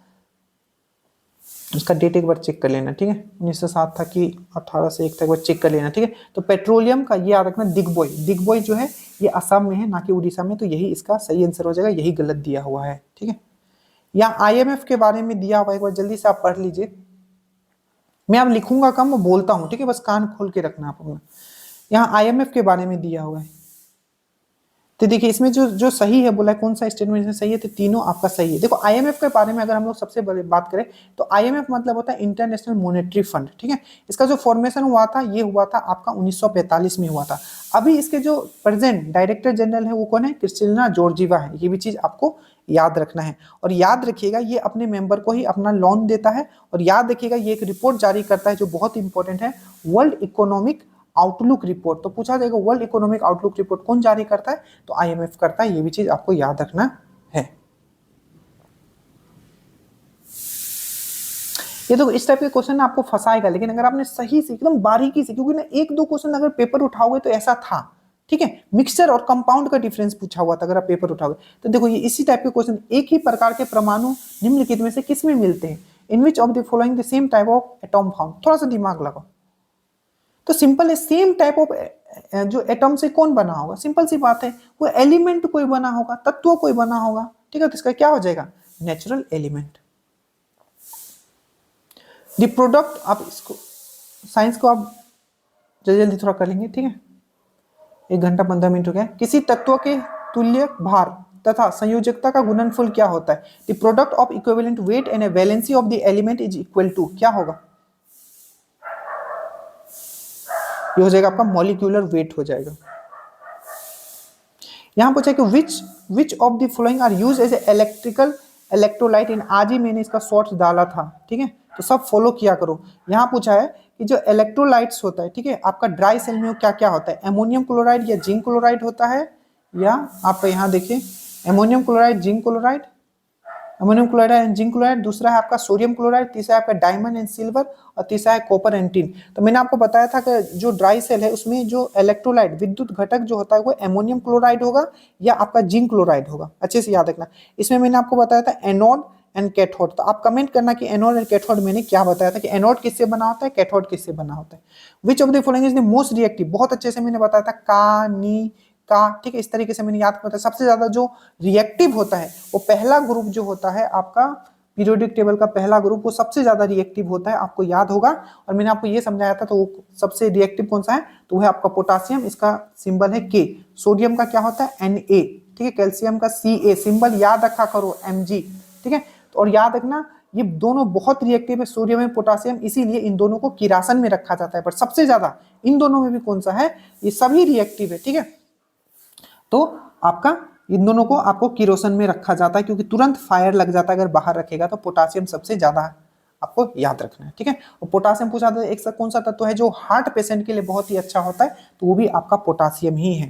उसका डेट एक बार चेक कर लेना, ठीक है, 1907 था कि 18 से 1 था, एक बार चेक कर लेना, ठीक है। तो पेट्रोलियम का ये याद रखना, दिग्बोई, दिग्बोई जो है ये असम में है ना कि उड़ीसा में, तो यही इसका सही आंसर हो जाएगा, यही गलत दिया हुआ है, ठीक है। यहाँ IMF के बारे में दिया हुआ है, एक बार जल्दी से आप पढ़ लीजिए। मैं अब लिखूंगा कम, बोलता हूँ, ठीक है, बस कान खोल के रखना आप अपना। यहाँ IMF के बारे में दिया हुआ है, तो देखिए इसमें जो जो सही है बोला है, कौन सा स्टेटमेंट इसमें सही है, तो तीनों आपका सही है। देखो आईएमएफ के बारे में अगर हम लोग सबसे बड़ी बात करें तो आईएमएफ मतलब होता है इंटरनेशनल मॉनेटरी फंड, ठीक है। इसका जो फॉर्मेशन हुआ था ये हुआ था आपका 1945 में हुआ था। अभी इसके जो प्रेजेंट डायरेक्टर जनरल है वो कौन है, क्रिस्टलिना जॉर्जिवा है। ये भी चीज आपको याद रखना है। और याद रखिएगा ये अपने मेंबर को ही अपना लोन देता है। और याद रखिएगा ये एक रिपोर्ट जारी करता है जो बहुत इंपॉर्टेंट है, वर्ल्ड इकोनॉमिक आउटलुक रिपोर्ट। तो पूछा जाएगा वर्ल्ड इकोनॉमिक आउटलुक रिपोर्ट कौन जारी करता है, तो आईएमएफ करता है। ये भी चीज आपको याद रखना है। ये तो इस टाइप के क्वेश्चन आपको फंसाएगा, लेकिन अगर आपने सही से एकदम बारीकी से, क्योंकि ना एक दो क्वेश्चन अगर पेपर उठाओगे तो ऐसा था, ठीक है, मिक्सचर और कंपाउंड का डिफरेंस पूछा हुआ था अगर आप पेपर उठाओगे तो देखो ये इसी टाइप के क्वेश्चन, एक ही प्रकार के परमाणु निम्नलिखित में से किस में मिलते हैं, in which of the following the same type of atom found. थोड़ा सा दिमाग लगाओ, तो सिंपल है, सेम टाइप ऑफ जो एटम से कौन बना होगा, सिंपल सी बात है, वो एलिमेंट कोई बना होगा, तत्व कोई बना होगा, ठीक है। तो इसका क्या हो जाएगा, नेचुरल एलिमेंट। द प्रोडक्ट, आप इसको साइंस को आप जल्दी जल्दी थोड़ा कर लेंगे, ठीक है, 1 घंटा 15 मिनट हो गया। किसी तत्व के तुल्य भार तथा संयोजकता का गुणनफल क्या होता है, the product of equivalent weight and valency of the element is equal to, क्या होगा, ये हो जाएगा आपका मॉलिक्यूलर वेट हो जाएगा। यहां पूछा कि which of the following are use as electrical electrolyte in, आज ही मैंने इसका शॉर्ट्स डाला था, ठीक है, तो सब फॉलो किया करो। यहां पूछा है कि जो इलेक्ट्रोलाइट्स होता है, ठीक है, आपका ड्राई सेल में क्या क्या होता है, एमोनियम क्लोराइड या जिंक क्लोराइड होता है, या आप यहां देखिए ammonium chloride, zinc chloride, ammonium chloride and zinc chloride, दूसरा है आपका सोडियम क्लोराइड, तीसरा है आपका डायमंड एंड सिल्वर, और तीसरा है कॉपर एंड टिन। तो मैंने आपको बताया था कि जो ड्राई सेल है उसमें जो इलेक्ट्रोलाइट विद्युत घटक जो होता है वो एमोनियम क्लोराइड होगा या आपका जिंक क्लोराइड होगा, अच्छे से याद रखना। इसमें मैंने आपको बताया था एनोड एंड कैथोड, तो आप कमेंट करना कि एनोड एंड कैथोड मैंने क्या बताया था, कि एनोड किससे बना होता है, कैथोड किससे बना होता है। विच of the following is the most reactive, बहुत अच्छे से मैंने बताया था का, नी, का, ठीक है, इस तरीके से मैंने याद किया था। सबसे ज्यादा जो रिएक्टिव होता है वो पहला ग्रुप जो होता है आपका पीरियोडिक टेबल का पहला ग्रुप, वो सबसे ज्यादा रिएक्टिव होता है, आपको याद होगा। और मैंने आपको ये समझाया था, तो वो सबसे रिएक्टिव कौन सा है, तो वो है आपका पोटासियम, इसका सिंबल है के। सोडियम का क्या होता है, Na, ठीक है, कैल्शियम का Ca, सिंबल याद रखा करो Mg, ठीक है। और याद रखना ये दोनों बहुत रिएक्टिव है, सोडियम एवं पोटासियम, इसीलिए इन दोनों को किरासन में रखा जाता है। पर सबसे ज्यादा इन दोनों में भी कौन सा है, ये सभी रिएक्टिव है, ठीक है। तो आपका इन दोनों को आपको किरोसन में रखा जाता है, क्योंकि तुरंत फायर लग जाता है अगर बाहर रखेगा, तो पोटासियम सबसे ज्यादा आपको याद रखना है, ठीक है। और पोटासियम पूछा था एक कौन सा तत्व है जो हार्ट पेशेंट के लिए बहुत ही अच्छा होता है, तो वो भी आपका पोटासियम ही है।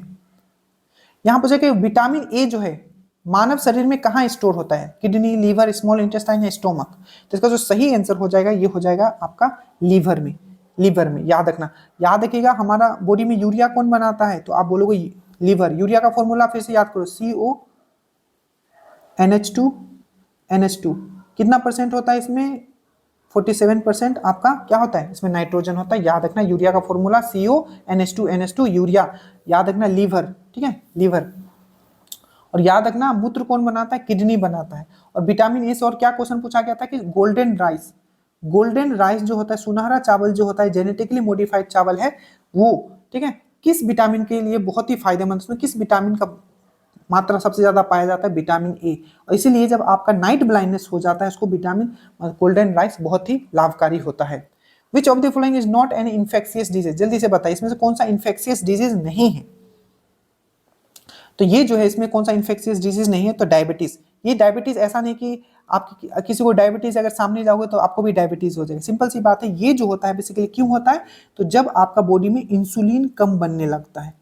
यहाँ पूछा कि विटामिन ए जो है मानव शरीर में कहाँ स्टोर होता है, किडनी, लीवर, स्मॉल इंटेस्टाइन या स्टोमक। तो इसका जो सही आंसर हो जाएगा ये हो जाएगा आपका लीवर में। लीवर में याद रखना, याद रखिएगा हमारा बॉडी में यूरिया कौन बनाता है, तो आप बोलोगे लीवर। यूरिया का फॉर्मूला फिर से याद करो, CONH2NH2, कितना परसेंट होता है इसमें, 47% आपका क्या होता है, इसमें नाइट्रोजन होता है। याद रखना यूरिया का फॉर्मूला CONH2NH2 यूरिया, याद रखना लीवर, ठीक है, लीवर। और याद रखना मूत्र कौन बनाता है, किडनी बनाता है। और विटामिन ए से और क्या क्वेश्चन पूछा गया था कि गोल्डन राइस, गोल्डन राइस जो होता है, सुनहरा चावल जो होता है, जेनेटिकली मॉडिफाइड चावल है वो, ठीक है, किस विटामिन के लिए बहुत ही फायदेमंद, उसमें किस विटामिन का मात्रा सबसे ज्यादा पाया जाता है, विटामिन ए। और इसीलिए जब आपका नाइट ब्लाइंडनेस हो जाता है उसको विटामिन गोल्डन राइस बहुत ही लाभकारी होता है। विच of the following is not an infectious disease, जल्दी से बताइए इसमें से कौन सा इन्फेक्शियस डिजीज नहीं है। तो ये जो है इसमें कौन सा इन्फेक्शियस डिजीज नहीं है, तो डायबिटीज। ये डायबिटीज ऐसा नहीं कि आप किसी को डायबिटीज अगर सामने जाओगे तो आपको भी डायबिटीज हो जाएगा, सिंपल सी बात है। ये जो होता है बेसिकली क्यों होता है, तो जब आपका बॉडी में इंसुलिन कम बनने लगता है,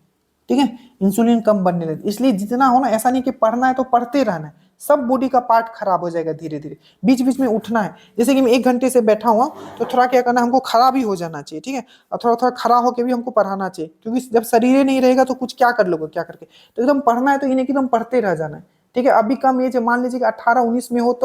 ठीक है, इंसुलिन कम बनने लगता है। इसलिए जितना हो ना, ऐसा नहीं कि पढ़ना है तो पढ़ते रहना है, सब बॉडी का पार्ट खराब हो जाएगा धीरे धीरे, बीच बीच में उठना है। जैसे कि मैं 1 घंटे से बैठा हुआ तो थोड़ा क्या करना, हमको खड़ा भी हो जाना चाहिए, ठीक है, और थोड़ा थोड़ा खड़ा होकर भी हमको पढ़ाना चाहिए, क्योंकि जब शरीर नहीं रहेगा तो कुछ क्या कर लोगे, क्या करके, तो एकदम पढ़ना है तो ये नहीं कि एकदम पढ़ते रह जाना है, ठीक है। अभी कम एज है, मान लीजिए कि 18-19 में हो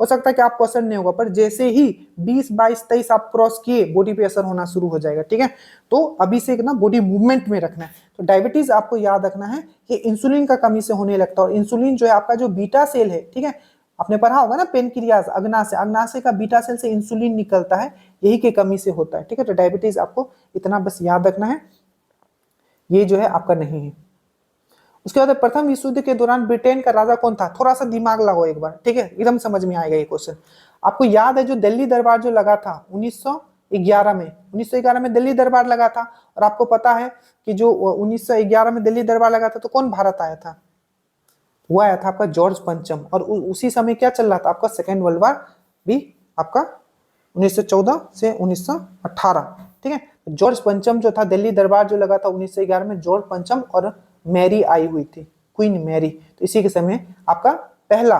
सकता है कि आपको असर नहीं होगा, पर जैसे ही 20-22-23 आप क्रॉस किए बॉडी पे असर होना शुरू हो जाएगा, ठीक है। तो अभी से ना बॉडी मूवमेंट में रखना है। तो डायबिटीज आपको याद रखना है कि इंसुलिन का कमी से होने लगता है, और इंसुलिन जो है आपका जो बीटा सेल है, ठीक है, आपने पढ़ा होगा ना पेनक्रियाज, अग्नाशय, अग्नाशय का बीटा सेल से इंसुलिन निकलता है, यही के कमी से होता है, ठीक है। तो डायबिटीज आपको इतना बस याद रखना है, ये जो है आपका नहीं है। उसके बाद प्रथम विश्व युद्ध के दौरान ब्रिटेन का राजा कौन था? थोड़ा सा दिमाग लगाओ एक बार, ठीक है, एकदम समझ में आएगा ये क्वेश्चन। आपको याद है जो दिल्ली दरबार जो लगा था 1911 में, 1911 में दिल्ली दरबार लगा था, और आपको पता है कि जो 1911 में दिल्ली दरबार लगा था तो कौन भारत आया था? वो आया था आपका जॉर्ज पंचम, और उसी समय क्या चल रहा था आपका सेकेंड वर्ल्ड वार भी आपका 1914 से 1918, ठीक है। जॉर्ज पंचम जो था, दिल्ली दरबार जो लगा था 1911 में, जॉर्ज पंचम और मैरी आई हुई थी, क्वीन मैरी। तो इसी के समय आपका पहला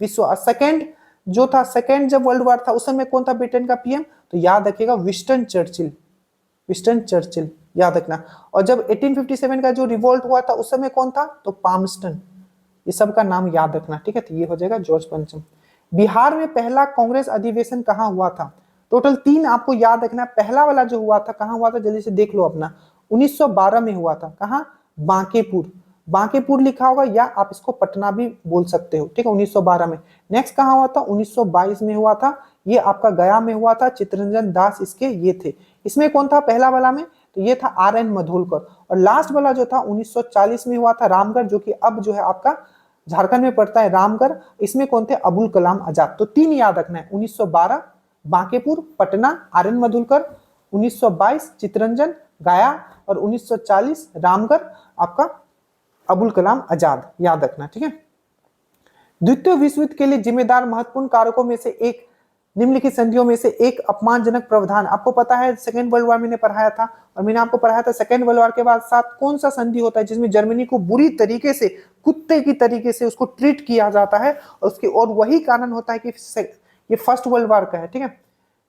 विश्व सेकेंड जो था, सेकेंड जब वर्ल्ड वार था उस समय कौन था ब्रिटेन का पीएम? तो याद रखिएगा विंस्टन चर्चिल, विंस्टन चर्चिल याद रखना। और जब 1857 का जो रिवोल्ट हुआ था उस समय कौन था? तो पामस्टन। ये सब का नाम याद रखना, ठीक है। तो ये हो जाएगा जॉर्ज पंचम। बिहार में पहला कांग्रेस अधिवेशन कहाँ हुआ था? टोटल 3 आपको याद रखना। पहला वाला जो हुआ था कहाँ हुआ था, जल्दी से देख लो अपना, 1912 में हुआ था। कहाँ? बांकेपुर, बांकेपुर लिखा होगा, या आप इसको पटना भी बोल सकते हो, ठीक है, 1912 में। नेक्स्ट कहाँ हुआ था? 1922 में हुआ था, ये आपका गया में हुआ था, चित्तरंजन दास इसके ये थे। इसमें कौन था पहला वाला में? तो ये था RN मधुलकर। और लास्ट वाला जो था 1940 में हुआ था रामगढ़, जो कि अब जो है आपका झारखंड में पड़ता है रामगढ़। इसमें कौन थे? अबुल कलाम आजाद। तो 3 याद रखना है, 1912 बांकेपुर, पटना RN मधुलकर, 1922 चित्तरंजन गया, और 1940 रामगढ़ आपका अबुल कलाम आजाद, याद रखना, ठीक है। द्वितीय विश्व युद्ध के लिए जिम्मेदार महत्वपूर्ण कारकों में से एक, निम्नलिखित संधियों में से एक अपमानजनक प्रावधान। आपको पता है सेकेंड वर्ल्ड वार मैंने पढ़ाया था, और मैंने आपको पढ़ाया था सेकेंड वर्ल्ड वार के बाद साथ कौन सा संधि होता है जिसमें जर्मनी को बुरी तरीके से, कुत्ते की तरीके से उसको ट्रीट किया जाता है, और उसके और वही कारण होता है कि ये फर्स्ट वर्ल्ड वार का है, ठीक है।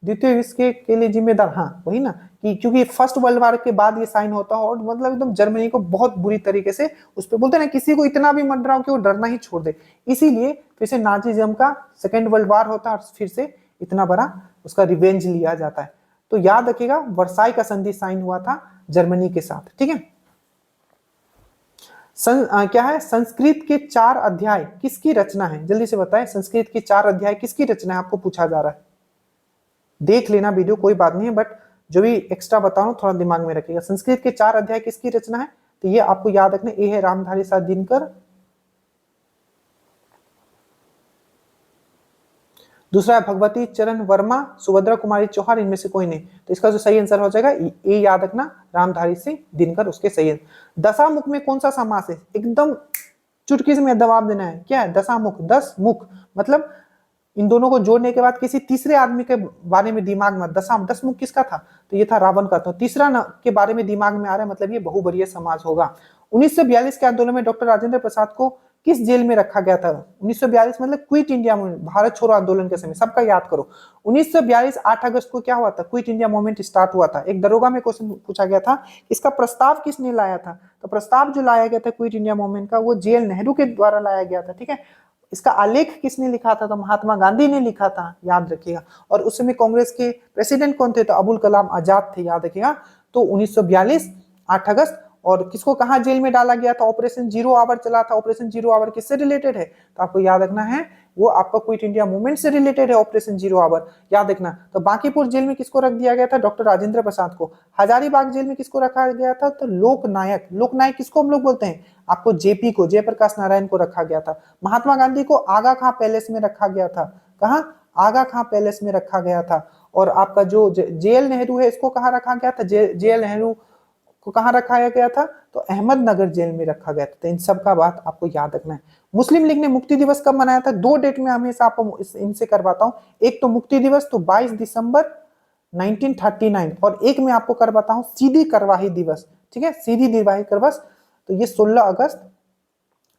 द्वितीय विश्व के लिए जिम्मेदार, हाँ वही ना, कि क्योंकि फर्स्ट वर्ल्ड वार के बाद ये साइन होता है, और मतलब एकदम जर्मनी को बहुत बुरी तरीके से उस पर बोलते हैं ना, किसी को इतना भी मर रहा हो कि वो डरना ही छोड़ दे। इसीलिए फिर से नाजीज्म का सेकेंड वर्ल्ड वार होता है, और फिर से इतना बड़ा उसका रिवेंज लिया जाता है। तो याद रखिएगा वर्साई का संधि साइन हुआ था जर्मनी के साथ, ठीक है। क्या है? संस्कृत के 4 अध्याय किसकी रचना है? जल्दी से बताएं, संस्कृत के 4 अध्याय किसकी रचना है? आपको पूछा जा रहा है, देख लेना वीडियो, कोई बात नहीं है, बट जो भी एक्स्ट्रा बता रहा हूं थोड़ा दिमाग में रखिएगा। संस्कृत के 4 अध्याय किसकी रचना है? तो ये आपको याद रखना, ए है रामधारी साथ दिनकर, दूसरा है भगवती चरण वर्मा, सुभद्रा कुमारी चौहान, इनमें से कोई नहीं। तो इसका जो सही आंसर हो जाएगा ए, याद रखना, रामधारी से दिनकर उसके सही है। दशामुख में कौन सा समास है? एकदम चुटकी से में जवाब देना है। क्या है दशामुख? 10 मुख, मतलब इन दोनों को जोड़ने के बाद किसी तीसरे आदमी के बारे में दिमाग में, 10 मुख किसका था? तो ये था रावण का। तो तीसरा के बारे में दिमाग में आ रहा है, मतलब ये बहुवरीय समाज होगा। 1942 के आंदोलन में डॉक्टर राजेंद्र प्रसाद को किस जेल में रखा गया था? 1942 मतलब क्विट इंडिया मूवमेंट, भारत छोड़ो आंदोलन के समय, सबका याद करो। 1942 8 अगस्त को क्या हुआ था? क्विट इंडिया मूवमेंट स्टार्ट हुआ था। एक दरोगा में क्वेश्चन पूछा गया था, इसका प्रस्ताव किसने लाया था? तो प्रस्ताव जो लाया गया था क्विट इंडिया मूवमेंट का, वो JL नेहरू के द्वारा लाया गया था, ठीक है। इसका आलेख किसने लिखा था? तो महात्मा गांधी ने लिखा था, याद रखिएगा। और उस समय कांग्रेस के प्रेसिडेंट कौन थे? तो अबुल कलाम आजाद थे, याद रखिएगा। तो 1942 8 अगस्त। और किसको कहां जेल में डाला गया था? ऑपरेशन जीरो आवर चला था। ऑपरेशन जीरो आवर किससे रिलेटेड है? तो आपको याद रखना है, वो आपका क्विट इंडिया मूवमेंट से रिलेटेड है, ऑपरेशन जीरो आवर, याद रखना। तो बांकीपुर जेल में किसको रख दिया गया था? डॉक्टर राजेंद्र प्रसाद को। हजारीबाग जेल में किसको रखा गया था? तो लोकनायक, लोकनायक किसको हम लोग बोलते हैं? आपको JP को, जयप्रकाश नारायण को रखा गया था। महात्मा गांधी को आगा खां पैलेस में रखा गया था। कहां? आगा खां पैलेस में रखा गया था। और आपका जो JL नेहरू है, इसको कहां रखा गया था? JL नेहरू को कहां रखा गया था? तो अहमदनगर जेल में रखा गया था। तो इन सब का बात आपको याद रखना है। मुस्लिम लीग ने मुक्ति दिवस कब मनाया था? 2 डेट में हमेशा आपको इनसे करवाता हूं। एक तो मुक्ति दिवस तो 22 दिसंबर 1939, और एक में आपको करवाता हूं सीधी कार्यवाही दिवस, ठीक है, सीधी निर्वाही दिवस, तो ये 16 अगस्त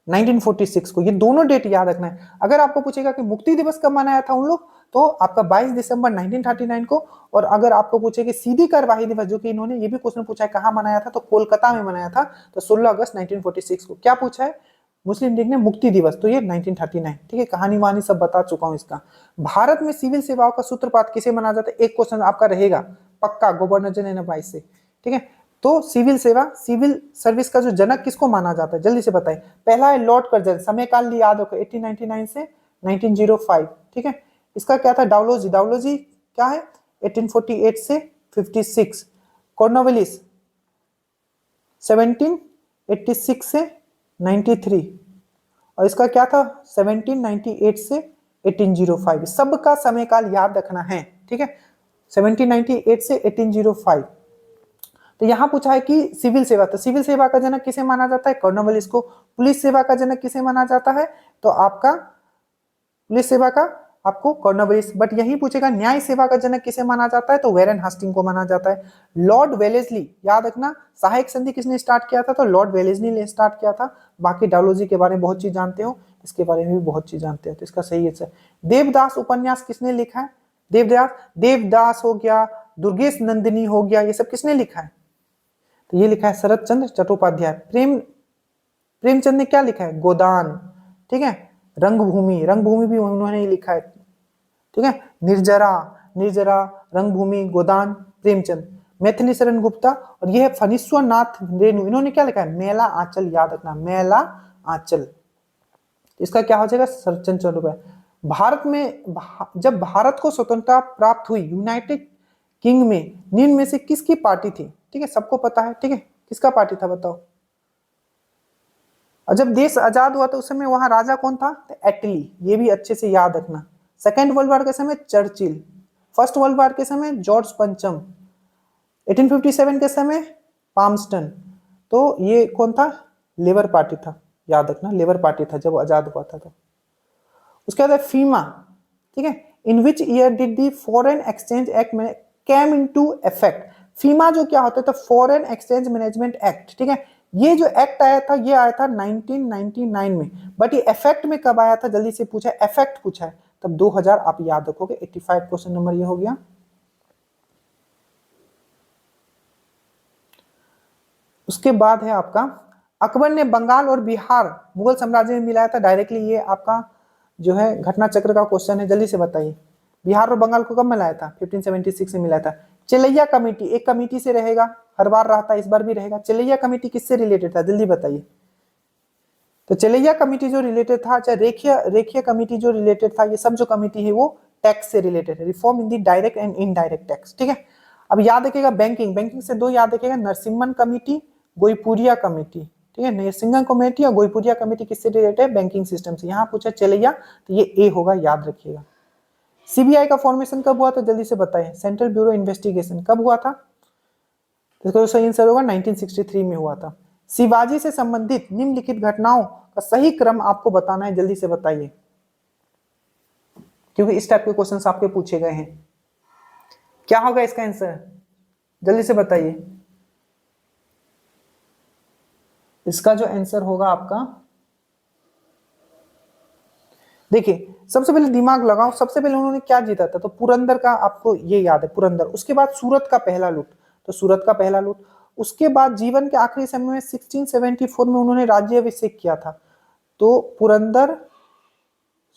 1946 को। ये दोनों डेट याद रखना है। अगर आपको पूछेगा कि मुक्ति दिवस कब मनाया था उन लोग, तो आपका 22 दिसंबर 1939 को। और अगर आपको पूछे कि सीधी कार्यवाही दिवस, जो कि इन्होंने ये भी क्वेश्चन पूछा है कहां मनाया था, तो कोलकाता में मनाया था, तो 16 अगस्त 1946 को। क्या पूछा है? मुस्लिम लीग ने मुक्ति दिवस, तो ये 1939, ठीक है। कहानी वानी सब बता चुका हूं इसका। भारत में सिविल सेवाओं का सूत्रपात किसे माना जाता है? एक क्वेश्चन आपका रहेगा पक्का, गवर्नर जनरल 22 से, ठीक है। तो सिविल सेवा, सिविल सर्विस का जो जनक किसको माना जाता है? जल्दी से बताएं। पहला है लॉर्ड कर्जन, समय काल याद रखो 1899 से 1905, ठीक है। इसका क्या था? डाउलोजी, डाउलोजी क्या है? 1848 से 56। कॉर्नवालिस 1786 से 93, और इसका क्या था 1798 से 1805। सबका समय काल याद रखना है, ठीक है, 1798 से 1805। तो यहां पूछा है कि सिविल सेवा, तो सिविल सेवा का जनक किसे माना जाता है, कॉर्नवालिस को। पुलिस सेवा का जनक किसे माना जाता है, तो आपका पुलिस सेवा का आपको कॉर्नवालिस। बट यही पूछेगा न्याय सेवा का जनक किसे माना जाता है, तो वेरेन हास्टिंग को माना जाता है। लॉर्ड वेलेस्ली, याद रखना, सहायक संधि किसने स्टार्ट किया था, तो लॉर्ड वेलेस्ली ने स्टार्ट किया था। बाकी डायलॉजी के बारे में बहुत चीज जानते हो, इसके बारे में भी बहुत चीज जानते हो, तो इसका सही है। देवदास उपन्यास किसने लिखा है, देवदास, देवदास हो गया, दुर्गेश नंदिनी हो गया, ये सब किसने लिखा है, तो ये लिखा है शरत चंद्र चट्टोपाध्याय। प्रेमचंद ने क्या लिखा है, गोदान, ठीक है। रंगभूमि, रंगभूमि भी उन्होंने ही लिखा है, ठीक है। निर्जरा, निर्जरा, रंगभूमि, गोदान, प्रेमचंद। मैथिली शरण गुप्ता, और यह है फणीश्वर नाथ रेणु, इन्होंने क्या लिखा है, मेला आंचल, याद रखना, मेला आंचल। इसका क्या हो जाएगा, शरतचंद्र चट्टोपाध्याय। भारत में जब भारत को स्वतंत्रता प्राप्त हुई, यूनाइटेड किंग में निम्न में से किसकी पार्टी थी, ठीक है, सबको पता है, ठीक है, किसका पार्टी था बताओ। और जब देश आजाद हुआ तो उस समय वहां राजा कौन था, तो एटली, ये भी अच्छे से याद रखना। सेकेंड वर्ल्ड वॉर के समय चर्चिल, फर्स्ट वर्ल्ड वॉर के समय जॉर्ज पंचम, 1857 के समय पामस्टन, तो ये कौन था, लेबर पार्टी था, याद रखना, लेबर पार्टी था जब आजाद हुआ था। तो उसके बाद फीमा, ठीक है, in which year did the foreign exchange act में कैम इनटू इफेक्ट। फीमा जो क्या होता है, तो फॉरेन एक्सचेंज मैनेजमेंट एक्ट, ठीक है। ये जो एक्ट आया था, ये आया था 1999 में, बट ये इफेक्ट में कब आया था, जल्दी से पूछा है, इफेक्ट पूछा है तब 2000, आप याद रखोगे। 85 क्वेश्चन नंबर ये हो गया। उसके बाद है आपका, अकबर ने बंगाल और बिहार मुगल साम्राज्य में मिलाया था डायरेक्टली, ये आपका जो है घटना चक्र का क्वेश्चन है, जल्दी से बताइए। बिहार और बंगाल को कब मिलाया था, 1576 में मिलाया था। चिलैया कमेटी, एक कमेटी से रहेगा, हर बार रहा था, इस बार भी रहेगा। चिलैया कमेटी किससे रिलेटेड था, जल्दी बताइए। तो चिलैया कमेटी जो रिलेटेड था, चाहे रेखीय कमेटी जो रिलेटेड था, ये सब जो कमेटी है वो टैक्स से रिलेटेड है, reform in the direct and indirect tax, ठीक है। अब याद रखिएगा बैंकिंग, बैंकिंग से दो याद रखिएगा, नरसिम्हन कमेटी, गोईपुरिया कमेटी, ठीक है। नरसिम्हन कमेटी और गोईपुरिया कमेटी किससे रिलेटेड है, बैंकिंग सिस्टम से। यहाँ पूछा चिलैया, तो ये ए होगा, याद रखिएगा। सीबीआई का फॉर्मेशन कब हुआ था, जल्दी से बताइए। सेंट्रल ब्यूरो इन्वेस्टिगेशन कब हुआ था, इसका सही आंसर होगा 1963 में हुआ था। शिवाजी से संबंधित निम्नलिखित घटनाओं का सही क्रम आपको बताना है, जल्दी से बताइए, क्योंकि इस टाइप के क्वेश्चंस आपके पूछे गए हैं। क्या होगा इसका आंसर, जल्दी से बताइए। इसका जो आंसर होगा आपका, देखिए सबसे पहले दिमाग लगाओ, सबसे पहले उन्होंने क्या जीता था, तो पुरंदर का, आपको ये याद है पुरंदर। उसके बाद सूरत का पहला लूट, तो सूरत का पहला लूट। उसके बाद जीवन के आखिरी समय में 1674 में उन्होंने राज्याभिषेक किया था, तो पुरंदर,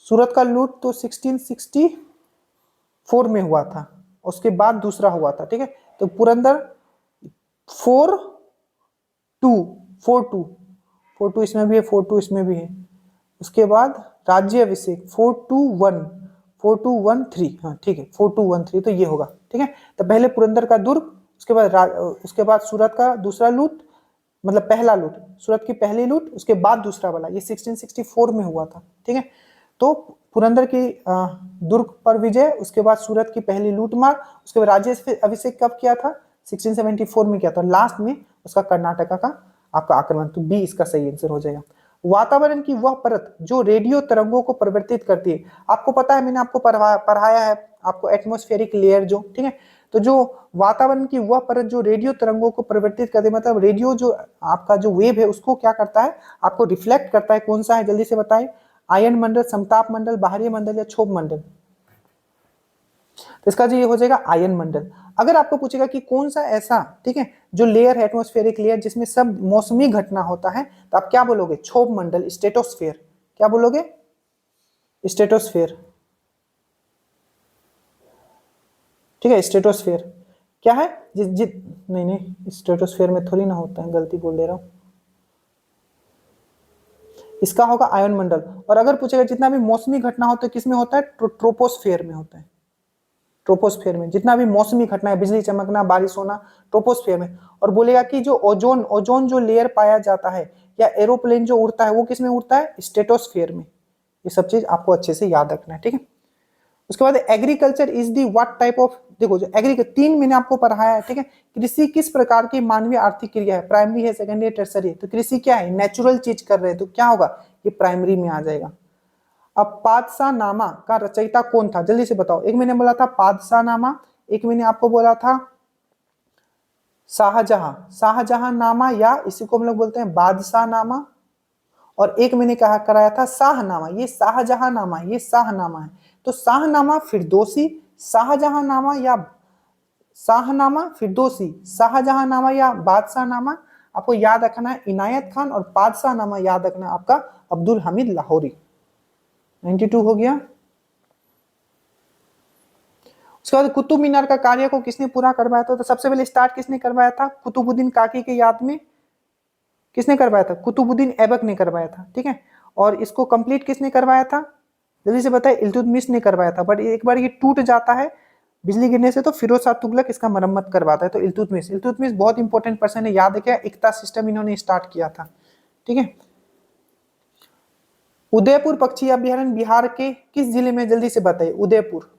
सूरत का लूट तो 1664 में हुआ था, उसके बाद दूसरा हुआ था, ठीक है। तो पुरंदर 4-2 इसमें भी है, 4-2 इसमें भी है। उसके बाद राज्याभिषेक 4-2-1-4-2-1-3, हाँ ठीक है, 4-2-1-3, तो ये होगा, ठीक है। तो पहले पुरंदर का दुर्ग, उसके बाद सूरत का दूसरा लूट, मतलब पहला लूट, सूरत की पहली लूट, उसके बाद दूसरा वाला, ये 1664 में हुआ था, ठीक है। तो पुरंदर की दुर्ग पर विजय, उसके बाद सूरत की पहली लूट मार, उसके बाद राज्य अभिषेक कब किया था, 1674 में किया था। लास्ट में उसका कर्नाटका का आपका आक्रमण, तो बी इसका सही आंसर हो जाएगा। वातावरण की वह परत जो रेडियो तरंगों को परिवर्तित करती है, आपको पता है, मैंने आपको पढ़ाया है, आपको एटमॉस्फेरिक लेयर जो, ठीक है। तो जो वातावरण की वह परत जो रेडियो तरंगों को परिवर्तित करती है, मतलब रेडियो जो आपका जो वेव है उसको क्या करता है, आपको रिफ्लेक्ट करता है, कौन सा है जल्दी से बताएं। आयन मंडल, समताप मंडल, बाहरी मंडल या क्षोभ मंडल, तो इसका जो ये हो जाएगा आयन मंडल। अगर आपको पूछेगा कि कौन सा ऐसा, ठीक है, जो लेयर है एटमॉस्फेरिक लेयर जिसमें सब मौसमी घटना होता है, तो आप क्या बोलोगे, क्षोभ मंडल, स्ट्रेटोस्फेयर, क्या बोलोगे, स्ट्रेटोस्फेयर, ठीक है, स्ट्रेटोस्फेयर क्या है, नहीं स्ट्रेटोस्फेयर में थोड़ी ना होता है, गलती बोल दे रहा हूं, इसका होगा आयन मंडल। और अगर पूछेगा जितना भी मौसमी घटना होता है किसमें होता है, ट्रोपोस्फेयर में होता है, ट्रोपोस्फेयर में। जितना भी मौसमी घटना है, बिजली चमकना, बारिश होना, ट्रोपोस्फेयर में। और बोलेगा कि जो ओजोन जो लेयर पाया जाता है या एरोप्लेन जो उड़ता है वो किस में उड़ता है, स्ट्रेटोस्फेयर में। ये सब चीज आपको अच्छे से याद रखना है, ठीक है। उसके बाद agriculture is the what type of, देखो जो एग्रीकल्चर 3 महीने आपको पढ़ाया है, ठीक है। कृषि किस प्रकार की मानवीय आर्थिक क्रिया है, प्राइमरी है, सेकेंडरी है, टर्सरी है। तो कृषि क्या है, नेचुरल चीज कर रहे हैं, तो क्या होगा, ये प्राइमरी में आ जाएगा। अब पादशाहनामा का रचयिता कौन था, जल्दी से बताओ। एक मैंने बोला था पादशाहनामा, एक मैंने आपको बोला था शाहजहां, शाहजहांनामा या इसी को हम लोग बोलते हैं बादशाहनामा। और एक मैंने कहा कराया था शाहनामा, ये शाहजहांनामा, ये शाहनामा है। तो शाहनामा फिरदौसी, शाहजहांनामा या शाहनामा फिरदौसी, शाहजहांनामा या बादशाहनामा। आपको याद रखना है इनायत खान, और बादशाहनामा याद रखना है आपका अब्दुल हमीद लाहौरी। 92 हो गया। उसके बाद कुतुब मीनार का कार्य को किसने पूरा करवाया था, तो सबसे पहले स्टार्ट किसने करवाया था, कुतुबुद्दीन काकी के याद में किसने करवाया था, कुतुबुद्दीन ऐबक ने करवाया था, ठीक है। और इसको कंप्लीट किसने करवाया था, जल्दी से बताए, इल्तुतमिश ने करवाया था। बट एक बार ये टूट जाता है बिजली गिरने से, तो फिरोज शाह तुगलक इसका मरम्मत करवाता है। तो इल्तुतमिश, इल्तुतमिश बहुत इंपॉर्टेंट पर्सन है, याद रखिए, इक्ता सिस्टम इन्होंने स्टार्ट किया था, ठीक है। उदयपुर पक्षी अभ्यारण्य बिहार के किस जिले में, जल्दी से बताइए, उदयपुर।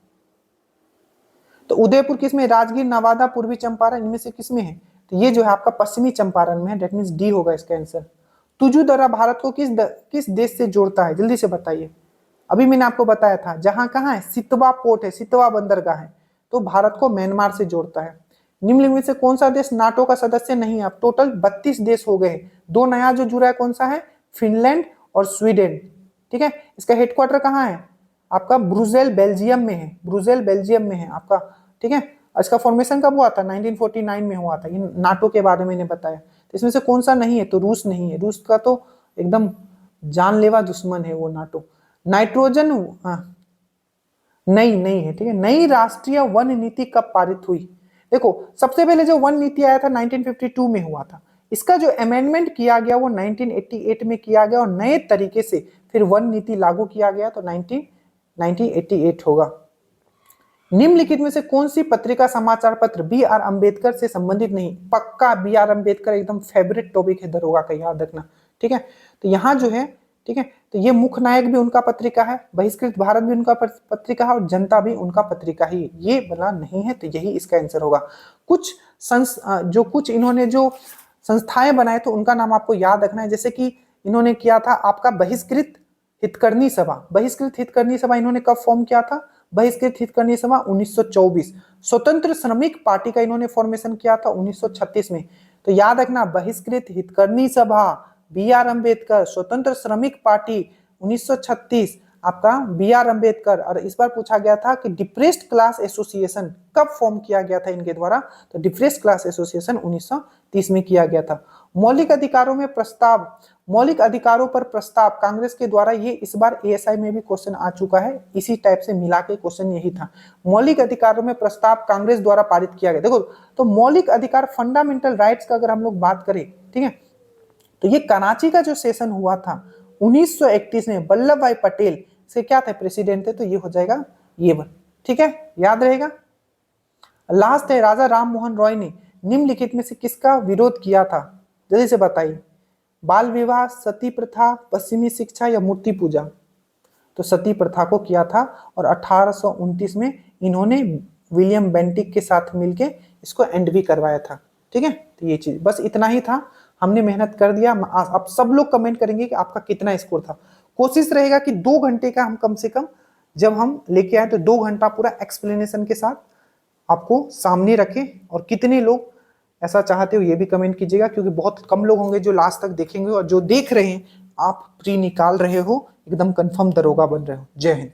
तो उदयपुर किसमें, राजगीर, नवादा, पूर्वी चंपारण, इनमें से किसमें है, तो ये जो है आपका पश्चिमी चंपारण में है, डेट मींस डी होगा इसका आंसर। तुजू दर्रा भारत को किस देश से जोड़ता है, जल्दी से बताइए। अभी मैंने आपको बताया था, जहां कहाँ है, सितवा पोर्ट है, सितवा बंदरगाह है, तो भारत को म्यांमार से जोड़ता है। निम्नलिखित में से कौन सा देश नाटो का सदस्य नहीं है, अब टोटल 32 देश हो गए। दो नया जो जुड़ा है कौन सा है, फिनलैंड और स्वीडन, ठीक है। इसका हेडक्वार्टर कहाँ है आपका, ब्रुसेल बेल्जियम में है, ब्रुसेल बेल्जियम में है आपका, ठीक है। इसका फॉर्मेशन कब हुआ था, 1949 में हुआ था। ये नाटो के बारे में मैंने बताया। तो इसमें से कौन सा नहीं है, तो रूस नहीं है, रूस का तो एकदम जानलेवा दुश्मन है वो नाटो। नाइट्रोजन, हाँ, नहीं है, ठीक है। नई राष्ट्रीय वन नीति कब पारित हुई, देखो सबसे पहले जो वन नीति आया था 1952 में हुआ था। इसका जो अमेंडमेंट किया गया वो 1988 में किया गया, और नए तरीके से फिर वन नीति लागू किया गया, तो 1988 होगा। निम्नलिखित में से कौन सी पत्रिका समाचार पत्र बी आर अंबेडकर से संबंधित नहीं, पक्का बी आर अंबेडकर एकदम फेवरेट टॉपिक है दरोगा का, याद रखना, ठीक है। तो यहाँ जो है, ठीक है, तो ये मुख्य नायक भी उनका पत्रिका है, बहिष्कृत भारत भी उनका पत्रिका है, और जनता भी उनका पत्रिका ही, ये बना नहीं है, तो यही इसका आंसर होगा। कुछ इन्होंने जो संस्थाएं बनाए तो उनका नाम आपको याद रखना है, जैसे कि इन्होंने किया था आपका बहिष्कृत हितकर्णी सभा, बहिष्कृत हितकर्णी सभा इन्होंने कब फॉर्म किया था, बहिष्कृत हितकर्णी सभा 1924। स्वतंत्र श्रमिक पार्टी का इन्होंने फॉर्मेशन किया था 1936 में। तो याद रखना, बहिष्कृत हितकर्णी सभा बी आर अंबेडकर, स्वतंत्र श्रमिक पार्टी 1936 आपका बी आर अंबेडकर। और इस बार पूछा गया था कि डिप्रेस्ड क्लास एसोसिएशन कब फॉर्म किया गया था इनके द्वारा, तो डिप्रेस्ड क्लास एसोसिएशन 1930 में किया गया था। मौलिक अधिकारों में प्रस्ताव, मौलिक अधिकारों पर प्रस्ताव कांग्रेस के द्वारा, ये इस बार एएसआई में भी क्वेश्चन आ चुका है, इसी टाइप से मिला के क्वेश्चन यही था। मौलिक अधिकारों में प्रस्ताव कांग्रेस द्वारा पारित किया गया। देखो तो मौलिक अधिकार, फंडामेंटल राइट्स का अगर हम लोग बात करें, ठीक है, तो ये कराची का जो सेशन हुआ था 1931 में, वल्लभ भाई पटेल से क्या थे, प्रेसिडेंट थे, तो ये हो जाएगा ये वन, ठीक है, याद रहेगा। लास्ट है, राजा राम मोहन रॉय ने निम्नलिखित में से किसका विरोध किया था, जल्दी से बताइए। बाल विवाह, सती प्रथा, पश्चिमी शिक्षा या मूर्ति पूजा। तो सती प्रथा को किया था, और 1829 में इन्होंने विलियम बेंटिक के साथ मिलके इसको एंड भी करवाया था, ठीक है। तो ये चीज बस इतना ही था, हमने मेहनत कर दिया। अब सब लोग कमेंट करेंगे कि आपका कितना स्कोर था। कोशिश रहेगा कि 2 घंटे का हम कम से कम जब हम लेके आए तो 2 घंटा पूरा एक्सप्लेनेशन के साथ आपको सामने रखें। और कितने लोग ऐसा चाहते हो ये भी कमेंट कीजिएगा, क्योंकि बहुत कम लोग होंगे जो लास्ट तक देखेंगे, और जो देख रहे हैं आप प्री निकाल रहे हो, एकदम कंफर्म दरोगा बन रहे हो। जय हिंद।